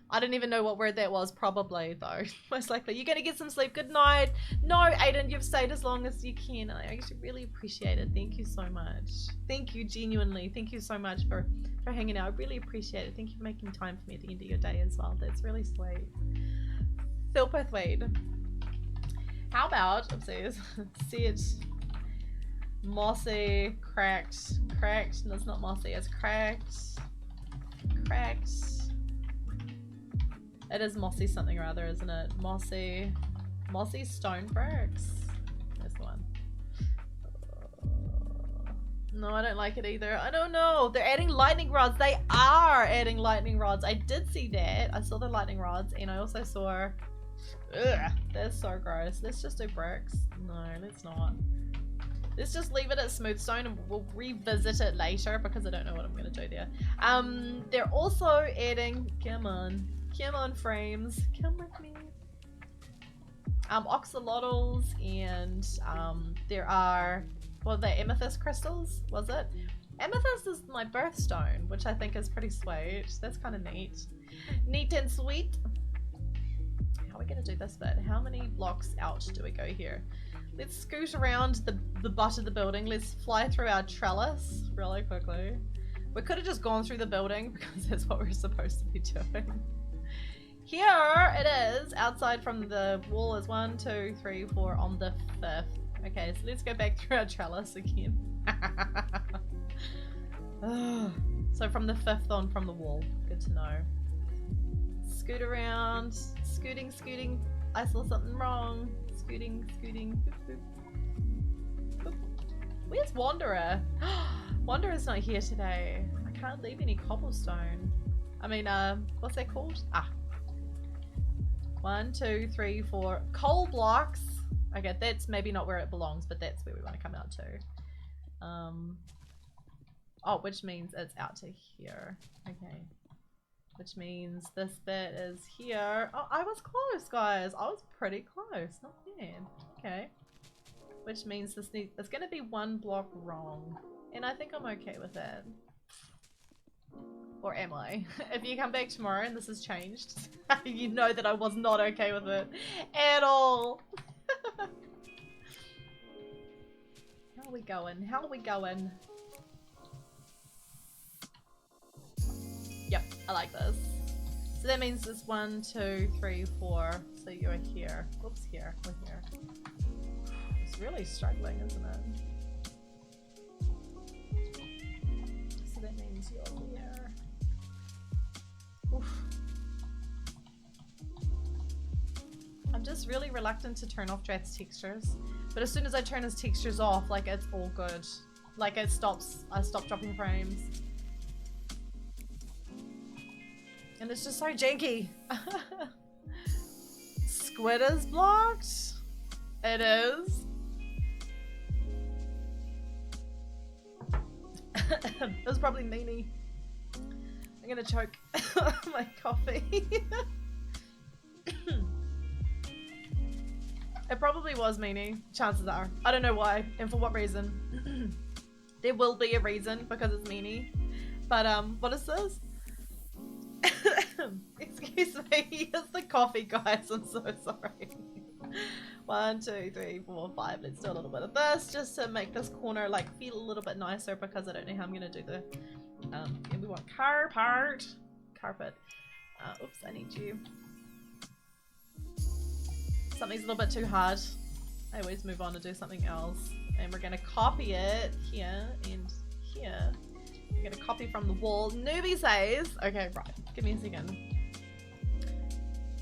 I didn't even know what word that was, probably though. Most likely. You're gonna get some sleep. Good night. No, Aiden, you've stayed as long as you can. I actually really appreciate it. Thank you so much. Thank you, genuinely. Thank you so much for hanging out. I really appreciate it. Thank you for making time for me at the end of your day as well. That's really sweet. Philpithwade. How about, oopsies, set mossy, cracked, no, it's not mossy, it's cracked, it is mossy something or other, isn't it? Mossy stone bricks, that's the one. No, I don't like it either. I don't know. They're adding lightning rods. They are adding lightning rods. I did see that. I saw the lightning rods, and I also saw... Ugh, that's so gross. Let's just do bricks. No, let's not. Let's just leave it at smooth stone and we'll revisit it later because I don't know what I'm going to do there. They're also adding... Come on, frames. Come with me. Oxalotls, and there are... Well, the amethyst crystals, was it? Amethyst is my birthstone, which I think is pretty sweet. That's kind of neat. Neat and sweet. How are we going to do this bit? How many blocks out do we go here? Let's scoot around the butt of the building. Let's fly through our trellis really quickly. We could have just gone through the building because that's what we're supposed to be doing. Here it is. Outside from the wall is 1, 2, 3, 4 on the 5th. Okay, so let's go back through our trellis again. So from the 5th on from the wall. Good to know. Scoot around. Scooting, scooting. I saw something wrong. Scooting, scooting. Boop, boop. Boop. Where's Wanderer? Wanderer's not here today. I can't leave any cobblestone. I mean, what's that called? Ah. 1, 2, 3, 4 coal blocks. Okay, that's maybe not where it belongs, but that's where we want to come out to. Oh, which means it's out to here. Okay. Which means this bit is here. Oh, I was close, guys. I was pretty close. Not bad. Okay. Which means this needs... It's going to be 1 block wrong. And I think I'm okay with that. Or am I? If you come back tomorrow and this has changed, you know that I was not okay with it at all. How are we going? How are we going? Yep, I like this. So that means it's 1, 2, 3, 4. So you're here. Whoops, here. We're here. It's really struggling, isn't it? So that means you're here. Oof. I'm just really reluctant to turn off Drath's textures. But as soon as I turn his textures off, like, it's all good. Like, it stops. I stop dropping frames. And it's just so janky. Squid is blocked. It is. It was probably Meanie. I'm gonna choke my coffee. It probably was Meanie. Chances are. I don't know why and for what reason. There will be a reason because it's Meanie. But what is this? Excuse me, it's the coffee, guys. I'm so sorry. 1, 2, 3, 4, 5. Let's do a little bit of this just to make this corner like feel a little bit nicer because I don't know how I'm gonna do the and we want carpet. Oops, I need you. Something's a little bit too hard. I always move on to do something else. And we're gonna copy it here and here. We're gonna copy from the wall. Newbie says, okay, right, give me a second.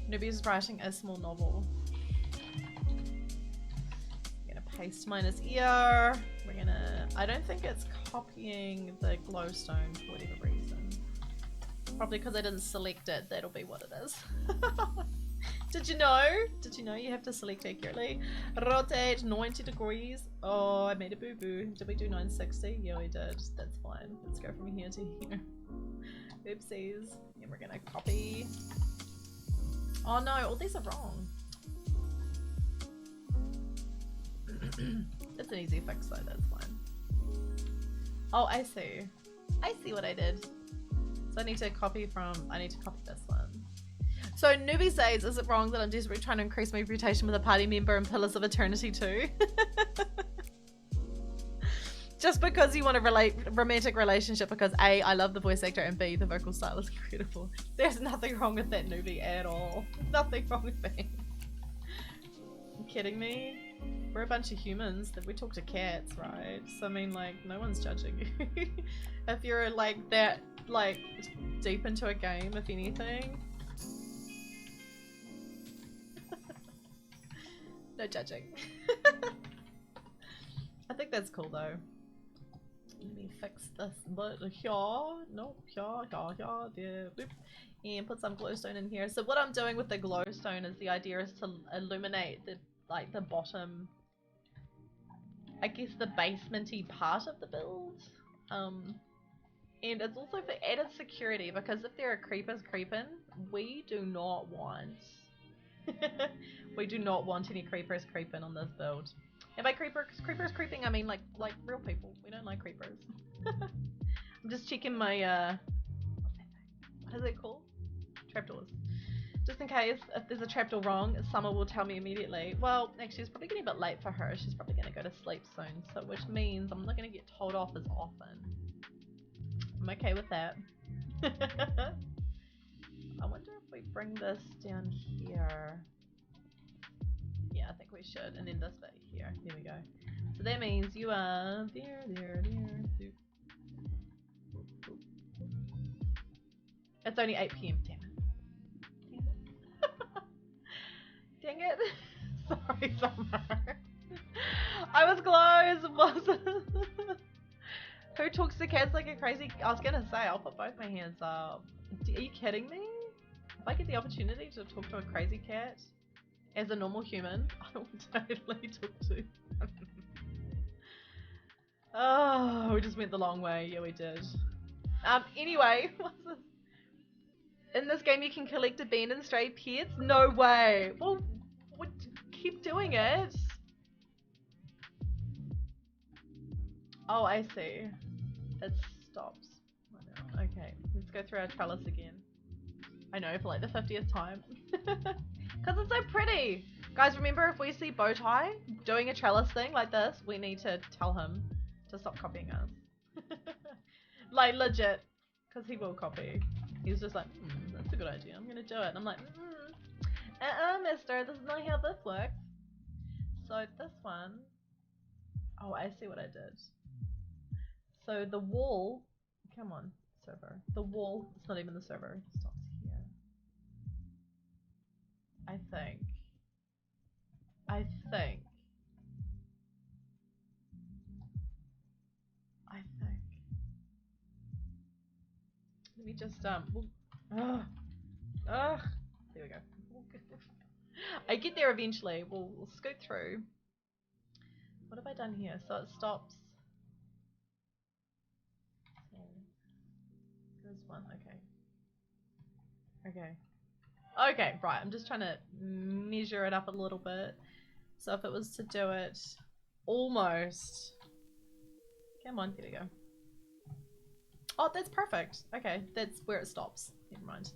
Newbie is writing a small novel. I'm gonna paste mine as ear. We're gonna, I don't think it's copying the glowstone for whatever reason. Probably because I didn't select it, that'll be what it is. Did you know? Did you know you have to select accurately? Rotate 90 degrees. Oh, I made a boo-boo. Did we do 960? Yeah, we did. That's fine. Let's go from here to here. Oopsies. And we're gonna copy. Oh no, all these are wrong. It's an easy fix though, that's fine. Oh, I see. I see what I did. So I need to copy this one. So Newbie says, is it wrong that I'm desperately trying to increase my reputation with a party member in Pillars of Eternity too? Just because you want a romantic relationship because A, I love the voice actor, and B, the vocal style is incredible. There's nothing wrong with that, Newbie, at all. Nothing wrong with that. You kidding me? We're a bunch of humans that we talk to cats, right? So I mean, like, no one's judging you. If you're like that, like, deep into a game, if anything. No judging. I think that's cool though. Let me fix this bit here. No, here, there, boop. And put some glowstone in here. So what I'm doing with the glowstone is the idea is to illuminate the bottom, I guess the basementy part of the build. And it's also for added security, because if there are creepers creeping, we do not want we do not want any creepers creeping on this build. And by creepers creeping, I mean like real people. We don't like creepers. I'm just checking my what is it called? Trapdoors. Just in case if there's a trapdoor wrong, Summer will tell me immediately. Well, actually it's probably getting a bit late for her. She's probably gonna go to sleep soon, so which means I'm not gonna get told off as often. I'm okay with that. I wonder if we bring this down here. Yeah, I think we should. And then this bit here. There we go. So that means you are there. It's only 8 PM. Damn it. Dang it. Sorry, Summer. I was close, wasn't. Who talks to cats like a crazy? I was gonna say, I'll put both my hands up. Are you kidding me? If I get the opportunity to talk to a crazy cat as a normal human, I will totally talk to. Oh, we just went the long way. Yeah, we did. Anyway, what's this? In this game, you can collect abandoned stray pets. No way. Well, keep doing it. Oh, I see. It stops. Okay, let's go through our trellis again. I know, for like the 50th time. Because it's so pretty! Guys, remember, if we see Bowtie doing a trellis thing like this, we need to tell him to stop copying us. Like, legit. Because he will copy. He's just like, that's a good idea, I'm gonna do it. And I'm like, mister, this is not how this works. So this one... Oh, I see what I did. So the wall, come on, server. The wall, it's not even the server, it stops here. I think. Let me just, there we go. I get there eventually, we'll scoot through. What have I done here? So it stops. There's one, okay, right, I'm just trying to measure it up a little bit. So if it was to do it almost, come on, here we go. Oh, that's perfect. Okay, that's where it stops. Never mind.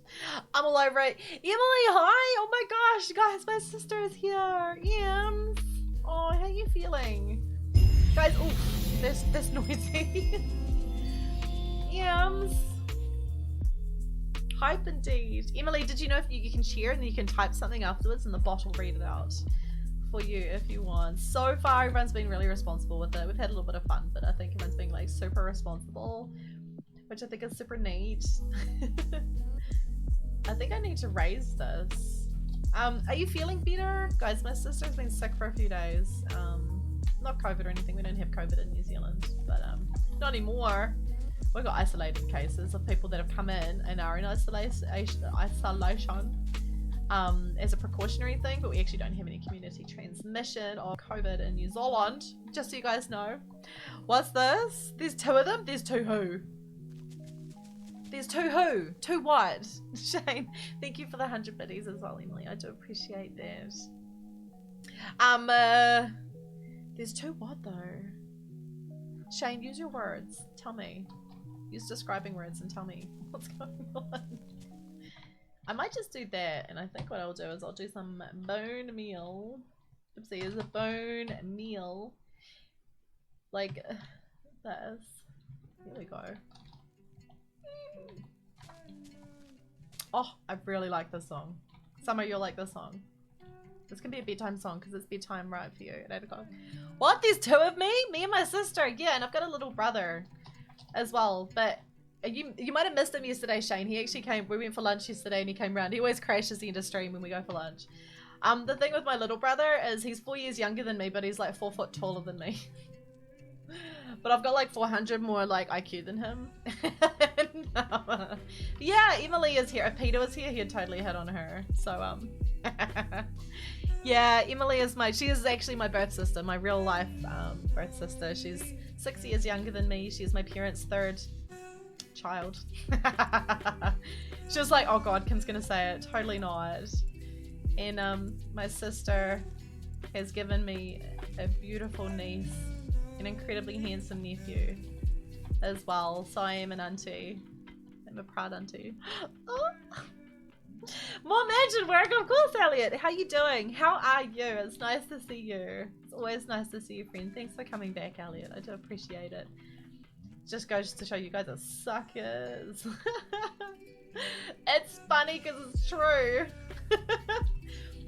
I'm all over it. Emily, hi! Oh my gosh, guys, my sister is here. Ems. Oh, how are you feeling? Guys, oh, that's noisy. Ems. Hype indeed. Emily, did you know if you can share and then you can type something afterwards and the bot will read it out for you if you want. So far, everyone's been really responsible with it. We've had a little bit of fun, but I think everyone's being like super responsible, which I think is super neat. I think I need to raise this. Are you feeling better? Guys, my sister's been sick for a few days. Not COVID or anything. We don't have COVID in New Zealand, but not anymore. We've got isolated cases of people that have come in and are in isolation as a precautionary thing, but we actually don't have any community transmission of COVID in New Zealand, just so you guys know. What's this? There's two of them? There's two who? There's two who? Two what? Shane, thank you for the 100 biddies as well, Emily. I do appreciate that. There's two what though? Shane, use your words. Tell me. Use describing words and tell me what's going on. I might just do that, and I think what I'll do is I'll do some bone meal. Oopsie, is a bone meal. Like this. Here we go. Oh, I really like this song. Summer, you'll like this song. This can be a bedtime song because it's bedtime right for you at 8 o'clock. What? There's two of me? Me and my sister. Yeah, and I've got a little brother as well. But you might have missed him yesterday, Shane. He actually came. We went for lunch yesterday and he came round. He always crashes the end of stream when we go for lunch. The thing with my little brother is he's 4 years younger than me, but he's like 4 foot taller than me. But I've got like 400 more like IQ than him. Yeah, Emily is here. If Peter was here, he'd totally hit on her. So yeah, Emily is she is actually my birth sister, my real life birth sister. She's 6 years younger than me. She's my parents' third child. She was like, oh god, Kim's gonna say it. Totally not. And my sister has given me a beautiful niece, an incredibly handsome nephew as well. So I am an auntie. I'm a proud auntie. Oh. More mansion work, of course, Elliot. How you doing? How are you? It's nice to see you. It's always nice to see you, friend. Thanks for coming back, Elliot. I do appreciate it. Just goes to show you guys are suckers. It's funny because it's true.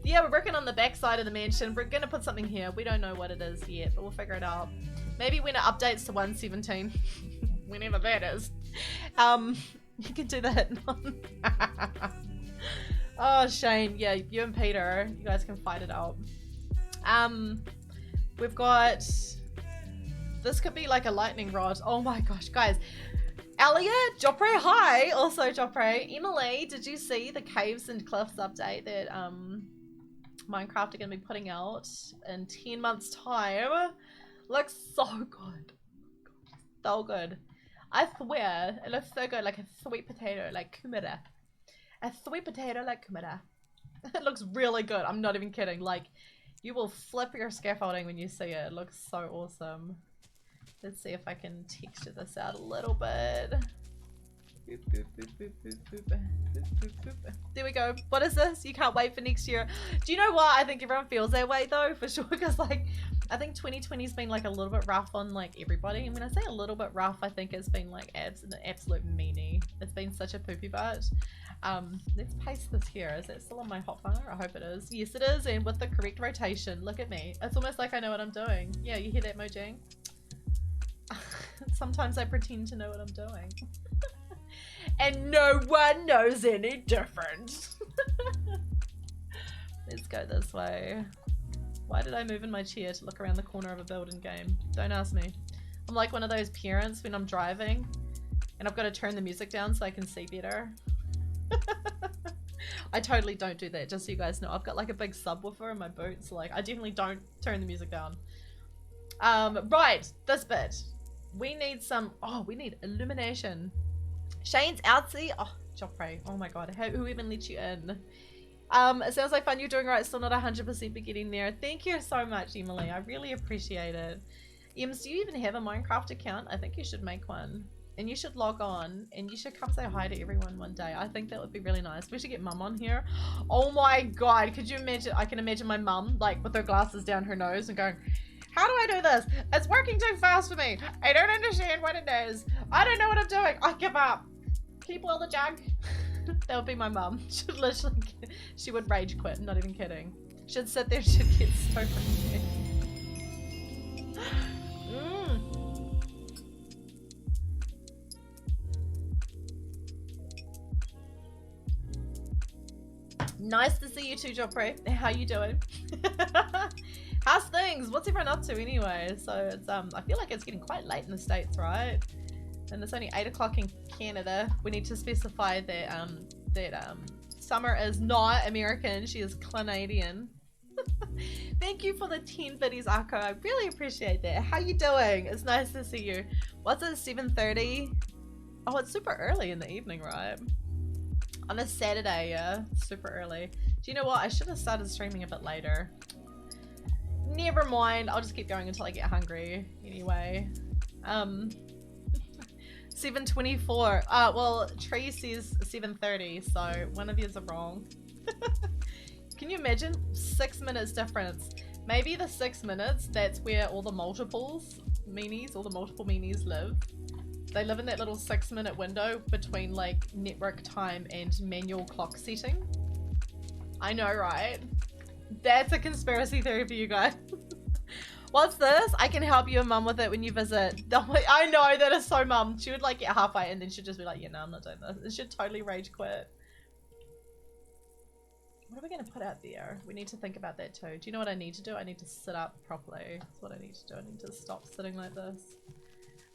Yeah, we're working on the back side of the mansion. We're gonna put something here. We don't know what it is yet, but we'll figure it out. Maybe when it updates to 1.17, whenever that is. You can do that. Oh, Shane. Yeah, you and Peter, you guys can fight it out. We've got... This could be like a lightning rod. Oh my gosh, guys. Elliot, Jopre, hi. Also, Jopre. Emily, did you see the Caves and Cliffs update that Minecraft are going to be putting out in 10 months' time? Looks so good. So good. I swear, it looks so good, like a sweet potato, like kumara. A sweet potato like kumara. It looks really good. I'm not even kidding. Like, you will flip your scaffolding when you see it. It looks so awesome. Let's see if I can texture this out a little bit. Boop, boop, boop, boop, boop, boop, boop, boop, boop. There we go. What is this? You can't wait for next year. Do you know what? I think everyone feels that way though, for sure. Because like, I think 2020's been like a little bit rough on like everybody. And when I say a little bit rough, I think it's been like an absolute meanie. It's been such a poopy butt. Let's paste this here. Is that still on my hotfire? I hope it is. Yes, it is. And with the correct rotation. Look at me. It's almost like I know what I'm doing. Yeah, you hear that, Mojang? Sometimes I pretend to know what I'm doing. And no one knows any different. Let's go this way. Why did I move in my chair to look around the corner of a building game? Don't ask me. I'm like one of those parents when I'm driving and I've got to turn the music down so I can see better. I totally don't do that, just so you guys know. I've got like a big subwoofer in my boots, so like I definitely don't turn the music down. Right, this bit. We need some, we need illumination. Shane's outsy. Oh, Jopre. Oh my god, who even let you in? It sounds like fun. You're doing right. Still not 100%, but getting there. Thank you so much, Emily. I really appreciate it. Ems, do you even have a Minecraft account? I think you should make one. And you should log on and you should come say hi to everyone one day. I think that would be really nice. We should get mum on here. Oh my god, could you imagine? I can imagine my mum like with her glasses down her nose and going, how do I do this? It's working too fast for me. I don't understand what it is. I don't know what I'm doing. I give up. Can you boil the jug? That would be my mum. She'd literally, she would rage quit. Not even kidding. She'd sit there. She'd get so frustrated. Nice to see you too, Jopre. How you doing? How's things? What's everyone up to anyway? So it's I feel like it's getting quite late in the States, right? And it's only 8 o'clock in Canada. We need to specify that Summer is not American, she is Canadian. Thank you for the 10 biddies, Akko. I really appreciate that. How you doing? It's nice to see you. What's it, 7:30? Oh, it's super early in the evening, right? On a Saturday, yeah. Super early. Do you know what? I should have started streaming a bit later. Never mind. I'll just keep going until I get hungry. Anyway. 7:24. Well, Tree says 7:30, so one of yous are wrong. Can you imagine? 6 minutes difference. Maybe the 6 minutes, that's where all the multiples meanies, all the multiple meanies live. They live in that little 6-minute window between like network time and manual clock setting. I know, right? That's a conspiracy theory for you guys. What's this? I can help you and mum with it when you visit. I know, that is so mum. She would like get halfway and then she'd just be like, yeah, no, I'm not doing this. It should totally rage quit. What are we going to put out there? We need to think about that too. Do you know what I need to do? I need to sit up properly. That's what I need to do. I need to stop sitting like this.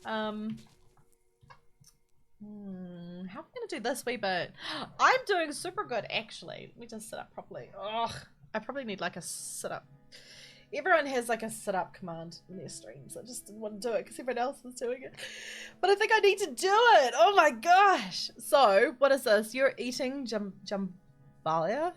How am I gonna do this wee bit? I'm doing super good actually. Let me just sit up properly. Ugh, I probably need like a sit up. Everyone has like a sit up command in their streams. I just didn't want to do it because everyone else was doing it. But I think I need to do it. Oh my gosh. So what is this? You're eating jambalaya?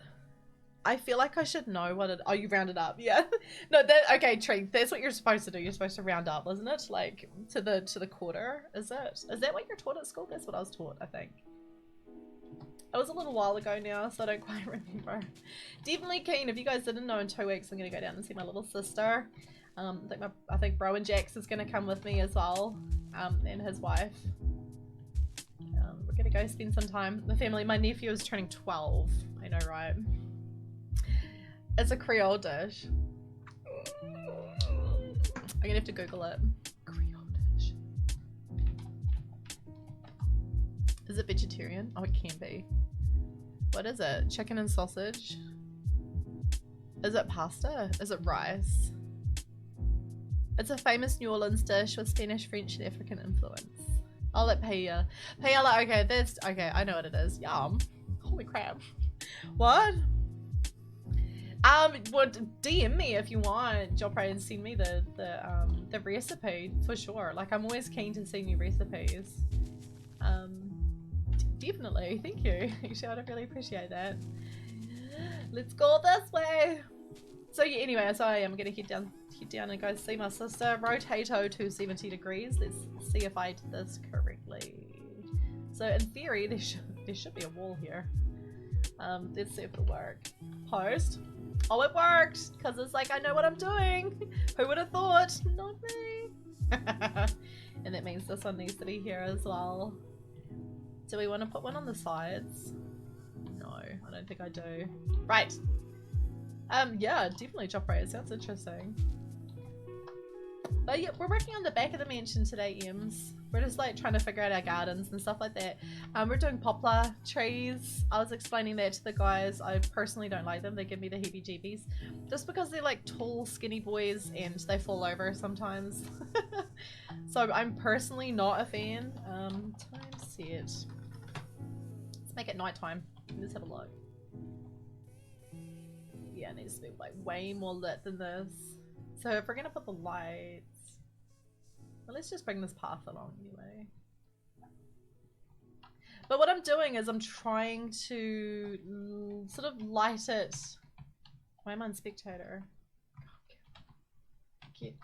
I feel like I should know what it. Oh, you rounded up, yeah. No, that okay, Tree. That's what you're supposed to do. You're supposed to round up, isn't it? Like to the quarter. Is it? Is that what you're taught at school? That's what I was taught, I think. It was a little while ago now, so I don't quite remember. Definitely keen. If you guys didn't know, in 2 weeks I'm gonna go down and see my little sister. I think Bro and Jax is gonna come with me as well, and his wife. We're gonna go spend some time with the family. My nephew is turning 12. I know, right? It's a Creole dish. I'm gonna have to Google it. Creole dish. Is it vegetarian? Oh, it can be. What is it? Chicken and sausage? Is it pasta? Is it rice? It's a famous New Orleans dish with Spanish, French, and African influence. I'll let paella. Paella, okay, that's okay. I know what it is. Yum. Holy crap. What? Well, DM me if you want, Jopray, and send me the recipe for sure. Like, I'm always keen to see new recipes. Definitely, thank you. Actually, I'd really appreciate that. Let's go this way. So yeah, anyway, so I am gonna head down and go see my sister. Rotato to 70 degrees. Let's see if I did this correctly. So in theory, there should be a wall here. Let's see if it'll work. Post. Oh, it worked! Because it's like, I know what I'm doing! Who would have thought? Not me! And that means this one needs to be here as well. Do we want to put one on the sides? No, I don't think I do. Right! Yeah, definitely Jopray. It sounds interesting. But yeah, we're working on the back of the mansion today, Ems. We're just like trying to figure out our gardens and stuff like that. We're doing poplar trees. I was explaining that to the guys. I personally don't like them. They give me the heebie-jeebies. Just because they're like tall, skinny boys and they fall over sometimes. So I'm personally not a fan. Time set. Let's make it nighttime. Let's have a look. Yeah, it needs to be like way more lit than this. So if we're gonna put the lights, well, let's just bring this path along anyway. But what I'm doing is I'm trying to sort of light it. Why am I on spectator? Get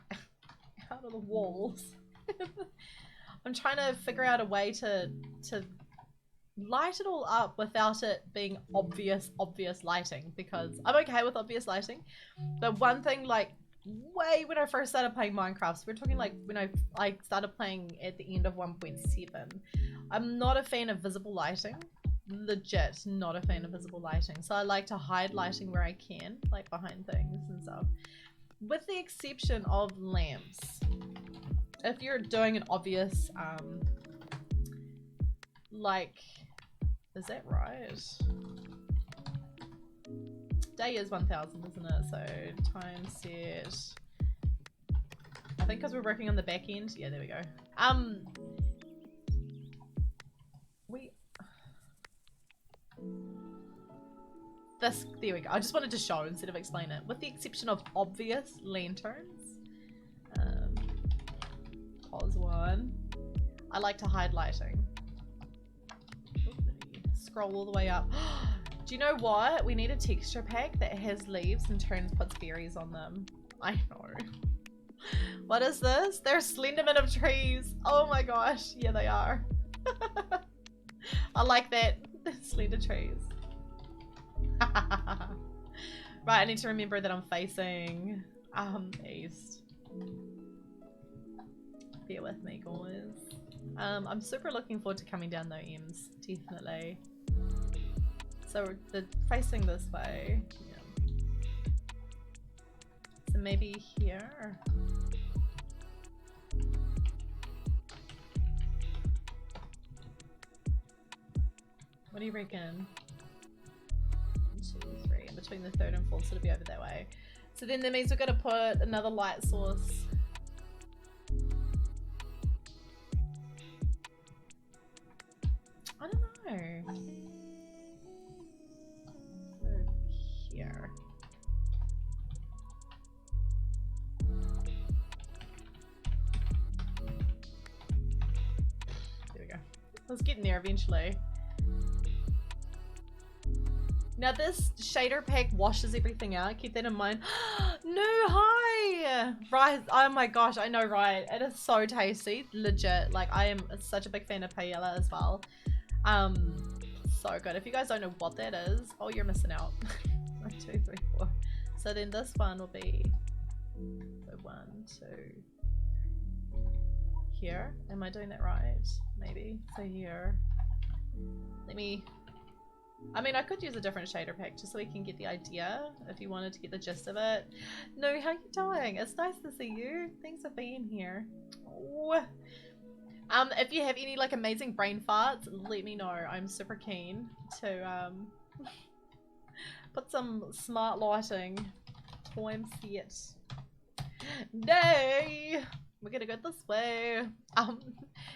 out of the walls. I'm trying to figure out a way to light it all up without it being obvious lighting, because I'm okay with obvious lighting. But one thing, like way when I first started playing Minecraft, so we're talking like when I started playing at the end of 1.7, I'm not a fan of visible lighting. Legit not a fan of visible lighting. So I like to hide lighting where I can, like behind things and stuff, with the exception of lamps. If you're doing an obvious like, is that right? Day is 1000, isn't it? So time set. I think because we're working on the back end. Yeah, there we go. There we go. I just wanted to show instead of explain it. With the exception of obvious lanterns. Pause one. I like to hide lighting. Scroll all the way up. Do you know what? We need a texture pack that has leaves and puts berries on them. I know. What is this? They're Slenderman of trees. Oh my gosh. Yeah, they are. I like that. Slender trees. Right, I need to remember that I'm facing east. Bear with me, guys. I'm super looking forward to coming down though, Ems. Definitely. So they're facing this way. Yeah. So maybe here. What do you reckon? 1, 2, 3. In between the third and fourth, so it'll be over that way. So then that means we've got to put another light source Here. There we go. I was getting there eventually. Now this shader pack washes everything out, keep that in mind. No, hi! Right, oh my gosh, I know, right? It is so tasty, legit. Like, I am such a big fan of paella as well. So good. If you guys don't know what that is, oh, you're missing out. 1, 2, 3, 4. So then this one will be 1, 2. Here, am I doing that right? Maybe. So here. Let me... I mean, I could use a different shader pack just so we can get the idea if you wanted to get the gist of it. No, how you doing? It's nice to see you. Thanks for being here. Oh. If you have any like amazing brain farts, let me know. I'm super keen to put some smart lighting. Time set. Nay! We're gonna go this way.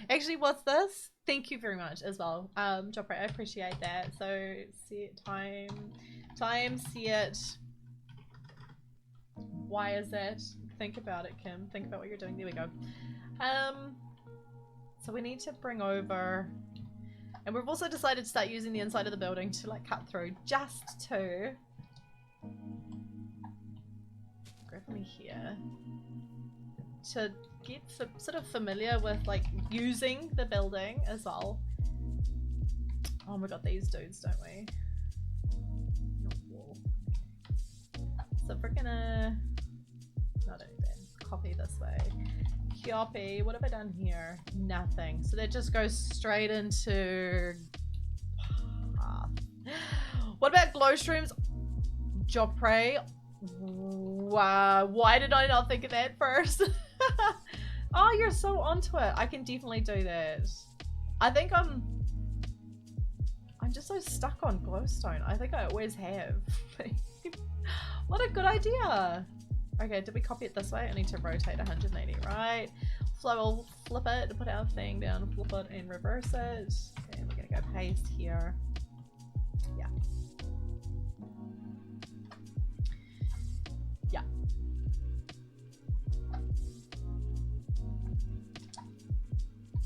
Actually, what's this? Thank you very much as well. Jopra, I appreciate that. So, set time set. Why is that? Think about it, Kim. Think about what you're doing. There we go. So we need to bring over, and we've also decided to start using the inside of the building to like cut through, just to grab me here to get sort of familiar with like using the building as well. Oh my god, these dudes, don't we? Not wall. So we're gonna not even copy this way. Copy. What have I done here? Nothing. So that just goes straight into what about glow streams? Jopre. Wow, why did I not think of that first? Oh, you're so onto it. I can definitely do that. I think I'm just so stuck on glowstone. I think I always have. What a good idea. Okay, did we copy it this way? I need to rotate 180, right? So we'll flip it, put our thing down, flip it and reverse it. And we're gonna go paste here. Yeah. Yeah.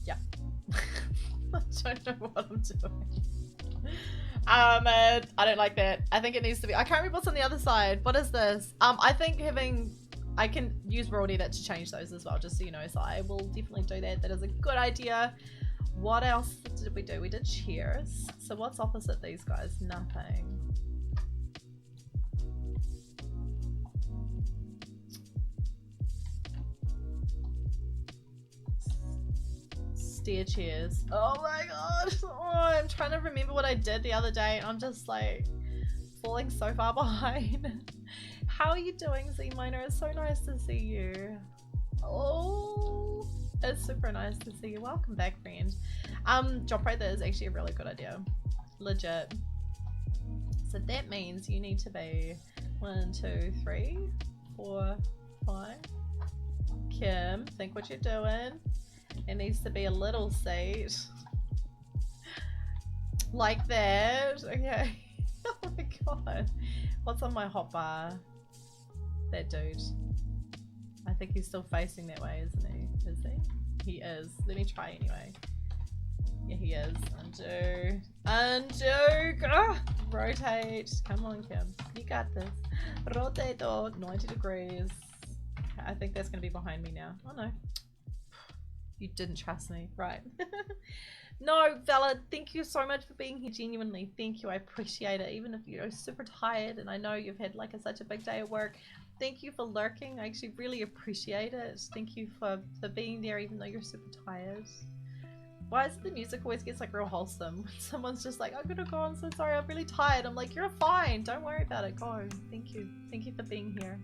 Yeah. I don't know what I'm doing. I don't like that. I think it needs to be. I can't remember what's on the other side. What is this? I think I can use World Edit to change those as well, just so you know. So I will definitely do that. That is a good idea. What else did we do? We did cheers. So what's opposite these guys? Nothing. Stair chairs. Oh my god. Oh, I'm trying to remember what I did the other day. I'm just like falling so far behind. How are you doing, Z Miner? It's so nice to see you. Oh, it's super nice to see you. Welcome back, friend. Job right there is actually a really good idea. Legit. So that means you need to be 1, 2, 3, 4, 5. Kim, think what you're doing. It needs to be a little seat. Like that. Okay. Oh my god. What's on my hotbar? That dude. I think he's still facing that way, isn't he? Is he? He is. Let me try anyway. Yeah, he is. Undo. Undo! Ah! Rotate. Come on, Kim. You got this. Rotate 90 degrees. I think that's going to be behind me now. Oh no. You didn't trust me. Right. No, Valid, thank you so much for being here. Genuinely, thank you. I appreciate it. Even if you're super tired and I know you've had like such a big day at work. Thank you for lurking. I actually really appreciate it. Thank you for being there even though you're super tired. Why is the music always gets like real wholesome? When someone's just like, I'm gonna go, I'm so sorry, I'm really tired. I'm like, you're fine. Don't worry about it. Go. Thank you. Thank you for being here.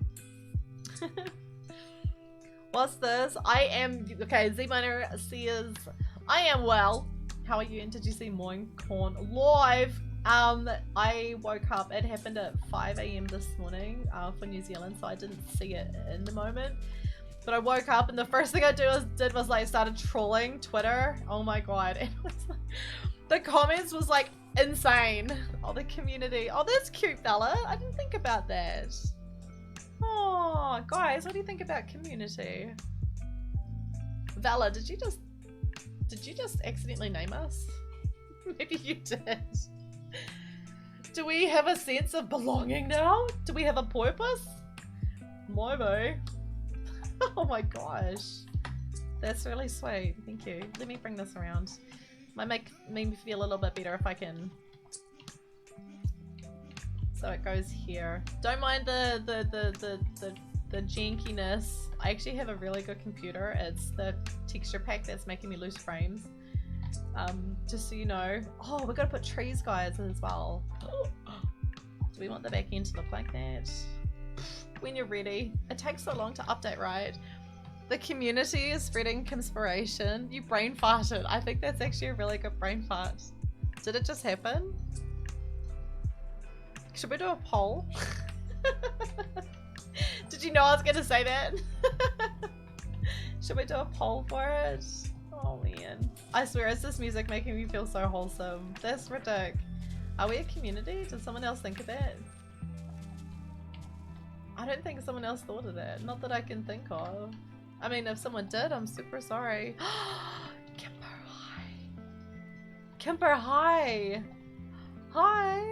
What's this? I am, okay, Z-Miner says, I am well. How are you? And did you see Moincorn live? I woke up, it happened at 5 AM this morning for New Zealand, so I didn't see it in the moment. But I woke up and the first thing I did was like started trolling Twitter. Oh my god. And it was like, The comments was like insane. Oh, the community. Oh, that's cute, Bella. I didn't think about that. Oh, guys, what do you think about community? Bella, did you just accidentally name us? Maybe you did. Do we have a sense of belonging now? Do we have a purpose? Maybe. Oh my gosh. That's really sweet. Thank you. Let me bring this around. Might make me feel a little bit better if I can. So it goes here. Don't mind the jankiness. I actually have a really good computer. It's the texture pack that's making me lose frames. Just so you know. Oh, we gotta put trees, guys, as well. Do we want the back end to look like that? When you're ready. It takes so long to update, right? The community is spreading conspiration. You brain farted. I think that's actually a really good brain fart. Did it just happen? Should we do a poll? Did you know I was gonna say that? Should we do a poll for it? Oh man. I swear, is this music making me feel so wholesome? That's ridiculous. Are we a community? Did someone else think of that? I don't think someone else thought of that. Not that I can think of. I mean, if someone did, I'm super sorry. Kimber, hi. Kimber, hi. Hi.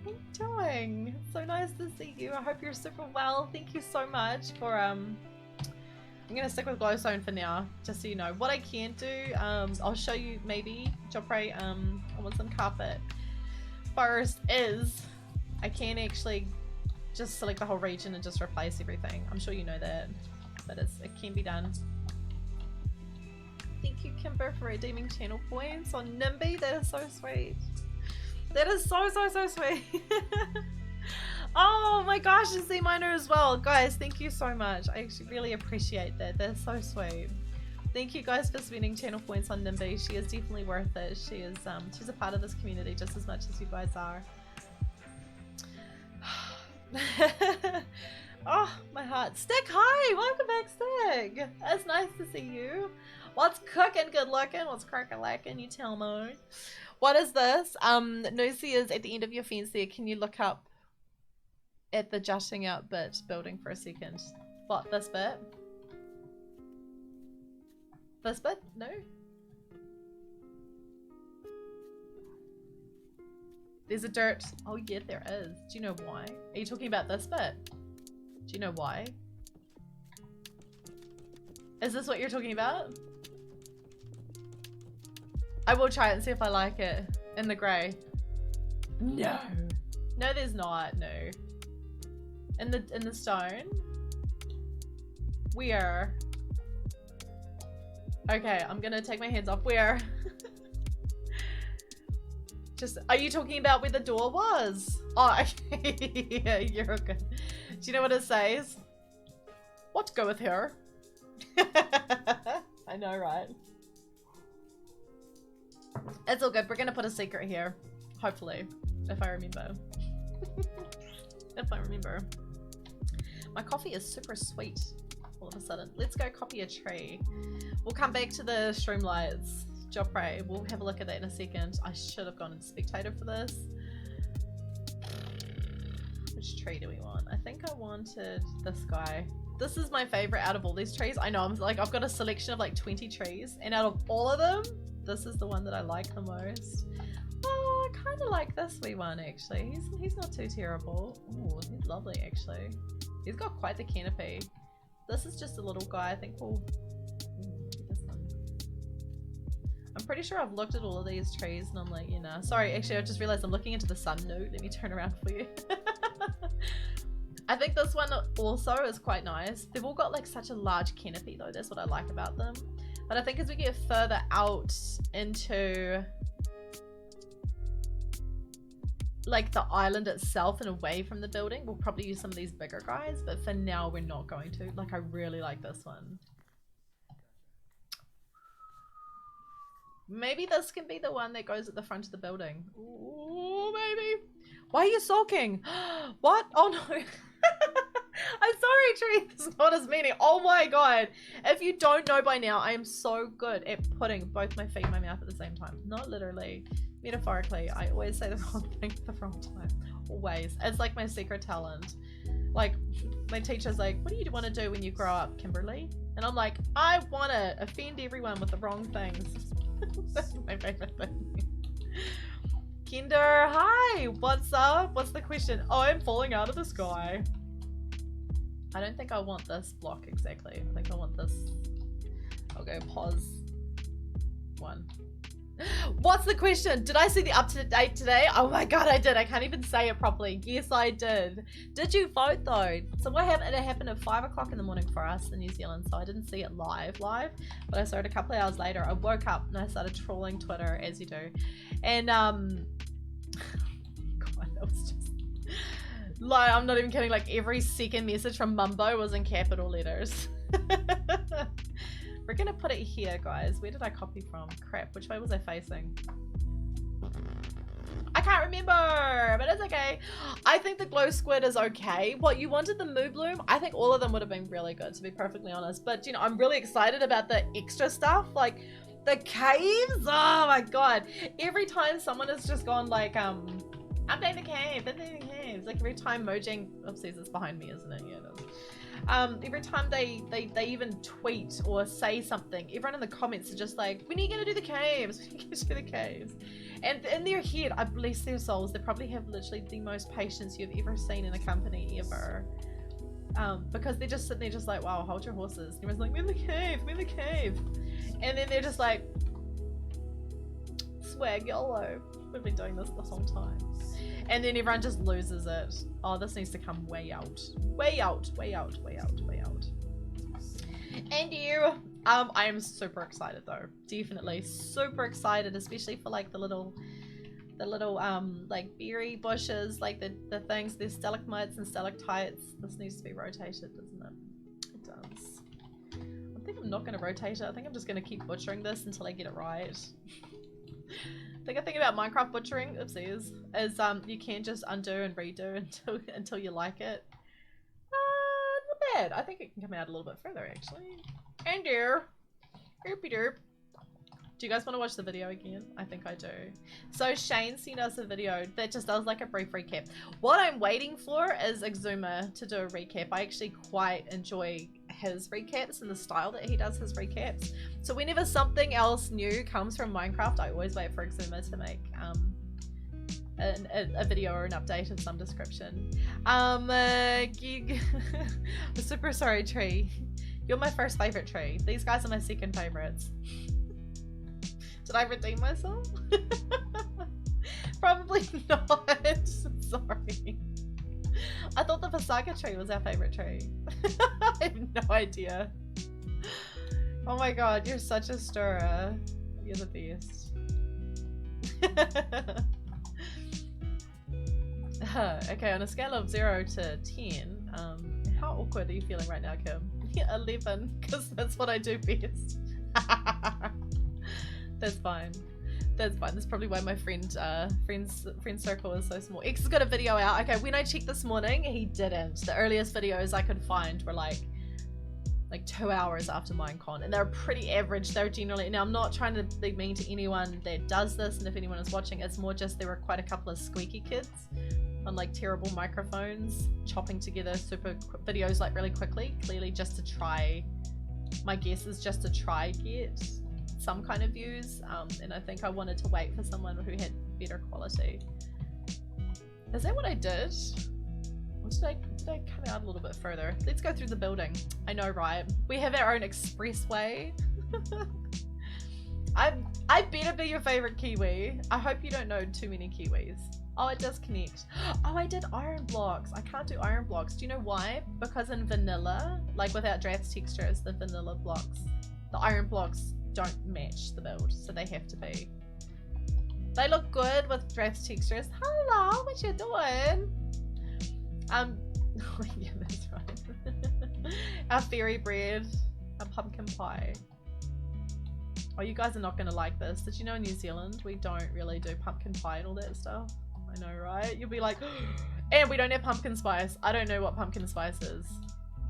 How you doing? So nice to see you. I hope you're super well. Thank you so much for I'm gonna stick with glowstone for now, just so you know. What I can do, I'll show you maybe, Jopre, I want some carpet. First is, I can actually just select the whole region and just replace everything. I'm sure you know that, but it can be done. Thank you, Kimber, for redeeming channel points on Nimby. That is so sweet. That is so sweet. Oh my gosh, and C Miner as well. Guys, thank you so much. I actually really appreciate that. That's so sweet. Thank you guys for spending channel points on Nimby. She is definitely worth it. She is she's a part of this community just as much as you guys are. Oh, my heart. Stick, hi! Welcome back, Stick! It's nice to see you. What's cooking? Good looking? What's cracking lacking? You tell me. What is this? Nosy is at the end of your fence there. Can you look up at the jutting out bit building for a second? What, this bit? This bit? No? There's a dirt. Oh yeah, there is. Do you know why? Are you talking about this bit? Do you know why? Is this what you're talking about? I will try it and see if I like it. In the grey. No. No, there's not. No. In the stone? Where? Okay, I'm gonna take my hands off. Where? Just, are you talking about where the door was? Oh, okay. Yeah, you're good. Do you know what it says? What goeth here? I know, right? It's all good. We're gonna put a secret here. Hopefully. If I remember. If I remember. My coffee is super sweet all of a sudden. Let's go copy a tree. We'll come back to the streamlights. Jopre, we'll have a look at that in a second. I should have gone into spectator for this. Which tree do we want? I think I wanted this guy. This is my favorite out of all these trees. I know, I'm like, I've got a selection of like 20 trees, and out of all of them, this is the one that I like the most. Oh, I kind of like this wee one actually. He's not too terrible. Oh, he's lovely actually. He's got quite the canopy. This is just a little guy. I think we'll get this one. I'm pretty sure I've looked at all of these trees and I'm like, you know. Sorry, actually I just realized I'm looking into the sun now. Let me turn around for you. I think this one also is quite nice. They've all got like such a large canopy though. That's what I like about them. But I think as we get further out into like the island itself and away from the building, we'll probably use some of these bigger guys, but for now we're not going to. Like, I really like this one. Maybe this can be the one that goes at the front of the building. Ooh, maybe. Why are you sulking? What? Oh no. I'm sorry, Tree. It's not as many. Oh my god. If you don't know by now, I am so good at putting both my feet in my mouth at the same time. Not literally. Metaphorically. I always say the wrong thing at the wrong time. Always. It's like my secret talent. Like, my teacher's like, what do you want to do when you grow up, Kimberly? And I'm like, I want to offend everyone with the wrong things. That's my favorite thing. Kinder, hi! What's up? What's the question? Oh, I'm falling out of the sky. I don't think I want this block exactly. I think I want this. I'll go pause. One. What's the question? Did I see the up-to-date today? Oh my god, I did. I can't even say it properly. Yes, I did. Did you vote though? So what happened? It happened at 5 o'clock in the morning for us in New Zealand, so I didn't see it live, but I saw it a couple of hours later. I woke up and I started trawling Twitter, as you do. And, God, that was just... Like, I'm not even kidding, like every second message from Mumbo was in capital letters. We're gonna put it here, guys. Where did I copy from? Crap, which way was I facing? I can't remember, but it's okay. I think the glow squid is okay. What, you wanted the moo bloom? I think all of them would have been really good, to be perfectly honest. But, you know, I'm really excited about the extra stuff, like the caves. Oh my god. Every time someone has just gone like, update the cave, update the caves. Like every time Mojang, oopsies, it's behind me, isn't it? Yeah, it is. Every time they even tweet or say something, everyone in the comments are just like, when are you gonna do the caves? When are you gonna do the caves? And in their head, I bless their souls, they probably have literally the most patience you've ever seen in a company ever. Because they're just sitting there just like, wow, hold your horses. And everyone's like, we're in the cave, we're in the cave. And then they're just like, swag YOLO. We've been doing this whole time. And then everyone just loses it. Oh, this needs to come way out. Way out, way out, way out, way out. And you, I am super excited though. Definitely super excited, especially for like the little like berry bushes, like the things, there's stalagmites and stalactites. This needs to be rotated, doesn't it? It does. I think I'm not going to rotate it. I think I'm just going to keep butchering this until I get it right. The good thing about Minecraft butchering, oopsies, is you can just undo and redo until you like it. Not bad. I think it can come out a little bit further actually. And there. Derpy derp. Do you guys want to watch the video again? I think I do. So Shane sent us a video that just does like a brief recap. What I'm waiting for is Exuma to do a recap. I actually quite enjoy his recaps and the style that he does his recaps. So whenever something else new comes from Minecraft, I always wait for Exuma to make a video or an update of some description. Super sorry, Tree. You're my first favorite, Tree. These guys are my second favorites. Did I redeem myself? Probably not. Sorry. I thought the Pasaga tree was our favorite tree. I have no idea. Oh my god, you're such a stirrer. You're the best. Okay, on a scale of 0 to 10, how awkward are you feeling right now, Kim? 11, because that's what I do best. That's fine. That's fine. That's probably why my friend circle is so small. X has got a video out. Okay, when I checked this morning, he didn't. The earliest videos I could find were like 2 hours after Minecon, and they're pretty average. They're generally, now I'm not trying to be mean to anyone that does this, and if anyone is watching, it's more just there were quite a couple of squeaky kids on like terrible microphones chopping together super videos like really quickly, clearly just to try, my guess is just to try get some kind of views, and I think I wanted to wait for someone who had better quality. Is that what I did? Or did I come out a little bit further? Let's go through the building. I know, right? We have our own expressway. I better be your favorite Kiwi. I hope you don't know too many Kiwis. Oh, it does connect. Oh, I did iron blocks. I can't do iron blocks. Do you know why? Because in vanilla, like without drafts textures, the vanilla blocks, the iron blocks don't match the build, so they have to be. They look good with drafts textures. Hello, what you doing? Oh yeah, that's right. Our fairy bread, our pumpkin pie. Oh, you guys are not gonna like this. Did you know in New Zealand we don't really do pumpkin pie and all that stuff? I know, right? You'll be like, and we don't have pumpkin spice. I don't know what pumpkin spice is.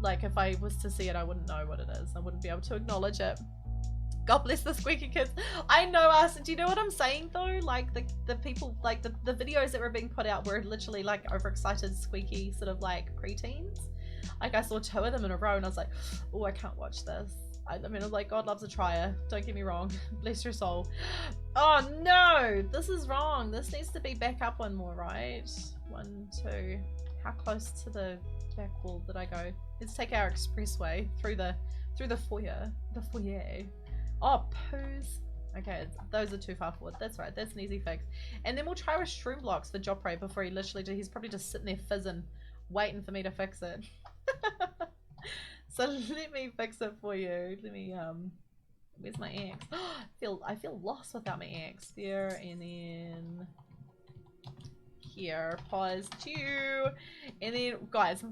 Like, if I was to see it, I wouldn't know what it is. I wouldn't be able to acknowledge it. God bless the squeaky kids. I know us. Do you know what I'm saying though? Like the people, like the videos that were being put out were literally like overexcited, squeaky sort of like preteens. Like I saw 2 of them in a row and I was like, oh, I can't watch this. I mean, I was like, God loves a trier. Don't get me wrong. Bless your soul. Oh no, this is wrong. This needs to be back up one more, right? 1, 2. How close to the back wall did I go? Let's take our expressway through the foyer. The foyer. Oh, poos. Okay, those are too far forward. That's right. That's an easy fix. And then we'll try with shroom blocks for Joffrey before he literally he's probably just sitting there fizzing, waiting for me to fix it. So let me fix it for you. Let me where's my axe? I feel lost without my axe. There and then here. Pause 2. And then guys,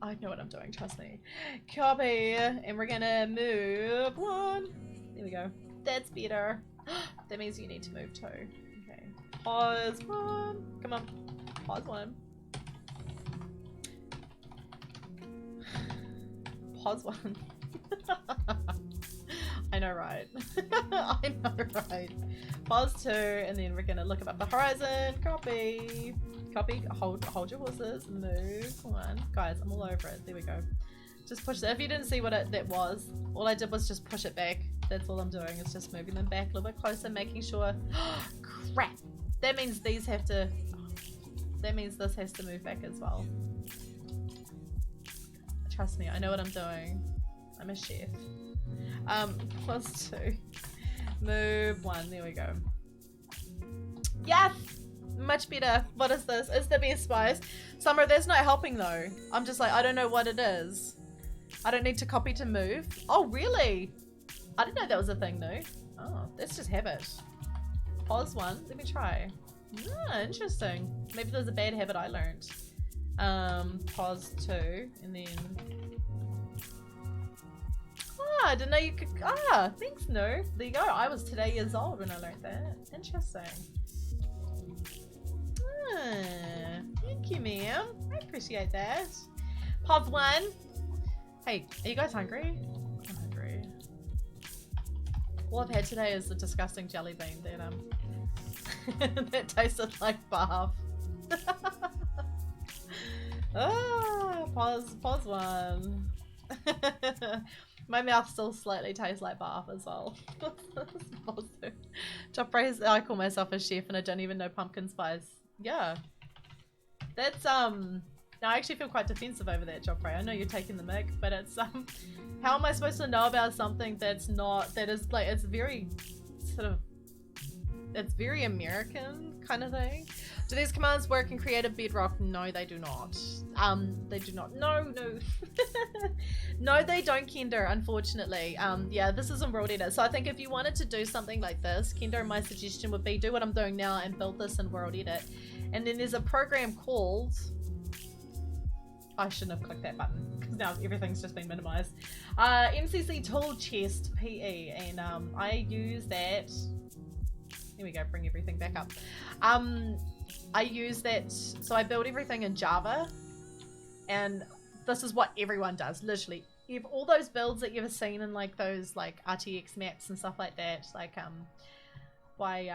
I know what I'm doing, trust me. Copy. And we're gonna move 1. There we go. That's better. That means you need to move 2. Okay. Pause 1. Come on. Pause 1. Pause 1. I know, right? I know, right? Pause 2, and then we're gonna look above the horizon. Copy. Copy. Hold your horses. Move 1. Guys, I'm all over it. There we go. Just push it. If you didn't see what that was, all I did was just push it back. That's all I'm doing. It's just moving them back a little bit closer, making sure. Crap. That means these have to. That means this has to move back as well. Trust me, I know what I'm doing. I'm a chef. Plus 2. Move 1. There we go. Yes! Much better. What is this? It's the best spice. Summer, that's not helping though. I'm just like, I don't know what it is. I don't need to copy to move. Oh, really? I didn't know that was a thing though. Oh, let's just have it. Pause 1. Let me try. Ah, interesting. Maybe there's a bad habit I learned. Pause 2, and then. Ah, I didn't know you could. Ah, thanks, no. There you go. I was today years old when I learned that. Interesting. Ah, thank you, ma'am. I appreciate that. Pause 1. Hey, are you guys hungry? I'm hungry. All I've had today is a disgusting jelly bean that that tasted like barf. Ah, pause 1. My mouth still slightly tastes like barf as well. Joffrey's, I call myself a chef and I don't even know pumpkin spice. Yeah. That's now I actually feel quite defensive over that, Joffrey. I know you're taking the mic, but it's how am I supposed to know about something that's not, that is like, it's very sort of, it's very American kind of thing. Do these commands work in creative bedrock? No, they do not. They do not. No. No, they don't, Kender, unfortunately. Yeah, this isn't world edit. So I think if you wanted to do something like this, Kender, my suggestion would be do what I'm doing now and build this in world edit. And then there's a program called, I shouldn't have clicked that button because now everything's just been minimized. MCC Tool Chest PE, and I use that. Here we go, bring everything back up. I use that, so I build everything in Java, and this is what everyone does, literally. You've all those builds that you've ever seen in like those like RTX maps and stuff like that, like by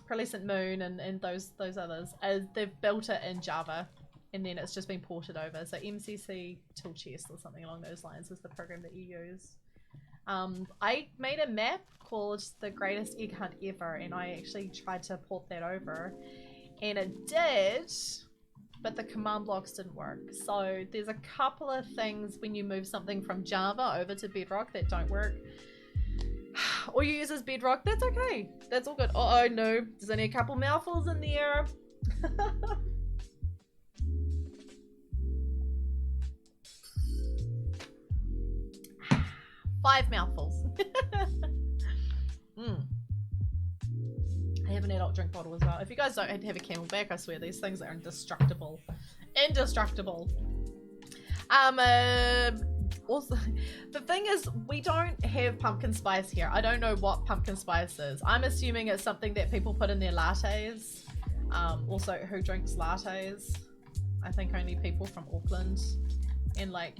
Pearlescent Moon and those others, they've built it in Java, and then it's just been ported over. So MCC Tool Chest or something along those lines is the program that you use. I made a map called The Greatest Egg Hunt Ever, and I actually tried to port that over, and it did, but the command blocks didn't work. So there's a couple of things when you move something from Java over to Bedrock that don't work. Or you use as Bedrock, that's okay. That's all good. Oh no, there's only a couple mouthfuls in there. 5 mouthfuls. I have an adult drink bottle as well. If you guys don't have a Camelback, I swear these things are indestructible. Indestructible. Also, the thing is, we don't have pumpkin spice here. I don't know what pumpkin spice is. I'm assuming it's something that people put in their lattes. Also, who drinks lattes? I think only people from Auckland and like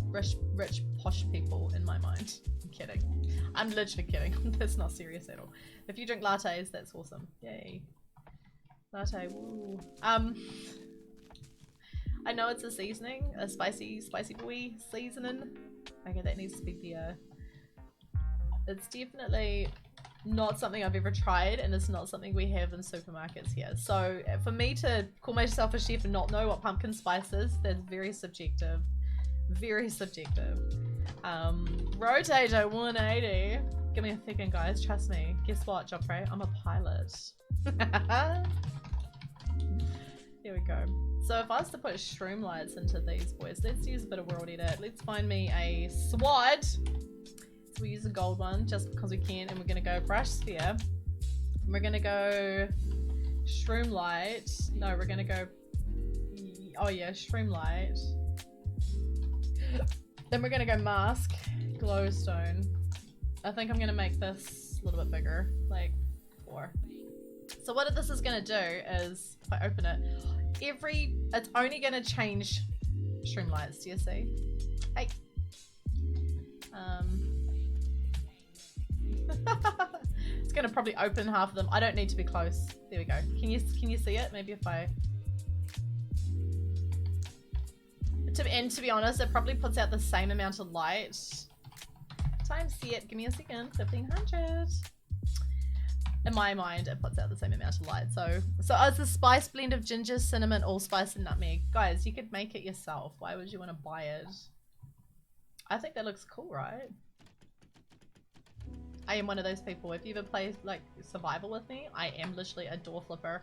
rich posh people in my mind. I'm kidding. I'm literally kidding. That's not serious at all. If you drink lattes, that's awesome. Yay. Latte, woo. I know it's a seasoning, a spicy boy seasoning. Okay, that needs to be there. It's definitely not something I've ever tried, and it's not something we have in supermarkets here. So for me to call myself a chef and not know what pumpkin spice is, that's very subjective. Very subjective. Rotator 180. Give me a second, guys. Trust me. Guess what, Joffrey? I'm a pilot. Here we go. So if I was to put shroom lights into these boys, let's use a bit of world edit. Let's find me a sword. So we use a gold one just because we can, and we're gonna go brush sphere. And we're gonna go shroom light. No, we're gonna go. Oh yeah, shroom light. Then we're gonna go mask, glowstone. I think I'm gonna make this a little bit bigger, like 4. So what this is gonna do is, if I open it, it's only gonna change shroom lights. Do you see? Hey. It's gonna probably open half of them. I don't need to be close. There we go. Can you see it? Maybe if I. And to be honest, it probably puts out the same amount of light. Time set. Give me a second. 1500. In my mind, it puts out the same amount of light. So it's a spice blend of ginger, cinnamon, allspice, and nutmeg. Guys, you could make it yourself. Why would you want to buy it? I think that looks cool, right? I am one of those people. If you ever play like survival with me, I am literally a door flipper.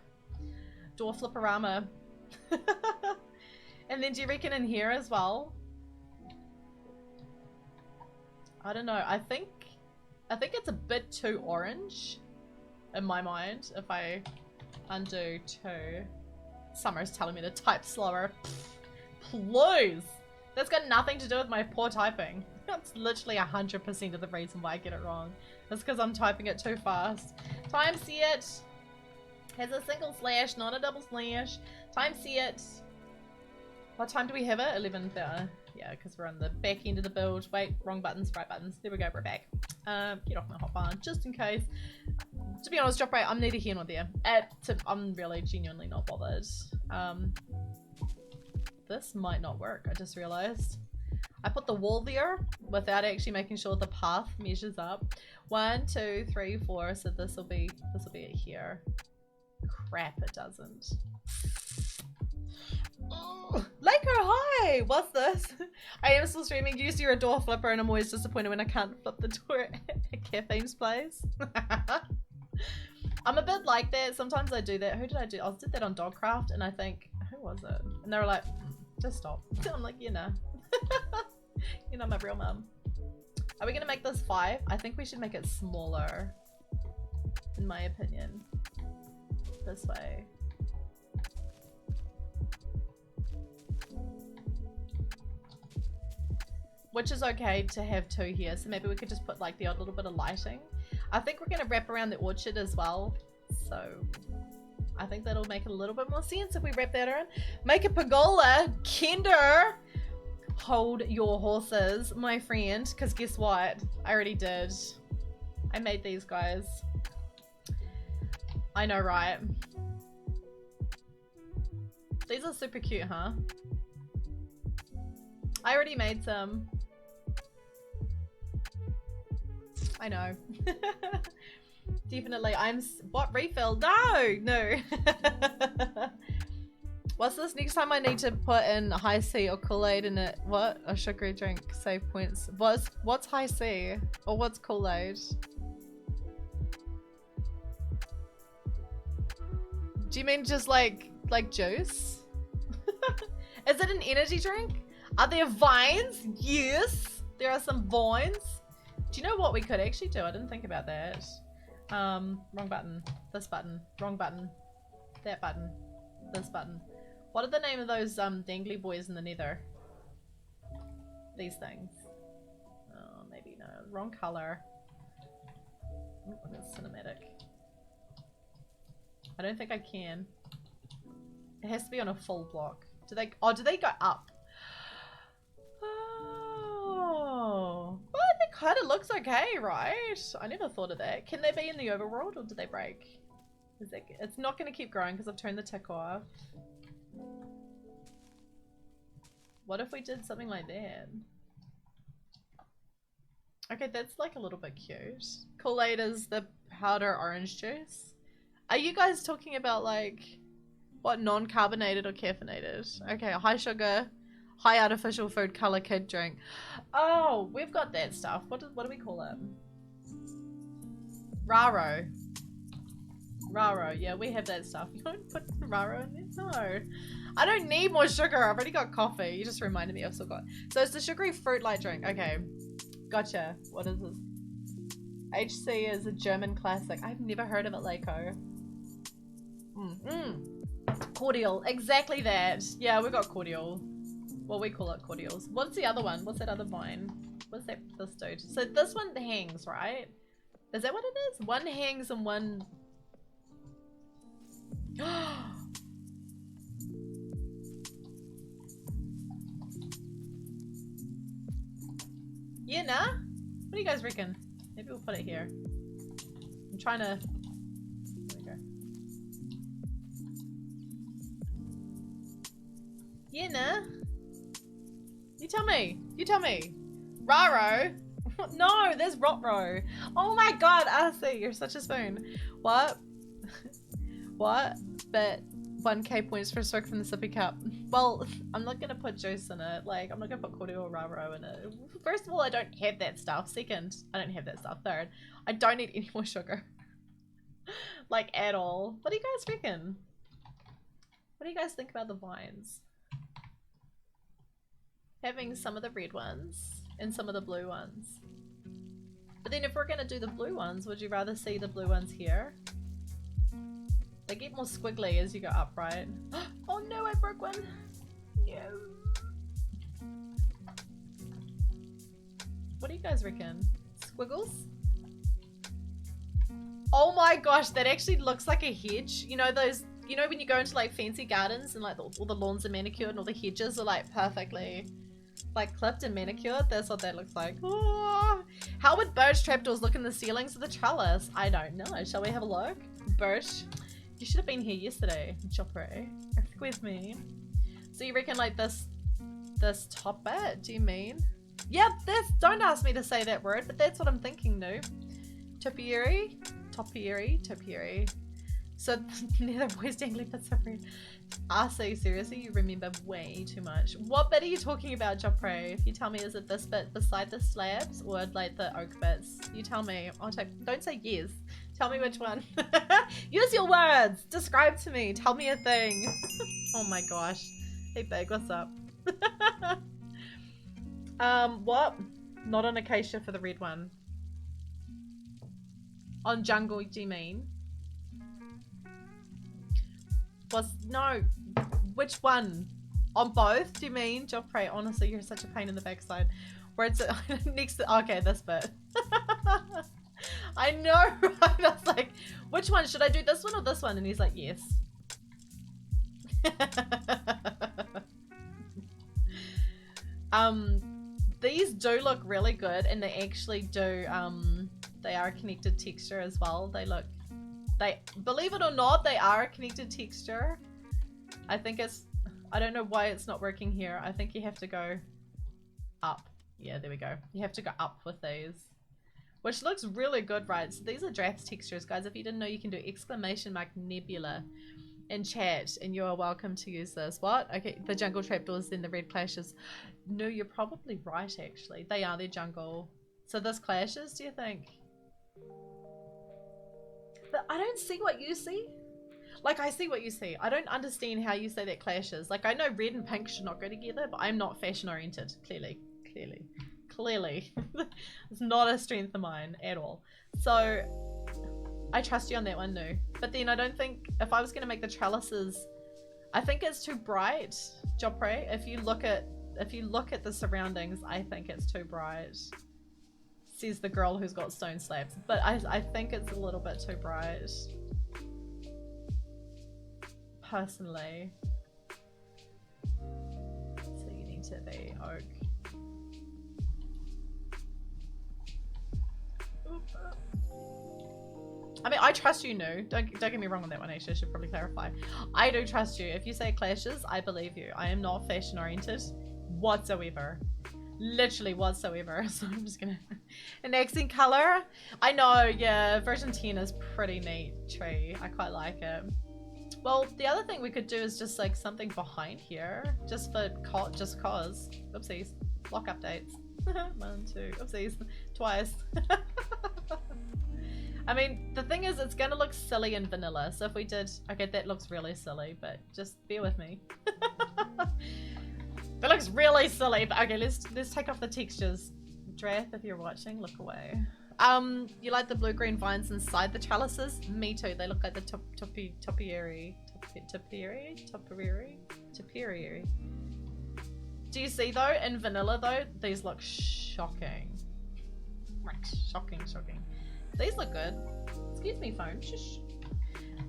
Door flipperama. And then do you reckon in here as well? I don't know. I think it's a bit too orange in my mind. If I undo 2. Summer's telling me to type slower. Please. That's got nothing to do with my poor typing. That's literally 100% of the reason why I get it wrong. That's because I'm typing it too fast. Time set has a single slash, not a double slash. Time set. What time do we have it? 11. Yeah, because we're on the back end of the build. Wait, wrong buttons, right buttons. There we go, we're back. Get off my hotbar, just in case. To be honest, Joffrey, I'm neither here nor there. I'm really genuinely not bothered. This might not work, I just realized. I put the wall there without actually making sure the path measures up. 1, 2, 3, 4. So this will be it here. Crap, it doesn't. Oh, Laker, hi! What's this? I am still streaming. Used you're a door flipper, and I'm always disappointed when I can't flip the door at Caffeine's place. I'm a bit like that. Sometimes I do that. Who did I do? I did that on Dogcraft, and I think, who was it? And they were like, just stop. I'm like, you know. You're not my real mum. Are we gonna make this 5? I think we should make it smaller, in my opinion. This way. Which is okay to have 2 here, so maybe we could just put like the odd little bit of lighting. I think we're gonna wrap around the orchard as well, so I think that'll make a little bit more sense if we wrap that around. Make a pergola, Kinder. Hold your horses, my friend, because guess what? I already did. I made these guys. I know, right? These are super cute, huh? I already made some. I know. Definitely. What refill? No. What's this? Next time I need to put in high C or Kool-Aid in it. What? A sugary drink. Save points. What's high C? Or what's Kool-Aid? Do you mean just like juice? Is it an energy drink? Are there vines? Yes. There are some vines. Do you know what we could actually do? I didn't think about that. Wrong button. This button. Wrong button. That button. This button. What are the name of those dangly boys in the nether? These things. Oh, maybe no. Wrong color. Oh, that's cinematic. I don't think I can. It has to be on a full block. Do they? Oh, do they go up? Oh, well, it kind of looks okay, right? I never thought of that. Can they be in the overworld, or do they break? It's not going to keep growing because I've turned the tick off. What if we did something like that? Okay, that's like a little bit cute. Kool-Aid is the powder orange juice. Are you guys talking about like what, non-carbonated or caffeinated? Okay, high sugar, high artificial food color kid drink. Oh, we've got that stuff. What do we call it? Raro. Raro, yeah, we have that stuff. You don't put Raro in there? No. I don't need more sugar. I've already got coffee. You just reminded me I've still got. So it's the sugary fruit light drink. Okay. Gotcha. What is this? HC is a German classic. I've never heard of it, Leiko. Cordial. Exactly that. Yeah, we got cordial. Well, we call it cordials. What's the other one? What's that other vine? What's that? This dude. So this one hangs, right? Is that what it is? One hangs and one... Yeah, nah? What do you guys reckon? Maybe we'll put it here. I'm trying to... There we go. Yeah, nah? You tell me. You tell me. Raro? No, there's Rotro. Oh my god, Arcee, you're such a spoon. What? What? But 1k points for a stroke from the sippy cup. Well, I'm not gonna put juice in it. Like, I'm not gonna put cordial or Raro in it. First of all, I don't have that stuff. Second, I don't have that stuff. Third, I don't need any more sugar. Like, at all. What do you guys reckon? What do you guys think about the vines? Having some of the red ones and some of the blue ones. But then if we're gonna do the blue ones, would you rather see the blue ones here? They get more squiggly as you go up, right? Oh no, I broke one! No. What do you guys reckon? Squiggles? Oh my gosh, that actually looks like a hedge. You know those, you know when you go into like fancy gardens and like all the lawns are manicured and all the hedges are like perfectly like clipped and manicured? That's what that looks like. Oh. How would birch trapdoors look in the ceilings of the trellis? I don't know. Shall we have a look? Birch. You should have been here yesterday, Chopper. With me. So you reckon like this top bit, do you mean? Yeah, that's, don't ask me to say that word, but that's what I'm thinking, no? Topiary? Topiary. So neither voice dangly bits of red. Arcee, seriously, you remember way too much. What bit are you talking about, Jopre? If you tell me, is it this bit beside the slabs or like the oak bits? You tell me. I'll take, don't say yes. Tell me which one. Use your words. Describe to me. Tell me a thing. Oh my gosh. Hey Big, what's up? What? Not on acacia for the red one. On jungle, do you mean? No. Which one? On both, do you mean? Jopre, honestly, you're such a pain in the backside. Where it's next to, okay, this bit. I know, right? I was like, which one? Should I do this one or this one? And he's like, yes. These do look really good, and they actually do, they are a connected texture as well. Believe it or not, they are a connected texture. I think it's, I don't know why it's not working here. I think you have to go up. Yeah, there we go. You have to go up with these. Which looks really good, right? So these are drafts textures, guys. If you didn't know, you can do !nebula in chat, and you are welcome to use this. What? Okay, the jungle trapdoors, then the red clashes. No, you're probably right, actually. They are their jungle. So this clashes, do you think? But I don't see what you see. Like, I see what you see. I don't understand how you say that clashes. Like, I know red and pink should not go together, but I'm not fashion oriented. Clearly. It's not a strength of mine at all. So I trust you on that one, no. But then I don't think, if I was going to make the trellises, I think it's too bright, Jopre. If you look at the surroundings, I think it's too bright. Says the girl who's got stone slabs. But I think it's a little bit too bright. Personally. to be oak. I mean, I trust you, No. Don't get me wrong on that one, actually. I should probably clarify. I do trust you. If you say it clashes, I believe you. I am not fashion oriented whatsoever. Literally whatsoever. So I'm just gonna... An accent color? I know, yeah. Version 10 is pretty neat tree. I quite like it. Well, the other thing we could do is just like something behind here. Just for just cause. Oopsies. Block updates. 1, 2. Oopsies. Twice. I mean, the thing is, it's gonna look silly in vanilla. So if we did, okay, that looks really silly, but just bear with me. That looks really silly. But okay, let's take off the textures. Drath, if you're watching, look away. You like the blue-green vines inside the trellises? Me too. They look like the topiary. Do you see though? In vanilla though, these look shocking. Shocking. These look good. Excuse me, phone. Shush.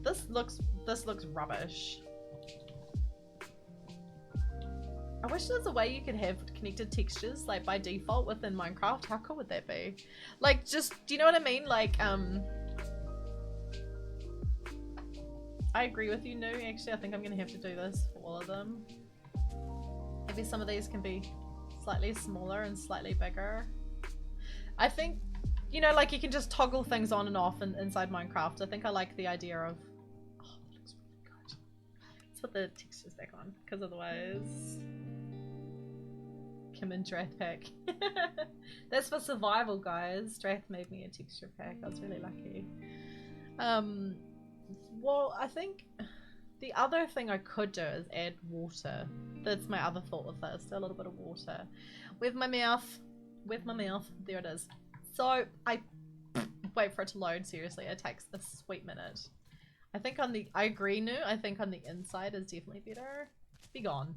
This looks rubbish. I wish there was a way you could have connected textures like by default within Minecraft. How cool would that be? Like, just, do you know what I mean? Like, I agree with you, Nu. Actually, I think I'm gonna have to do this for all of them. Maybe some of these can be slightly smaller and slightly bigger. I think, you know, like you can just toggle things on and off inside Minecraft. I think I like the idea of... Oh, that looks really good. Let's put the textures back on, because otherwise... Kimandjax pack. That's for survival, guys. Drath made me a texture pack. I was really lucky. Well, I think the other thing I could do is add water. That's my other thought with this. A little bit of water. With my mouth. There it is. So I wait for it to load. Seriously, it takes a sweet minute. I think on the, I agree, Nu. I think on the inside is definitely better. Be gone.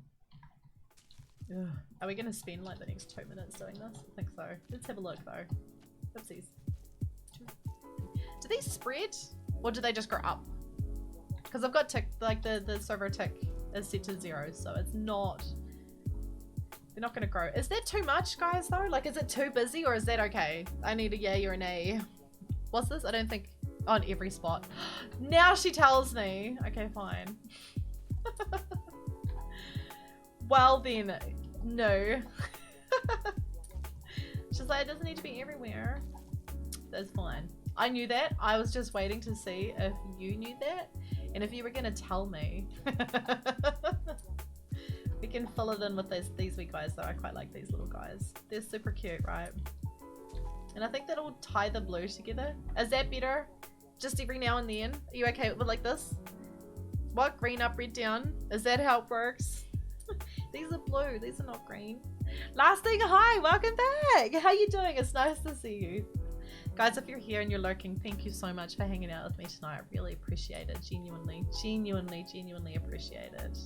Ugh. Are we gonna spend like the next 2 minutes doing this? I think so. Let's have a look though. Oopsies. Do these spread or do they just grow up? Because I've got tick, like the server tick is set to 0, so it's not. They're not gonna grow. Is that too much, guys? Though, like, is it too busy or is that okay? I need a yay or an A. What's this? I don't think on every spot. Now she tells me. Okay, fine. Well then, no. She's like, it doesn't need to be everywhere. That's fine. I knew that. I was just waiting to see if you knew that. And if you were gonna tell me. We can fill it in with these wee guys though. I quite like these little guys. They're super cute, right? And I think that'll tie the blue together. Is that better? Just every now and then? Are you okay with like this? What? Green up, red down? Is that how it works? These are blue. These are not green. Last thing, hi. Welcome back. How you doing? It's nice to see you. Guys, if you're here and you're lurking, thank you so much for hanging out with me tonight. I really appreciate it. Genuinely appreciate it.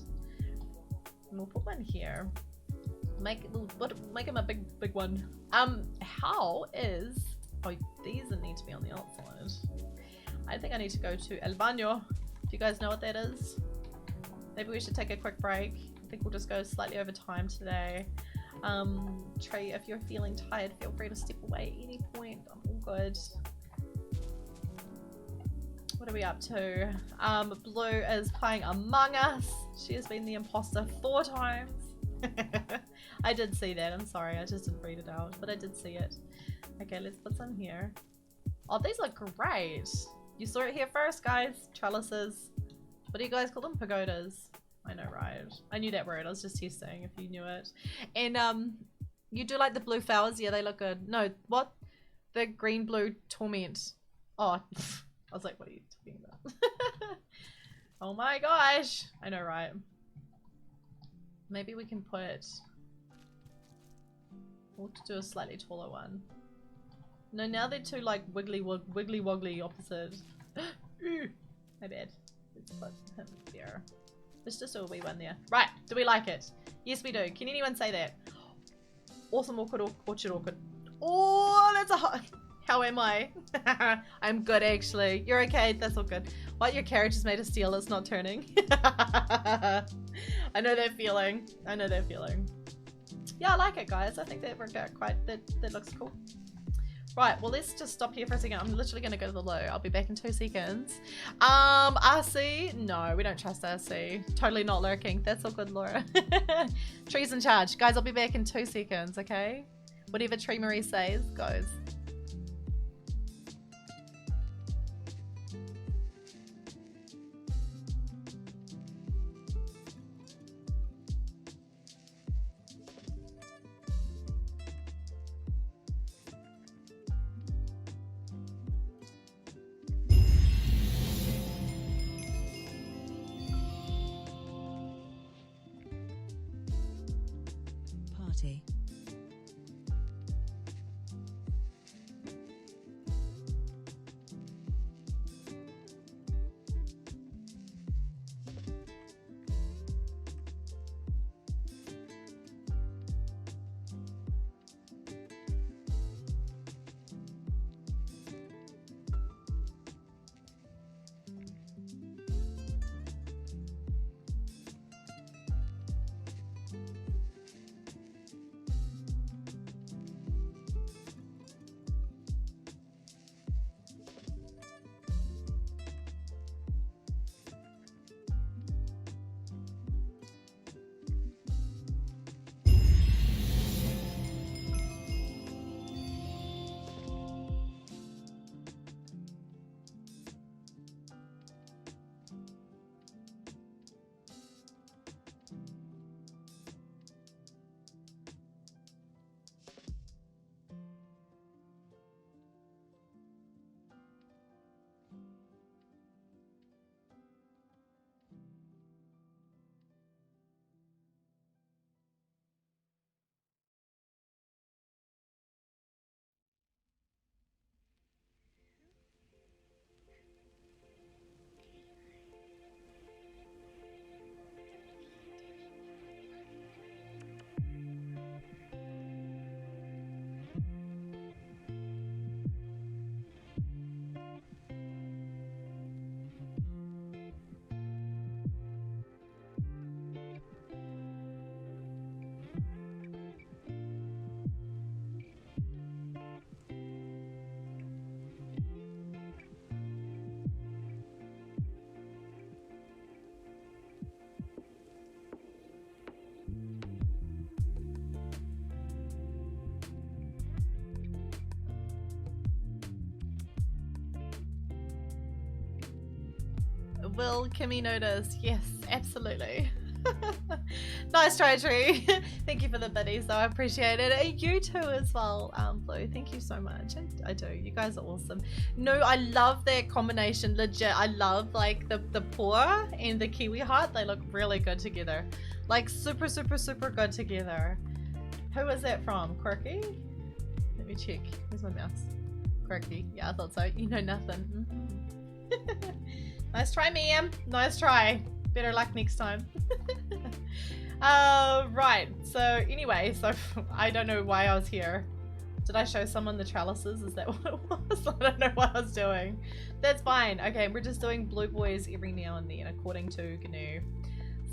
And we'll put one here. Make him a big one. How is... Oh, these need to be on the outside. I think I need to go to El Baño. Do you guys know what that is? Maybe we should take a quick break. I think we'll just go slightly over time today. Trey, if you're feeling tired, feel free to step away at any point. I'm all good. What are we up to? Blue is playing Among Us. She has been the imposter 4 times. I did see that. I'm sorry. I just didn't read it out, but I did see it. Okay, let's put some here. Oh, these look great. You saw it here first, guys. Trellises. What do you guys call them? Pagodas. I know, right? I knew that word. I was just testing if you knew it. And you do like the blue flowers? Yeah, they look good. No, what? The green blue torment. Oh, I was like, what are you talking about? Oh my gosh. I know, right? Maybe we can put... We'll do a slightly taller one. No, now they're too like wiggly woggly opposite. My bad. Let's put him there. Let's just do a wee one there. Right, do we like it? Yes, we do. Can anyone say that? Awesome orchid. Oh, that's a hot... How am I? I'm good, actually. You're okay. That's all good. What? Your carriage is made of steel. It's not turning. I know that feeling. Yeah, I like it, guys. I think that worked out that looks cool. Right, well, let's just stop here for a second. I'm literally going to go to the loo. I'll be back in 2 seconds. RC? No, we don't trust RC. Totally not lurking. That's all good, Laura. Tree's in charge. Guys, I'll be back in 2 seconds, okay? Whatever Tree Marie says goes. Party. Will Kimmy notice? Yes, absolutely. Nice try, Tree. Thank you for the biddies, though. I appreciate it. And you too as well, Blue. Thank you so much. I do. You guys are awesome. No, I love that combination. Legit. I love like the paw and the kiwi heart. They look really good together. Like super, super, super good together. Who is that from? Quirky? Let me check. Where's my mouse? Quirky. Yeah, I thought so. You know nothing. Nice try, ma'am. Nice try. Better luck next time. Right. So anyway, so I don't know why I was here. Did I show someone the trellises? Is that what it was? I don't know what I was doing. That's fine. Okay, we're just doing blue boys every now and then according to GNU.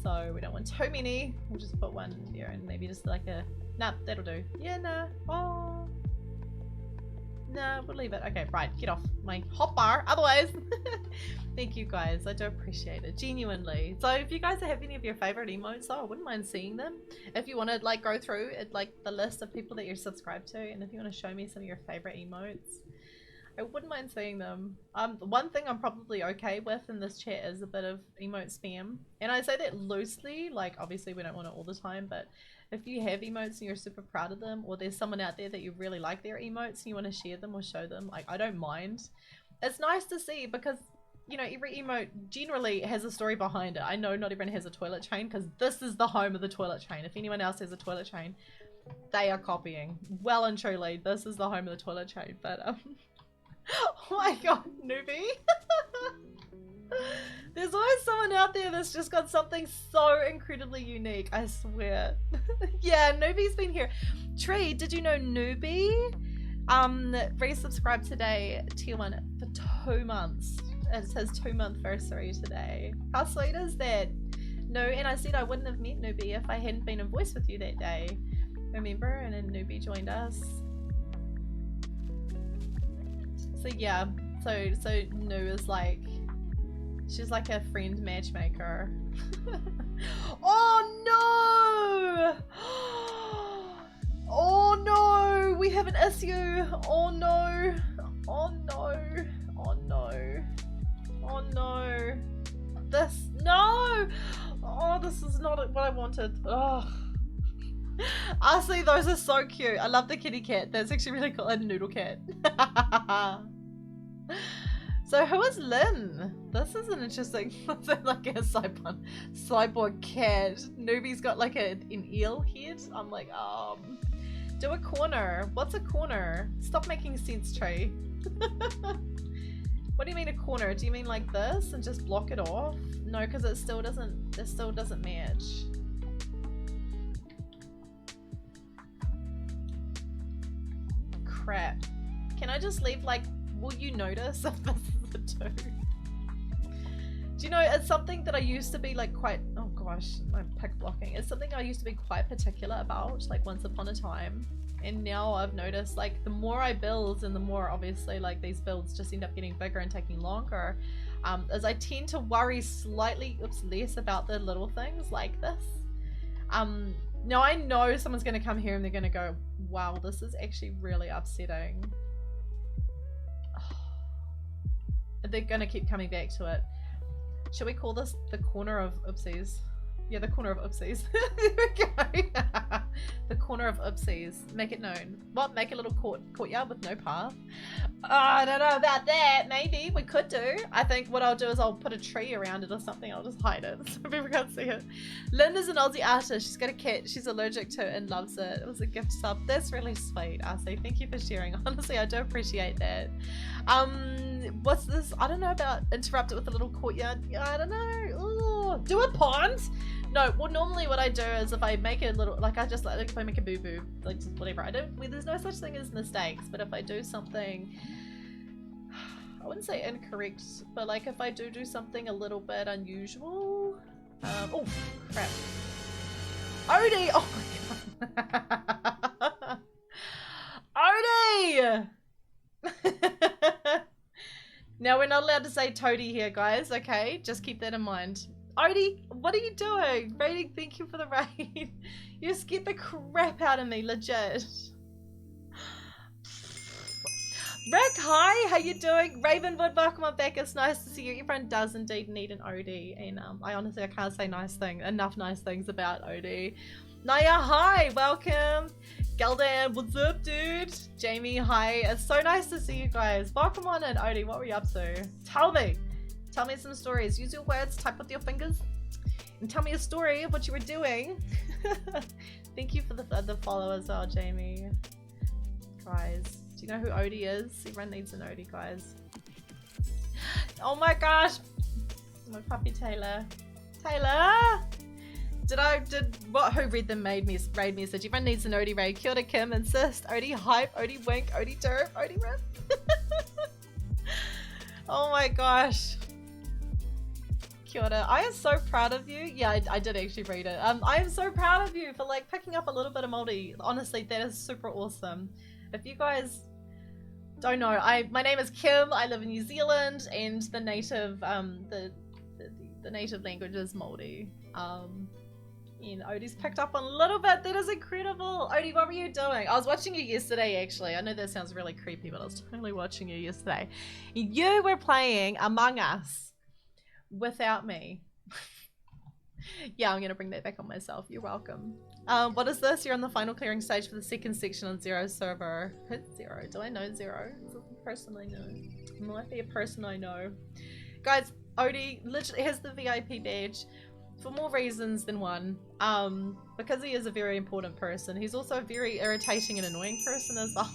So we don't want too many. We'll just put one there and maybe just like a... Nah, that'll do. Yeah, nah. Oh. Nah, we'll leave it. Okay, right. Get off my hot bar. Otherwise... Thank you guys, I do appreciate it, genuinely. So if you guys have any of your favorite emotes though, I wouldn't mind seeing them. If you want to like go through it, like the list of people that you're subscribed to, and if you want to show me some of your favorite emotes, I wouldn't mind seeing them. One thing I'm probably okay with in this chat is a bit of emote spam. And I say that loosely, like obviously we don't want it all the time, but if you have emotes and you're super proud of them, or there's someone out there that you really like their emotes and you want to share them or show them, like I don't mind. It's nice to see because you know, every emote generally has a story behind it. I know not everyone has a toilet chain because this is the home of the toilet chain. If anyone else has a toilet chain, they are copying. Well and truly, this is the home of the toilet chain. But, oh my god, newbie. There's always someone out there that's just got something so incredibly unique, I swear. Yeah, newbie's been here. Tree, did you know newbie? Resubscribed today, tier 1 for 2 months. It's his 2-month anniversary today. How sweet is that? No, and I said I wouldn't have met Newbie if I hadn't been in voice with you that day. remember? And then Newbie joined us. So yeah, so Nu is like, she's like a friend matchmaker. Oh no! Oh no! We have an issue! Oh no! Oh no! Oh no! Oh no! This, no! Oh, this is not what I wanted. Oh. Honestly, those are so cute. I love the kitty cat. That's actually really cool. A noodle cat. So who is Lynn? This is an interesting, like a cyborg cat. Newbie's got like an eel head. I'm like, do a corner. What's a corner? Stop making sense, Trey. What do you mean a corner? Do you mean like this and just block it off? No, because it still doesn't match. Crap. Can I just leave, like, will you notice if this is a 2? Do you know, it's something that I used to be like quite, oh gosh, my pick blocking. It's something I used to be quite particular about, like once upon a time. And now I've noticed, like, the more I build and the more obviously like these builds just end up getting bigger and taking longer, as I tend to worry slightly, less about the little things like this. Now I know someone's going to come here and they're going to go, wow, this is actually really upsetting. They're going to keep coming back to it. Should we call this the corner of oopsies? Yeah, the corner of oopsies. There we go. The corner of oopsies. Make it known. What? Make a little courtyard with no path? I don't know about that. Maybe we could do. I think what I'll do is I'll put a tree around it or something. I'll just hide it so people can't see it. Linda's an Aussie artist. She's got a cat she's allergic to and loves it. It was a gift sub. That's really sweet, Arcee. Thank you for sharing. Honestly, I do appreciate that. What's this? I don't know about interrupt it with a little courtyard. I don't know. Ooh. Do a pond? No, well normally what I do is if I make a little, like I just like if I make a boo-boo, like just whatever, I don't, there's no such thing as mistakes, but if I do something, I wouldn't say incorrect, but like if I do something a little bit unusual, oh crap. Odie! Oh my god. Odie! Now we're not allowed to say toady here, guys, okay? Just keep that in mind. Odie, what are you doing? Rating, thank you for the raid. You scared the crap out of me, legit. Rick, hi, how you doing? Ravenwood, welcome on back. It's nice to see you. Everyone does indeed need an Odie, and I honestly, I can't say enough nice things about Odie. Naya, hi, welcome. Geldan, what's up, dude? Jamie, hi. It's so nice to see you guys. Welcome on in, Odie. What were you up to? Tell me some stories. Use your words, type with your fingers, and tell me a story of what you were doing. Thank you for the follow as well, Jamie. Guys, do you know who Odie is? Everyone needs an Odie, guys. Oh my gosh! My puppy Taylor. Taylor! Who read the raid message? Everyone needs an Odie raid. Kia ora Kim, insist. Odie hype, Odie wink, Odie derp, Odie rip. Oh my gosh. Kia ora. I am so proud of you. Yeah, I did actually read it. I am so proud of you for like picking up a little bit of Māori. Honestly, that is super awesome. If you guys don't know, my name is Kim. I live in New Zealand, and the native the native language is Māori. And Odie's picked up on a little bit. That is incredible. Odie, what were you doing? I was watching you yesterday, actually. I know that sounds really creepy, but I was totally watching you yesterday. You were playing Among Us without me. Yeah, I'm going to bring that back on myself. You're welcome. What is this? You're on the final clearing stage for the second section on Zero server. Hit Zero. Do I know Zero? Is it a person I know? It might be a person I know. Guys, Odie literally has the VIP badge for more reasons than one. Because he is a very important person. He's also a very irritating and annoying person as well.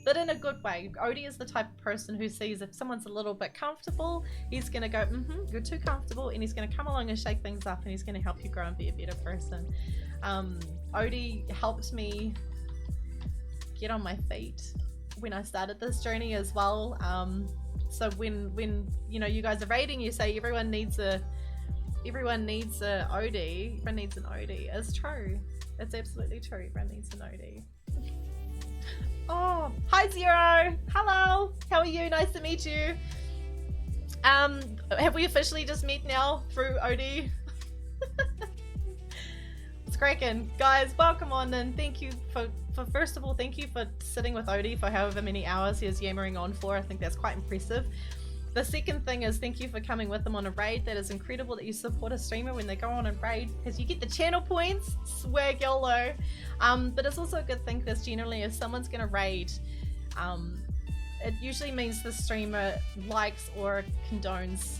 But in a good way. Odie is the type of person who sees if someone's a little bit comfortable, he's gonna go, you're too comfortable, and he's gonna come along and shake things up, and he's gonna help you grow and be a better person. Odie helped me get on my feet when I started this journey as well. So when you know you guys are raiding, you say everyone needs a everyone needs a OD. Everyone needs an OD. It's true. It's absolutely true. Everyone needs an OD. Oh, hi Zero. Hello. How are you? Nice to meet you. Have we officially just met now through OD? It's cracking. Guys, welcome on and thank you for first of all, thank you for sitting with Odie for however many hours he is yammering on for. I think that's quite impressive. The second thing is thank you for coming with them on a raid. That is incredible that you support a streamer when they go on a raid because you get the channel points. Swag YOLO. But it's also a good thing because generally if someone's gonna raid, it usually means the streamer likes or condones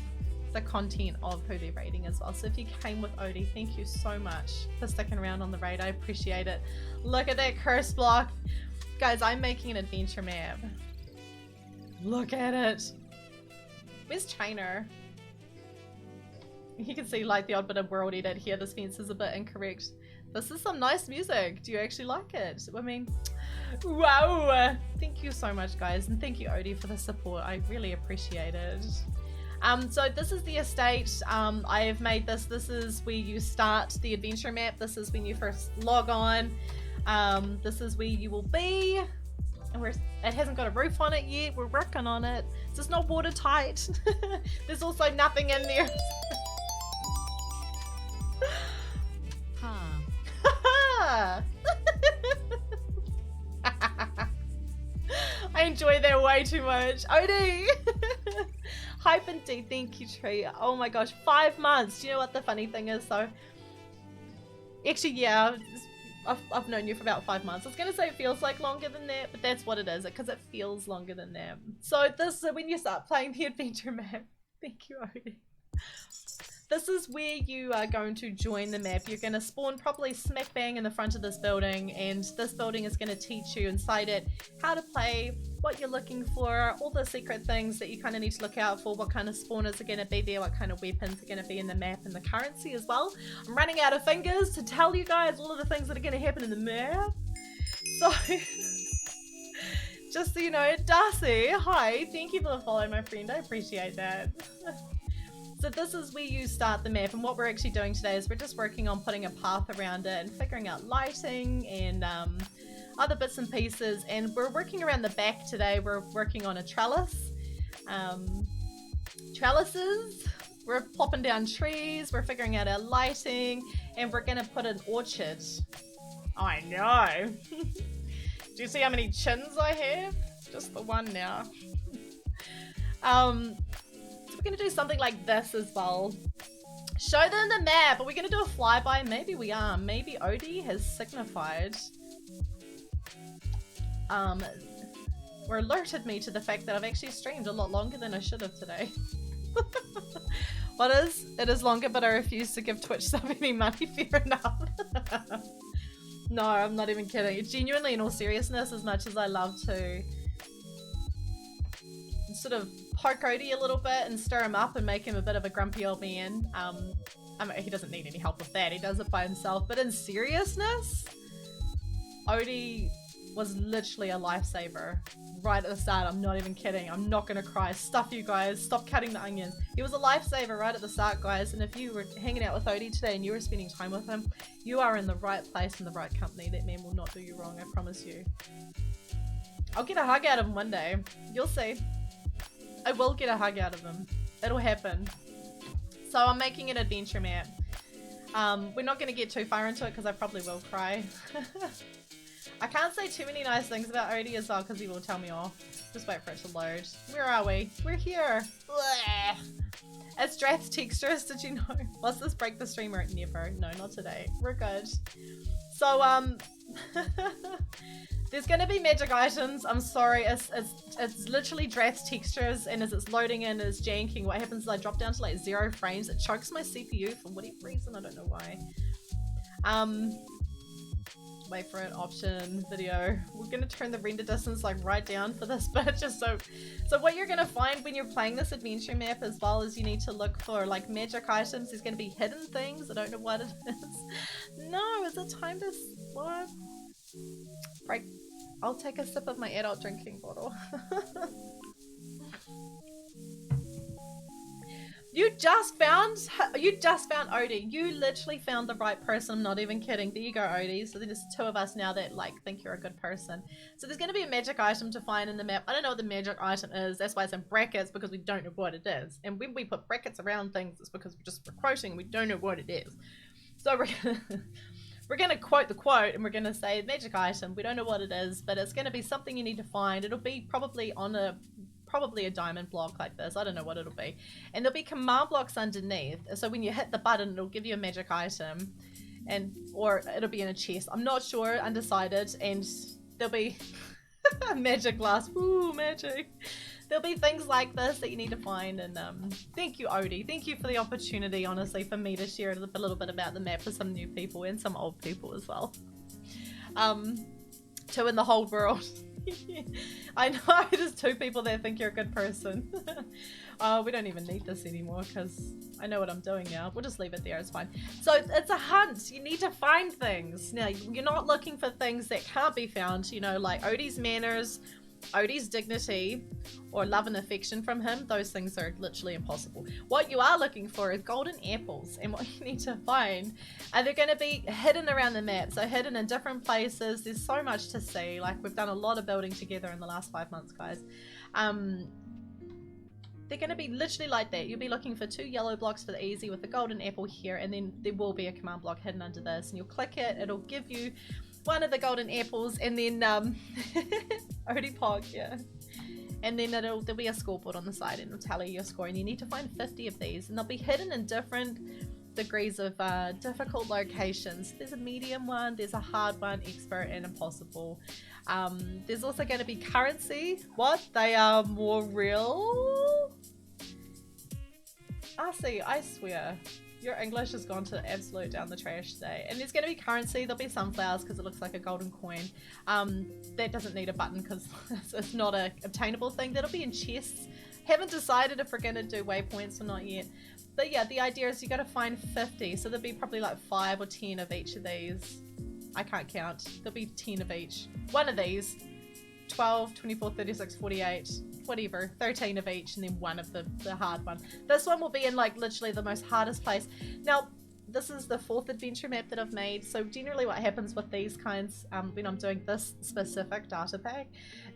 the content of who they're raiding as well. So if you came with Odie, thank you so much for sticking around on the raid. I appreciate it. Look at that curse block. Guys, I'm making an adventure map. Look at it. Where's China? You can see like the odd bit of world edit here. This fence is a bit incorrect. This is some nice music. Do you actually like it? I mean, wow. Thank you so much, guys. And thank you, Odie, for the support. I really appreciate it. So this is the estate. I have made this. This is where you start the adventure map. This is when you first log on. This is where you will be. And it hasn't got a roof on it yet. We're working on it. It's just not watertight. There's also nothing in there. I enjoy that way too much. Odie! Hyphen D, thank you, Tree. Oh my gosh, 5 months. Do you know what the funny thing is though? Actually, yeah, I've known you for about 5 months. I was gonna say it feels like longer than that, but that's what it is, because it feels longer than that. So when you start playing the adventure map, thank you, Odie. This is where you are going to join the map. You're going to spawn probably smack bang in the front of this building, and this building is going to teach you inside it how to play, what you're looking for, all the secret things that you kind of need to look out for, what kind of spawners are going to be there, what kind of weapons are going to be in the map, and the currency as well. I'm running out of fingers to tell you guys all of the things that are going to happen in the map. So, just so you know, Darcy, hi, thank you for the follow, my friend. I appreciate that. So this is where you start the map, and what we're actually doing today is we're just working on putting a path around it and figuring out lighting and other bits and pieces, and we're working around the back today. We're working on a trellis. Trellises, we're plopping down trees, we're figuring out our lighting, and we're going to put an orchard. I know. Do you see how many chins I have? Just the one now. We're gonna do something like this as well. Show them the map. Are we gonna do a flyby? Maybe we are. Maybe Odie has signified or alerted me to the fact that I've actually streamed a lot longer than I should have today. What is? It is longer, but I refuse to give Twitch sub any money. Fair enough. No, I'm not even kidding. Genuinely, in all seriousness, as much as I love to sort of poke Odie a little bit and stir him up and make him a bit of a grumpy old man. I mean, he doesn't need any help with that. He does it by himself. But in seriousness, Odie was literally a lifesaver right at the start. I'm not even kidding. I'm not gonna cry. Stuff you guys. Stop cutting the onions. He was a lifesaver right at the start, guys. And if you were hanging out with Odie today and you were spending time with him, you are in the right place in the right company. That man will not do you wrong. I promise you. I'll get a hug out of him one day. You'll see. I will get a hug out of him. It'll happen. So I'm making an adventure map. We're not going to get too far into it because I probably will cry. I can't say too many nice things about Odie as well because he will tell me off. Just wait for it to load. Where are we? We're here. Blech. It's Drath's textures, did you know? Let's just break the streamer. Never. No, not today. We're good. So, there's gonna be magic items. I'm sorry, it's literally Drath's textures, and as it's loading in, it's janking. What happens is I drop down to like 0 frames. It chokes my CPU for whatever reason. I don't know why. Wait for it. Option video. We're gonna turn the render distance like right down for this bit, just so what you're gonna find when you're playing this adventure map as well is you need to look for like magic items. There's gonna be hidden things. I don't know what it is. No, is it time to what? Break. I'll take a sip of my adult drinking bottle. You just found Odie. You literally found the right person. I'm not even kidding. There you go, Odie. So there's 2 of us now that like think you're a good person. So there's gonna be a magic item to find in the map. I don't know what the magic item is. That's why it's in brackets, because we don't know what it is. And when we put brackets around things, it's because we're quoting. We don't know what it is. So we're gonna quote the quote, and we're gonna say magic item. We don't know what it is, but it's gonna be something you need to find. It'll be probably on a diamond block like this. I don't know what it'll be. And there'll be command blocks underneath. So when you hit the button, it'll give you a magic item, or it'll be in a chest. I'm not sure, undecided. And there'll be a magic glass. Ooh, magic. There'll be things like this that you need to find. And thank you, Odie. Thank you for the opportunity, honestly, for me to share a little bit about the map with some new people and some old people as well. 2 in the whole world. I know, there's 2 people that think you're a good person. We don't even need this anymore because I know what I'm doing now. We'll just leave it there, it's fine. So it's a hunt. You need to find things. Now, you're not looking for things that can't be found, you know, like Odie's manners, Odie's dignity, or love and affection from him. Those things are literally impossible. What you are looking for is golden apples, and what you need to find, and they're going to be hidden around the map, so hidden in different places. There's so much to see. Like, we've done a lot of building together in the last 5 months, guys. They're going to be literally like that. You'll be looking for 2 yellow blocks for the easy with the golden apple here, and then there will be a command block hidden under this, and you'll click it. It'll give you one of the golden apples, and then Odie Pog, yeah. And then there'll be a scoreboard on the side, and it'll tell you your score, and you need to find 50 of these, and they'll be hidden in different degrees of difficult locations. There's a medium one, there's a hard one, expert, and impossible. There's also going to be currency. What? They are more real? See, I swear. Your English has gone to absolute down the trash today. And there's going to be currency. There'll be sunflowers because it looks like a golden coin. That doesn't need a button because it's not a obtainable thing. That'll be in chests. Haven't decided if we're going to do waypoints or not yet. But yeah, the idea is you got to find 50. So there'll be probably like 5 or 10 of each of these. I can't count. There'll be 10 of each. One of these. 12, 24, 36, 48, whatever, 13 of each, and then one of the hard one. This one will be in like literally the most hardest place. Now, this is the 4th adventure map that I've made, so generally what happens with these kinds, when I'm doing this specific data pack,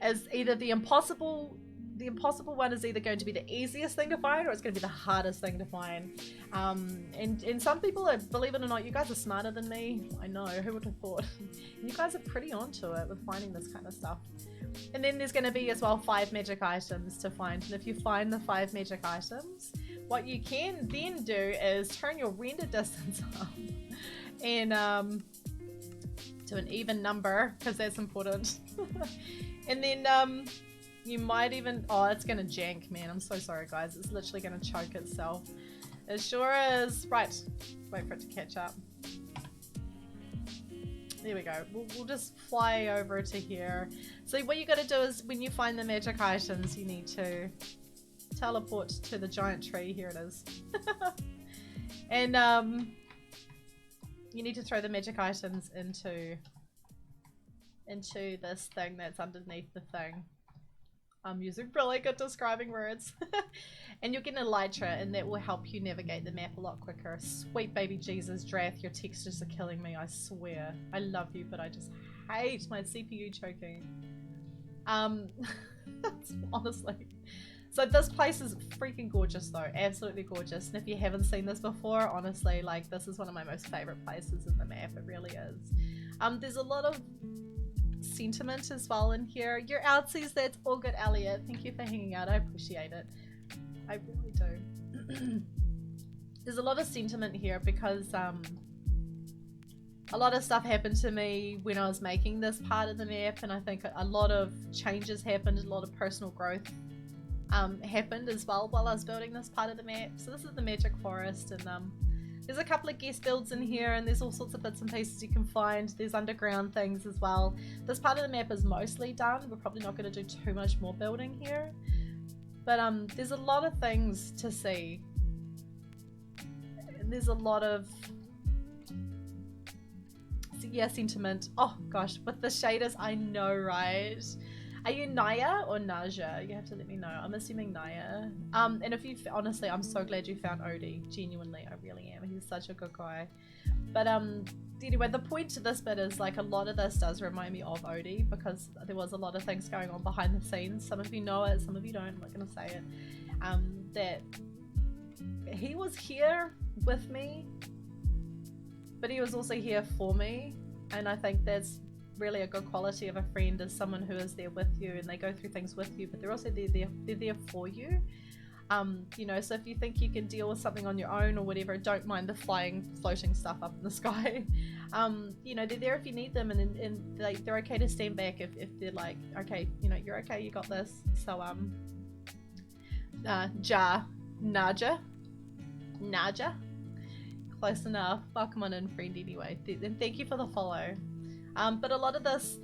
is either the impossible one is either going to be the easiest thing to find, or it's going to be the hardest thing to find. And some people, believe it or not, you guys are smarter than me. I know, who would have thought? And you guys are pretty onto it with finding this kind of stuff. And then there's going to be as well 5 magic items to find. And if you find the 5 magic items, what you can then do is turn your render distance up and to an even number, because that's important. And then you might even, oh, it's gonna jank, man. I'm so sorry, guys. It's literally gonna choke itself. It sure is. Right, wait for it to catch up. There we go. We'll just fly over to here. So what you gotta do is, when you find the magic items, you need to teleport to the giant tree. Here it is. And you need to throw the magic items into this thing that's underneath the thing. I'm using really good describing words. And you'll get an elytra, and that will help you navigate the map a lot quicker. Sweet baby Jesus, Drath, your textures are killing me, I swear. I love you, but I just hate my CPU choking. Honestly. So this place is freaking gorgeous though, absolutely gorgeous. And if you haven't seen this before, honestly, like, this is one of my most favorite places in the map, it really is. There's a lot of sentiment as well in here. Your outsies, that's all good, Elliot. Thank you for hanging out, I appreciate it. I really do. There's a lot of sentiment here because a lot of stuff happened to me when I was making this part of the map, and I think a lot of changes happened, a lot of personal growth happened as well while I was building this part of the map. So this is the Magic Forest, and there's a couple of guest builds in here, and there's all sorts of bits and pieces you can find. There's underground things as well. This part of the map is mostly done. We're probably not going to do too much more building here. But there's a lot of things to see. And there's a lot of... yeah, sentiment. Oh gosh, with the shaders, I know, right? Are you Naya or Naja? You have to let me know. I'm assuming Naya. And if you, honestly, I'm so glad you found Odie. Genuinely, I really am. He's such a good guy. But anyway, the point to this bit is like a lot of this does remind me of Odie because there was a lot of things going on behind the scenes. Some of you know it, some of you don't. I'm not gonna say it. That he was here with me, but he was also here for me, and I think that's really a good quality of a friend, is someone who is there with you and they go through things with you, but they're also they're there for you. You know, so if you think you can deal with something on your own or whatever, don't mind the floating stuff up in the sky. You know, they're there if you need them, and they're okay to stand back if they're like, okay, you know, you're okay, you got this. So Naja, close enough. Welcome on in, friend. Anyway, and thank you for the follow. But a lot of this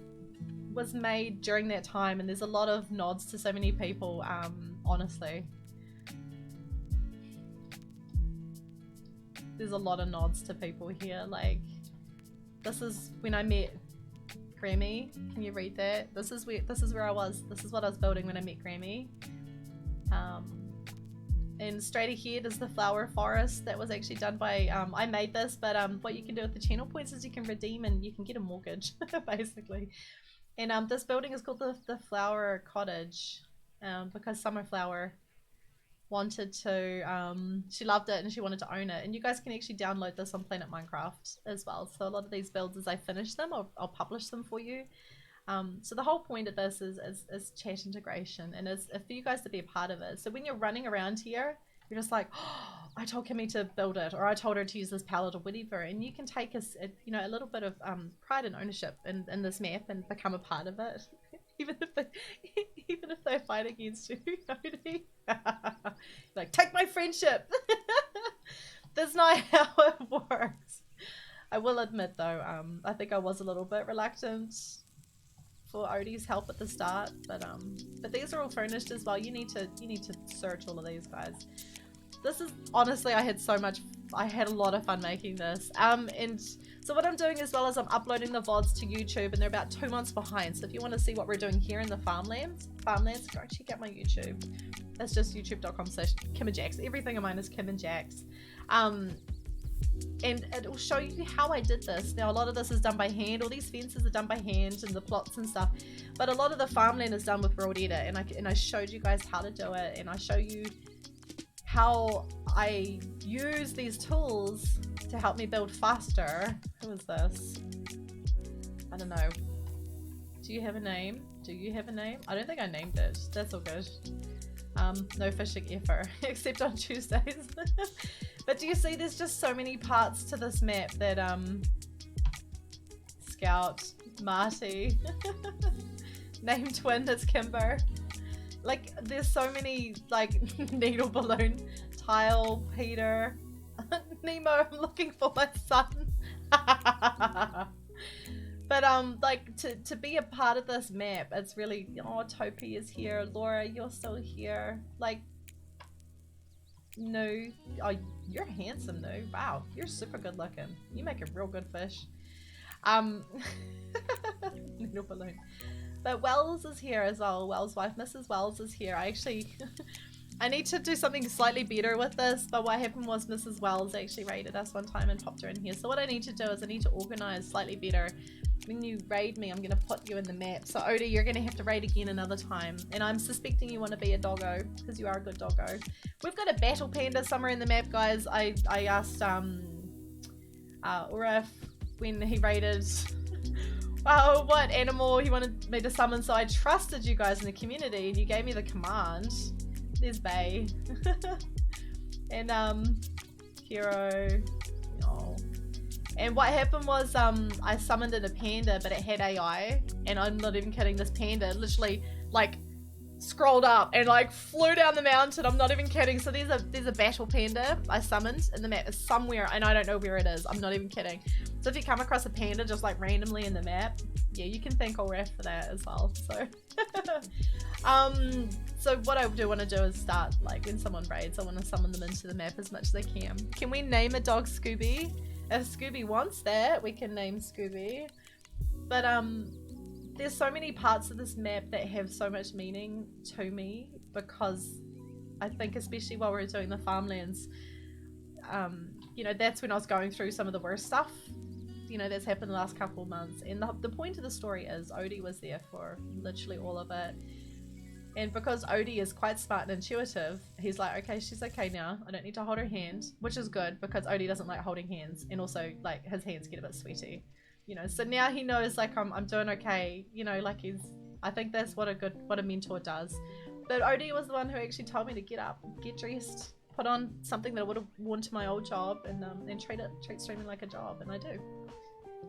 was made during that time, and there's a lot of nods to so many people. Honestly, there's a lot of nods to people here. Like, this is when I met Grammy. Can you read that? This is where I was. This is what I was building when I met Grammy. And straight ahead is the flower forest that was actually done by, I made this, but what you can do with the channel points is you can redeem and you can get a mortgage, basically. And this building is called the Flower Cottage, because Summerflower wanted to, she loved it and she wanted to own it. And you guys can actually download this on Planet Minecraft as well. So a lot of these builds, as I finish them, I'll publish them for you. So the whole point of this is chat integration, and is for you guys to be a part of it. So when you're running around here, you're just like, oh, I told Kimmy to build it, or I told her to use this palette or whatever, and you can take you know, a little bit of pride and ownership in this map and become a part of it, even if they fight against you. Like, take my friendship. That's not how it works. I will admit though, I think I was a little bit reluctant for Odie's help at the start, but these are all furnished as well. You need to search all of these, guys. This is, honestly, I had a lot of fun making this. And so what I'm doing as well is I'm uploading the VODs to YouTube, and they're about 2 months behind. So if you want to see what we're doing here in the farmlands, go check out my YouTube. That's just youtube.com/kimandjax. Everything of mine is kimandjax. And it will show you how I did this. Now, a lot of this is done by hand. All these fences are done by hand, and the plots and stuff. But a lot of the farmland is done with World Edit, and I showed you guys how to do it, and I show you how I use these tools to help me build faster. Who is this? I don't know. Do you have a name? Do you have a name? I don't think I named it. That's all good. No fishing ever, except on Tuesdays. But do you see, there's just so many parts to this map that, Scout, Marty, name twin, that's Kimber. Like, there's so many, like, needle balloon, Tile, Peter, Nemo, I'm looking for my son. But, like, to be a part of this map, it's really, oh, Topi is here, Laura, you're still here, like, no, oh, you're handsome though. Wow, you're super good looking. You make a real good fish. Needle balloon. But Wells is here as well. Wells' wife, Mrs. Wells, is here. I actually, I need to do something slightly better with this. But what happened was Mrs. Wells actually raided us one time and popped her in here. So what I need to do is I need to organize slightly better. When you raid me, I'm going to put you in the map. So Odie, you're going to have to raid again another time. And I'm suspecting you want to be a doggo, because you are a good doggo. We've got a battle panda somewhere in the map, guys. I asked Uraf when he raided what animal he wanted me to summon. So I trusted you guys in the community, and you gave me the command. There's Bay. And Hero. Oh. And what happened was, I summoned in a panda, but it had AI, and I'm not even kidding, this panda literally, like, scrolled up and, like, flew down the mountain. I'm not even kidding. So there's a battle panda I summoned in the map. It's somewhere, and I don't know where it is. I'm not even kidding. So if you come across a panda just, like, randomly in the map, yeah, you can thank Olraf for that as well. So, so what I do want to do is start, like, when someone raids, I want to summon them into the map as much as I can. Can we name a dog Scooby? If Scooby wants that, we can name Scooby. But there's so many parts of this map that have so much meaning to me, because I think especially while we were doing the farmlands, you know, that's when I was going through some of the worst stuff, you know, that's happened the last couple of months. And the point of the story is Odie was there for literally all of it. And because Odie is quite smart and intuitive, he's like, okay, she's okay now. I don't need to hold her hand, which is good because Odie doesn't like holding hands, and also like his hands get a bit sweaty, you know. So now he knows like I'm doing okay, you know, like I think that's what a mentor does. But Odie was the one who actually told me to get up, get dressed, put on something that I would have worn to my old job, and treat streaming like a job, and I do.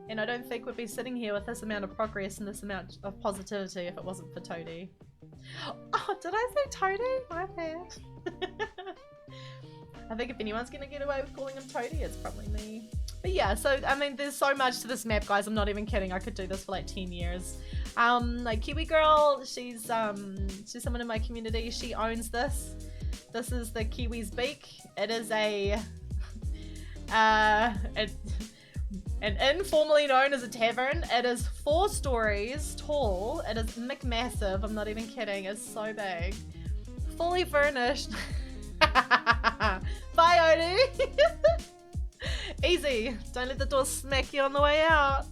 And I don't think we'd be sitting here with this amount of progress and this amount of positivity if it wasn't for Toadie. Oh, did I say Toadie? My bad. I think if anyone's gonna get away with calling him Toadie, it's probably me. But yeah, so I mean, there's so much to this map, guys. I'm not even kidding. I could do this for like 10 years. Like Kiwi Girl, she's someone in my community. She owns this. This is the Kiwi's Beak. It is a an inn formerly known as a tavern. It is 4 stories tall. It is massive. I'm not even kidding. It's so big. Fully furnished. Bye, Odie. Easy. Don't let the door smack you on the way out.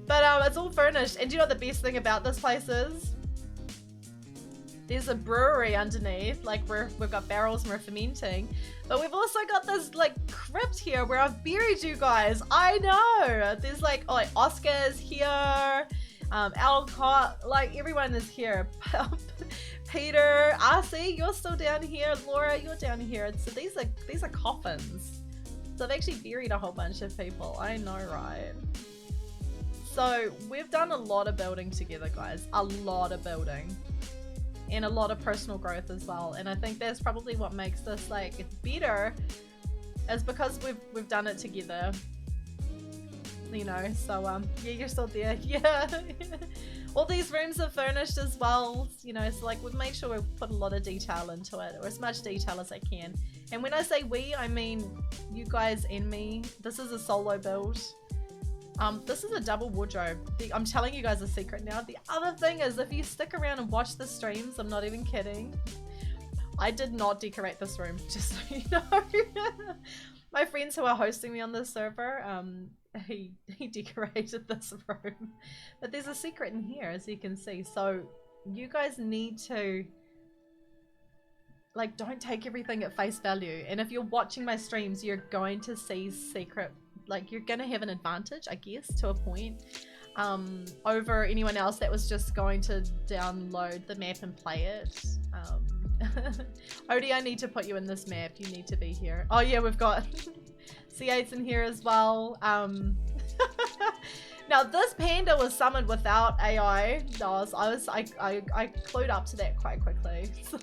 But it's all furnished. And do you know what the best thing about this place is? There's a brewery underneath, like we've got barrels and we're fermenting, but we've also got this like crypt here where I've buried you guys. I know there's like Oscar's here, Alcott, like everyone is here. Peter, RC, you're still down here. Laura, you're down here. So these are coffins. So I've actually buried a whole bunch of people. I know, right? So we've done a lot of building together, guys. A lot of building. And a lot of personal growth as well. And I think that's probably what makes this like better, is because we've done it together. You know, so yeah, you're still there. Yeah. All these rooms are furnished as well, you know, so like we've made sure we've put a lot of detail into it, or as much detail as I can. And when I say we, I mean you guys and me. This is a solo build. This is a double wardrobe. I'm telling you guys a secret now. The other thing is, if you stick around and watch the streams, I'm not even kidding, I did not decorate this room, just so you know. My friends who are hosting me on this server, he decorated this room. But there's a secret in here, as you can see. So you guys need to, like, don't take everything at face value. And if you're watching my streams, you're going to see secret, like, you're gonna have an advantage, I guess, to a point, over anyone else that was just going to download the map and play it. Odie, I need to put you in this map. You need to be here. Oh yeah, we've got C8's in here as well. Now this panda was summoned without AI. No, I clued up to that quite quickly. So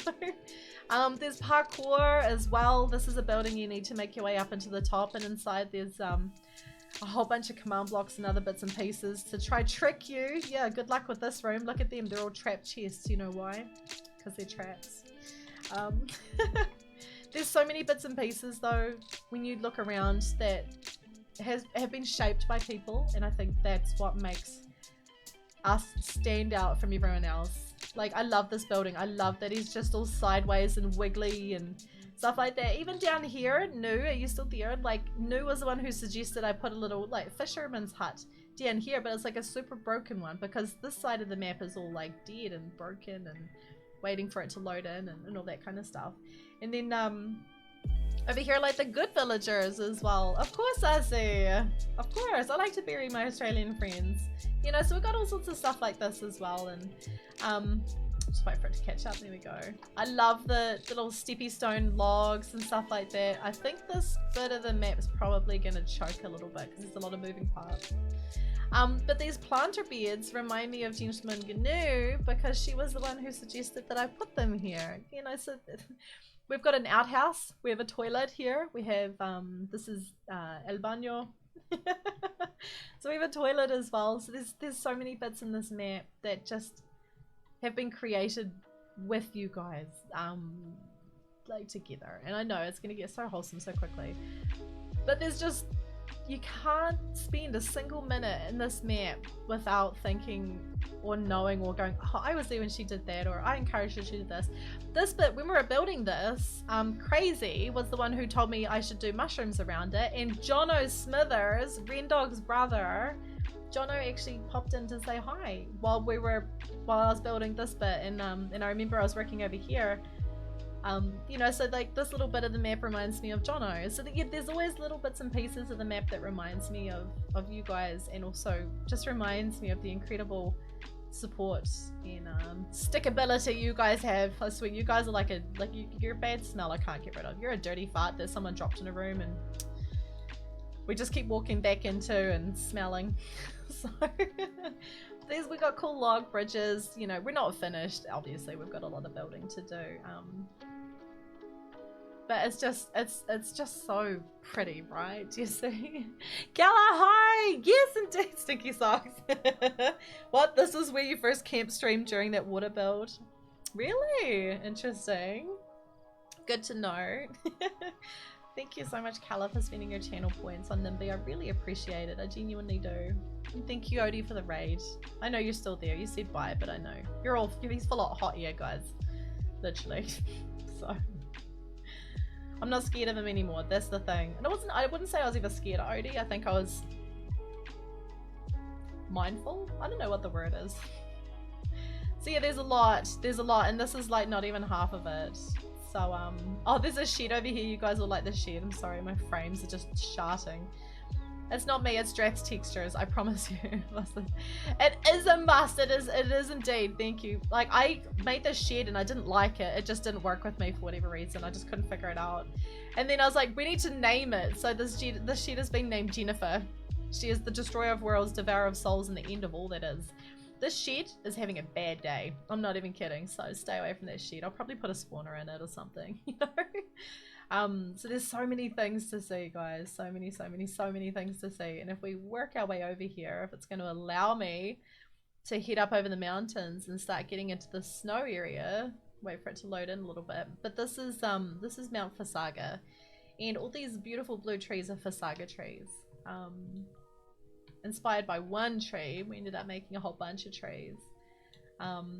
there's parkour as well. This is a building you need to make your way up into the top, and inside there's a whole bunch of command blocks and other bits and pieces to try trick you. Yeah, good luck with this room. Look at them, they're all trap chests. You know why? Because they're traps. There's so many bits and pieces though when you look around that have been shaped by people, and I think that's what makes us stand out from everyone else. Like, I love this building. I love that he's just all sideways and wiggly and stuff like that. Even down here, Nu, are you still there? Like, Nu was the one who suggested I put a little, like, fisherman's hut down here, but it's like a super broken one because this side of the map is all, like, dead and broken and waiting for it to load in and all that kind of stuff. And then, over here, like, the good villagers as well. Of course, I see. Of course, I like to bury my Australian friends. You know, so we've got all sorts of stuff like this as well. And just wait for it to catch up. There we go. I love the little steppy stone logs and stuff like that. I think this bit of the map is probably going to choke a little bit because there's a lot of moving parts. But these planter beds remind me of Gentleman GNU because she was the one who suggested that I put them here. You know, so we've got an outhouse. We have a toilet here. We have, this is El Baño. So we have a toilet as well. So there's so many bits in this map that just have been created with you guys, like together. And I know it's gonna get so wholesome so quickly, but there's just you can't spend a single minute in this map without thinking or knowing or going, oh, I was there when she did that, or I encouraged her to do this. This bit, when we were building this, Crazy was the one who told me I should do mushrooms around it, and Jono Smithers, Rendog's brother, Jono actually popped in to say hi while I was building this bit, and I remember I was working over here. You know, so like this little bit of the map reminds me of Jono. So that, yeah, there's always little bits and pieces of the map that reminds me of you guys, and also just reminds me of the incredible support and stickability you guys have. I swear, you guys are you're a bad smell I can't get rid of. You're a dirty fart that someone dropped in a room and we just keep walking back into and smelling. So we got cool log bridges. You know, we're not finished, obviously. We've got a lot of building to do. But it's just so pretty, right? Do you see? Gala, hi! Yes, indeed, Stinky Socks. What? This is where you first camp streamed during that water build? Really? Interesting. Good to know. Thank you so much, Calla, for spending your channel points on Nimby. I really appreciate it. I genuinely do. And thank you, Odie, for the raid. I know you're still there. You said bye, but I know. He's full of hot air, guys. Literally. So I'm not scared of him anymore. That's the thing. And I wouldn't say I was ever scared of Odie. I think I was mindful. I don't know what the word is. So yeah, there's a lot, and this is like not even half of it. So oh, there's a shed over here. You guys will like the shed. I'm sorry, my frames are just sharting. It's not me, it's Draft's textures, I promise you. It is a must. It is indeed. Thank you. Like, I made this shed and I didn't like it. It just didn't work with me for whatever reason. I just couldn't figure it out. And then I was like, we need to name it. So this shed has been named Jennifer. She is the destroyer of worlds, devourer of souls, and the end of all that is. This shed is having a bad day. I'm not even kidding. So stay away from that shed. I'll probably put a spawner in it or something, you know? So there's so many things to see, guys. So many things to see. And if we work our way over here, if it's going to allow me to head up over the mountains and start getting into the snow area, wait for it to load in a little bit. But this is Mount Fasaga, and all these beautiful blue trees are Fasaga trees. Inspired by one tree, we ended up making a whole bunch of trees.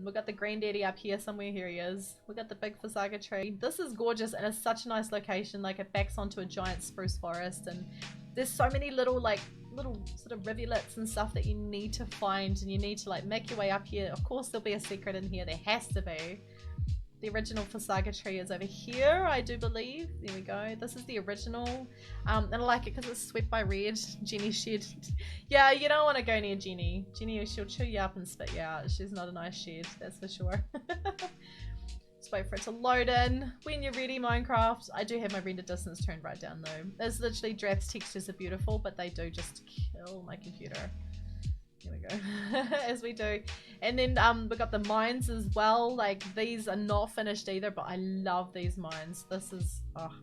We've got the granddaddy up here somewhere. Here he is. We've got the big Fasaga tree. This is gorgeous, and it's such a nice location. Like, it backs onto a giant spruce forest, and there's so many little sort of rivulets and stuff that you need to find, and you need to like make your way up here. Of course there'll be a secret in here. There has to be. The original Fasaga tree is over here, I do believe. There we go. This is the original. And I like it because it's swept by red. Jenny's shed. Yeah, you don't want to go near Jenny. Jenny, she'll chew you up and spit you out. She's not a nice shed, that's for sure. Just wait for it to load in. When you're ready, Minecraft. I do have my render distance turned right down though. It's literally Draft's textures are beautiful, but they do just kill my computer. Here we go. As we do. And then we got the mines as well. Like, these are not finished either, but I love these mines. This is, oh,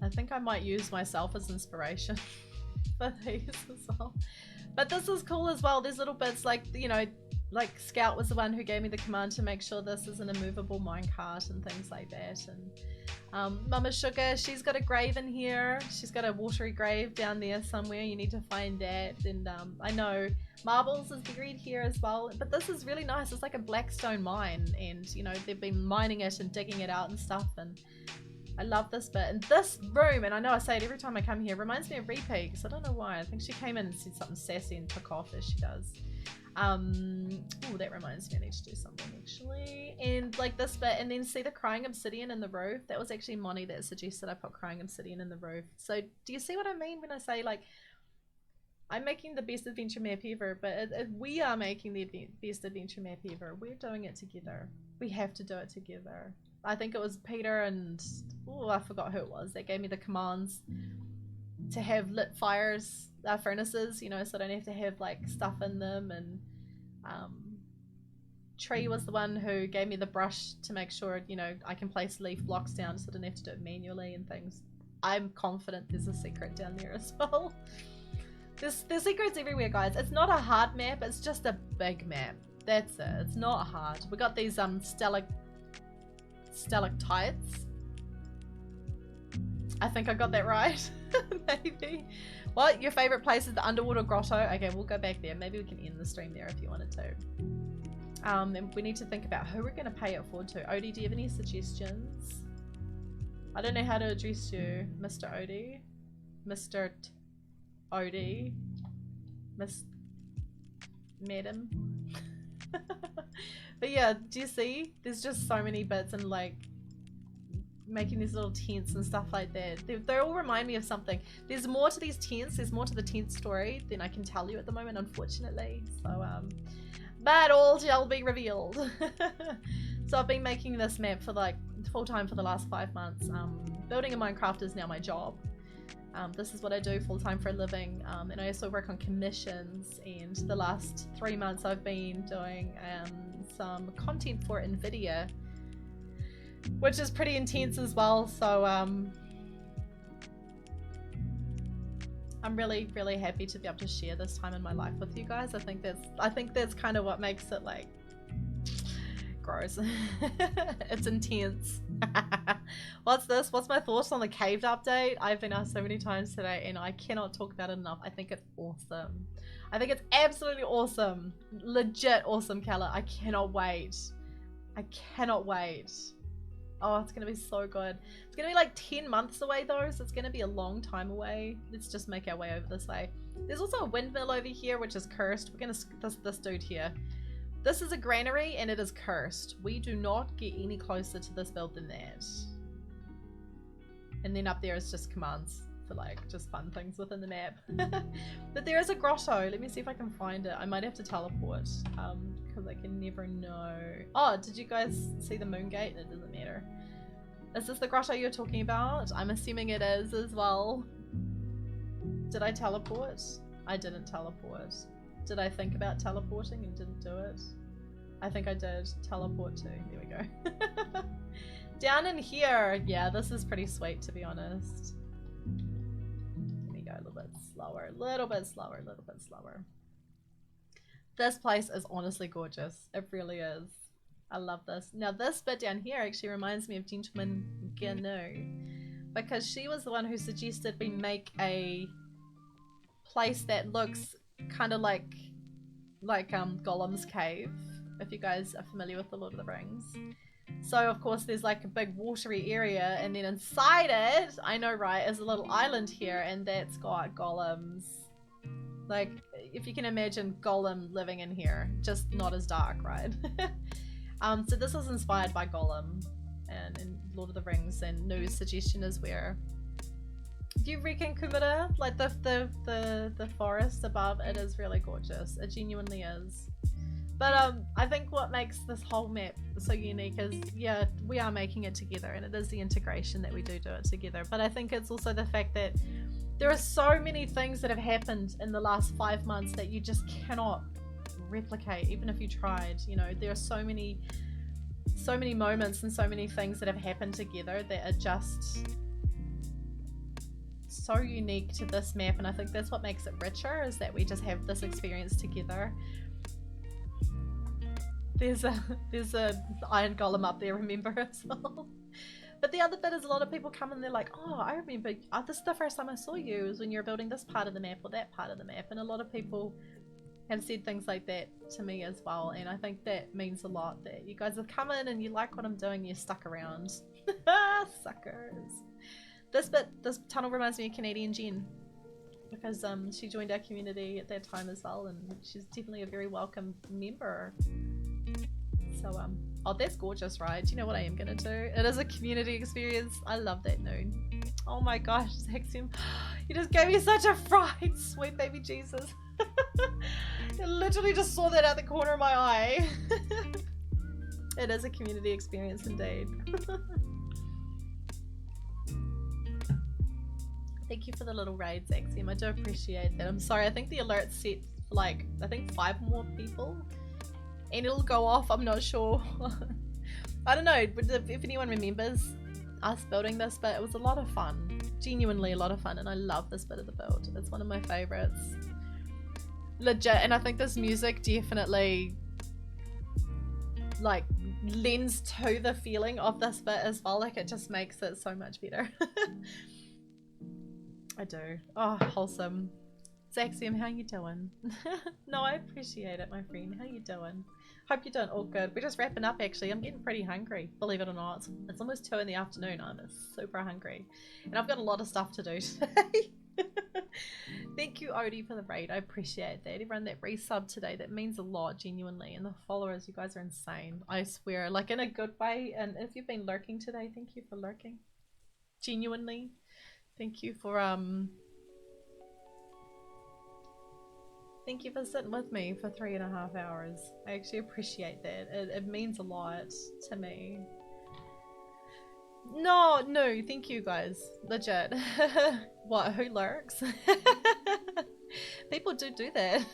I think I might use myself as inspiration for these as well. But this is cool as well. There's little bits like, you know, like Scout was the one who gave me the command to make sure this is an immovable minecart and things like that. And Mama Sugar, she's got a grave in here. She's got a watery grave down there somewhere. You need to find that. And I know Marbles is buried here as well. But this is really nice. It's like a blackstone mine, and you know, they've been mining it and digging it out and stuff. And I love this bit. And this room, and I know I say it every time I come here, reminds me of Repeat, because I don't know why. I think she came in and said something sassy and took off, as she does. Oh, that reminds me, I need to do something actually. And like this bit, and then see the crying obsidian in the roof? That was actually Moni that suggested I put crying obsidian in the roof. So do you see what I mean when I say, like, I'm making the best adventure map ever, but we are making the best adventure map ever. We're doing it together. We have to do it together. I think it was Peter and, oh, I forgot who it was, that gave me the commands to have lit furnaces, you know, so I don't have to have like stuff in them. And Tree was the one who gave me the brush to make sure, you know, I can place leaf blocks down so I don't have to do it manually and things. I'm confident there's a secret down there as well. There's secrets everywhere, guys. It's not a hard map, it's just a big map. That's it. It's not hard. We got these stalactites. I think I got that right. Maybe. What? Your favorite place is the underwater grotto? Okay, we'll go back there. Maybe we can end the stream there if you wanted to. And we need to think about who we're going to pay it forward to. Odie, do you have any suggestions? I don't know how to address you, Mr. Odie. Mr. Odie. Miss... Madam. But yeah, do you see? There's just so many bits and like making these little tents and stuff like that. They all remind me of something. There's more to these tents. There's more to the tent story than I can tell you at the moment, unfortunately. So but all shall be revealed. So I've been making this map for like full-time for the last 5 months. Building in Minecraft is now my job. This is what I do full-time for a living, and I also work on commissions, and the last 3 months I've been doing some content for NVIDIA, which is pretty intense as well. So I'm really, really happy to be able to share this time in my life with you guys. I think that's kind of what makes it like gross. It's intense. What's this? What's my thoughts on the caved update? I've been asked so many times today and I cannot talk about it enough. I think it's awesome. I think it's absolutely awesome. Legit awesome, Kella. I cannot wait. I cannot wait. Oh, it's gonna be so good. It's gonna be like 10 months away though, so it's gonna be a long time away. Let's just make our way over this way. There's also a windmill over here which is cursed. We're gonna this dude here. This is a granary and it is cursed. We do not get any closer to this build than that. And then up there is just commands for like just fun things within the map. But there is a grotto. Let me see if I can find it. I might have to teleport because I can never know. Oh, did you guys see the moon gate? It doesn't matter. Is this the grotto you're talking about? I'm assuming it is as well. Did I teleport? I didn't teleport. Did I think about teleporting and didn't do it? I think I did. Teleport too. There we go. Down in here. Yeah, this is pretty sweet to be honest. Let me go a little bit slower. A little bit slower. A little bit slower. This place is honestly gorgeous. It really is. I love this. Now this bit down here actually reminds me of Gentleman Gnu, because she was the one who suggested we make a place that looks kind of like Gollum's cave, if you guys are familiar with the Lord of the Rings. So of course there's like a big watery area, and then inside it, I know right, is a little island here, and that's got golems. Like, if you can imagine Gollum living in here, just not as dark, right? So this was inspired by Gollum and in Lord of the Rings, and Nu's suggestion is where. Do you reckon, Kumara? Like the forest above it is really gorgeous. It genuinely is. But I think what makes this whole map so unique is, yeah, we are making it together, and it is the integration that we do it together. But I think it's also the fact that there are so many things that have happened in the last 5 months that you just cannot replicate, even if you tried. You know, there are so many moments and so many things that have happened together that are just so unique to this map, and I think that's what makes it richer, is that we just have this experience together. There's a iron golem up there, remember, as well. But the other bit is a lot of people come and they're like, oh, I remember, this is the first time I saw you, was when you were building this part of the map or that part of the map. And a lot of people have said things like that to me as well, and I think that means a lot, that you guys have come in and you like what I'm doing, you're stuck around. Suckers. This tunnel reminds me of Canadian Jen, because she joined our community at that time as well, and she's definitely a very welcome member. So oh, that's gorgeous, right? Do you know what I am gonna do? It is a community experience. I love that noon. Oh my gosh, Zaxium, you just gave me such a fright, sweet baby Jesus. I literally just saw that out the corner of my eye. It is a community experience indeed. Thank you for the little raids, Axiom. I do appreciate that. I'm sorry, I think the alert's set for like, I think 5 more people. And it'll go off, I'm not sure. I don't know if anyone remembers us building this, but it was a lot of fun. Genuinely a lot of fun, and I love this bit of the build. It's one of my favorites. Legit, and I think this music definitely like lends to the feeling of this bit as well. Like, it just makes it so much better. I do. Oh, wholesome. Zaxium, how you doing? No, I appreciate it, my friend. How you doing? Hope you're doing all good. We're just wrapping up, actually. I'm getting pretty hungry, believe it or not. It's almost 2 in the afternoon. I'm super hungry. And I've got a lot of stuff to do today. Thank you, Odie, for the raid. I appreciate that. Everyone that resubbed today, that means a lot, genuinely. And the followers, you guys are insane. I swear, like in a good way. And if you've been lurking today, thank you for lurking. Genuinely. Thank you for thank you for sitting with me for 3.5 hours. I actually appreciate that. It means a lot to me. No, thank you guys. Legit. What, who lurks? People do that.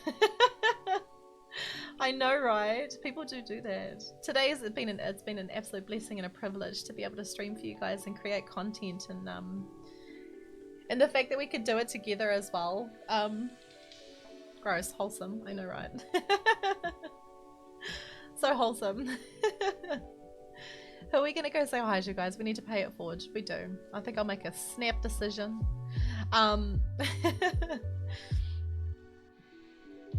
I know, right? People do that. Today it's been an absolute blessing and a privilege to be able to stream for you guys and create content, and the fact that we could do it together as well. Gross, wholesome, I know, right? So wholesome. Who are we gonna go say hi to, guys? We need to pay it forward. We do. I think I'll make a snap decision.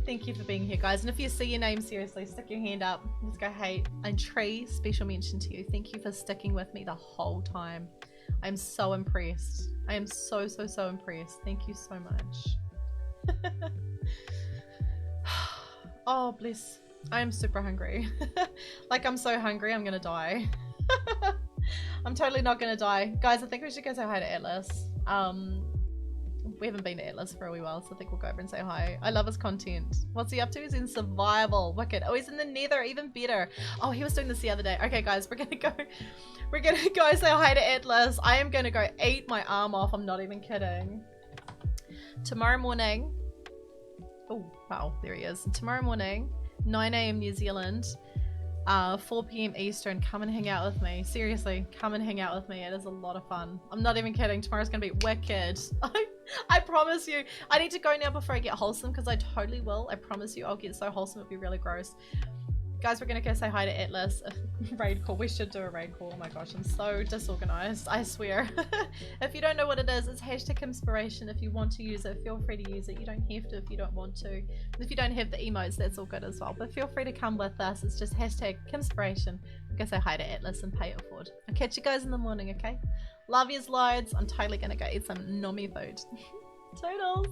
Thank you for being here, guys. And if you see your name, seriously, stick your hand up. Just go, hey, and Tree, special mention to you. Thank you for sticking with me the whole time. I'm so impressed. I am so impressed. Thank you so much. Oh, bless. I am super hungry. Like, I'm so hungry, I'm gonna die. I'm totally not gonna die. Guys, I think we should go say hi to Atlas. We haven't been to Atlas for a wee while, so I think we'll go over and say hi. I love his content. What's he up to? He's in survival. Wicked. Oh, he's in the nether. Even better. Oh, he was doing this the other day. Okay, guys, we're gonna go say hi to Atlas. I am gonna go eat my arm off. I'm not even kidding. Tomorrow morning. Oh, wow, there he is. Tomorrow morning, 9 AM New Zealand, 4 PM Eastern, come and hang out with me. Seriously, come and hang out with me. It is a lot of fun. I'm not even kidding. Tomorrow's gonna be wicked. I promise you. I need to go now before I get wholesome, because I totally will. I promise you I'll get so wholesome it'll be really gross. Guys, we're gonna go say hi to Atlas. Raid call. We should do a raid call. Oh my gosh, I'm so disorganized. I swear. If you don't know what it is, it's hashtag inspiration. If you want to use it, feel free to use it. You don't have to if you don't want to. If you don't have the emotes, that's all good as well. But feel free to come with us. It's just hashtag inspiration. Go say hi to Atlas and pay it forward. I'll catch you guys in the morning, okay? Love yous loads. I'm totally gonna go eat some nommy food. Toodles.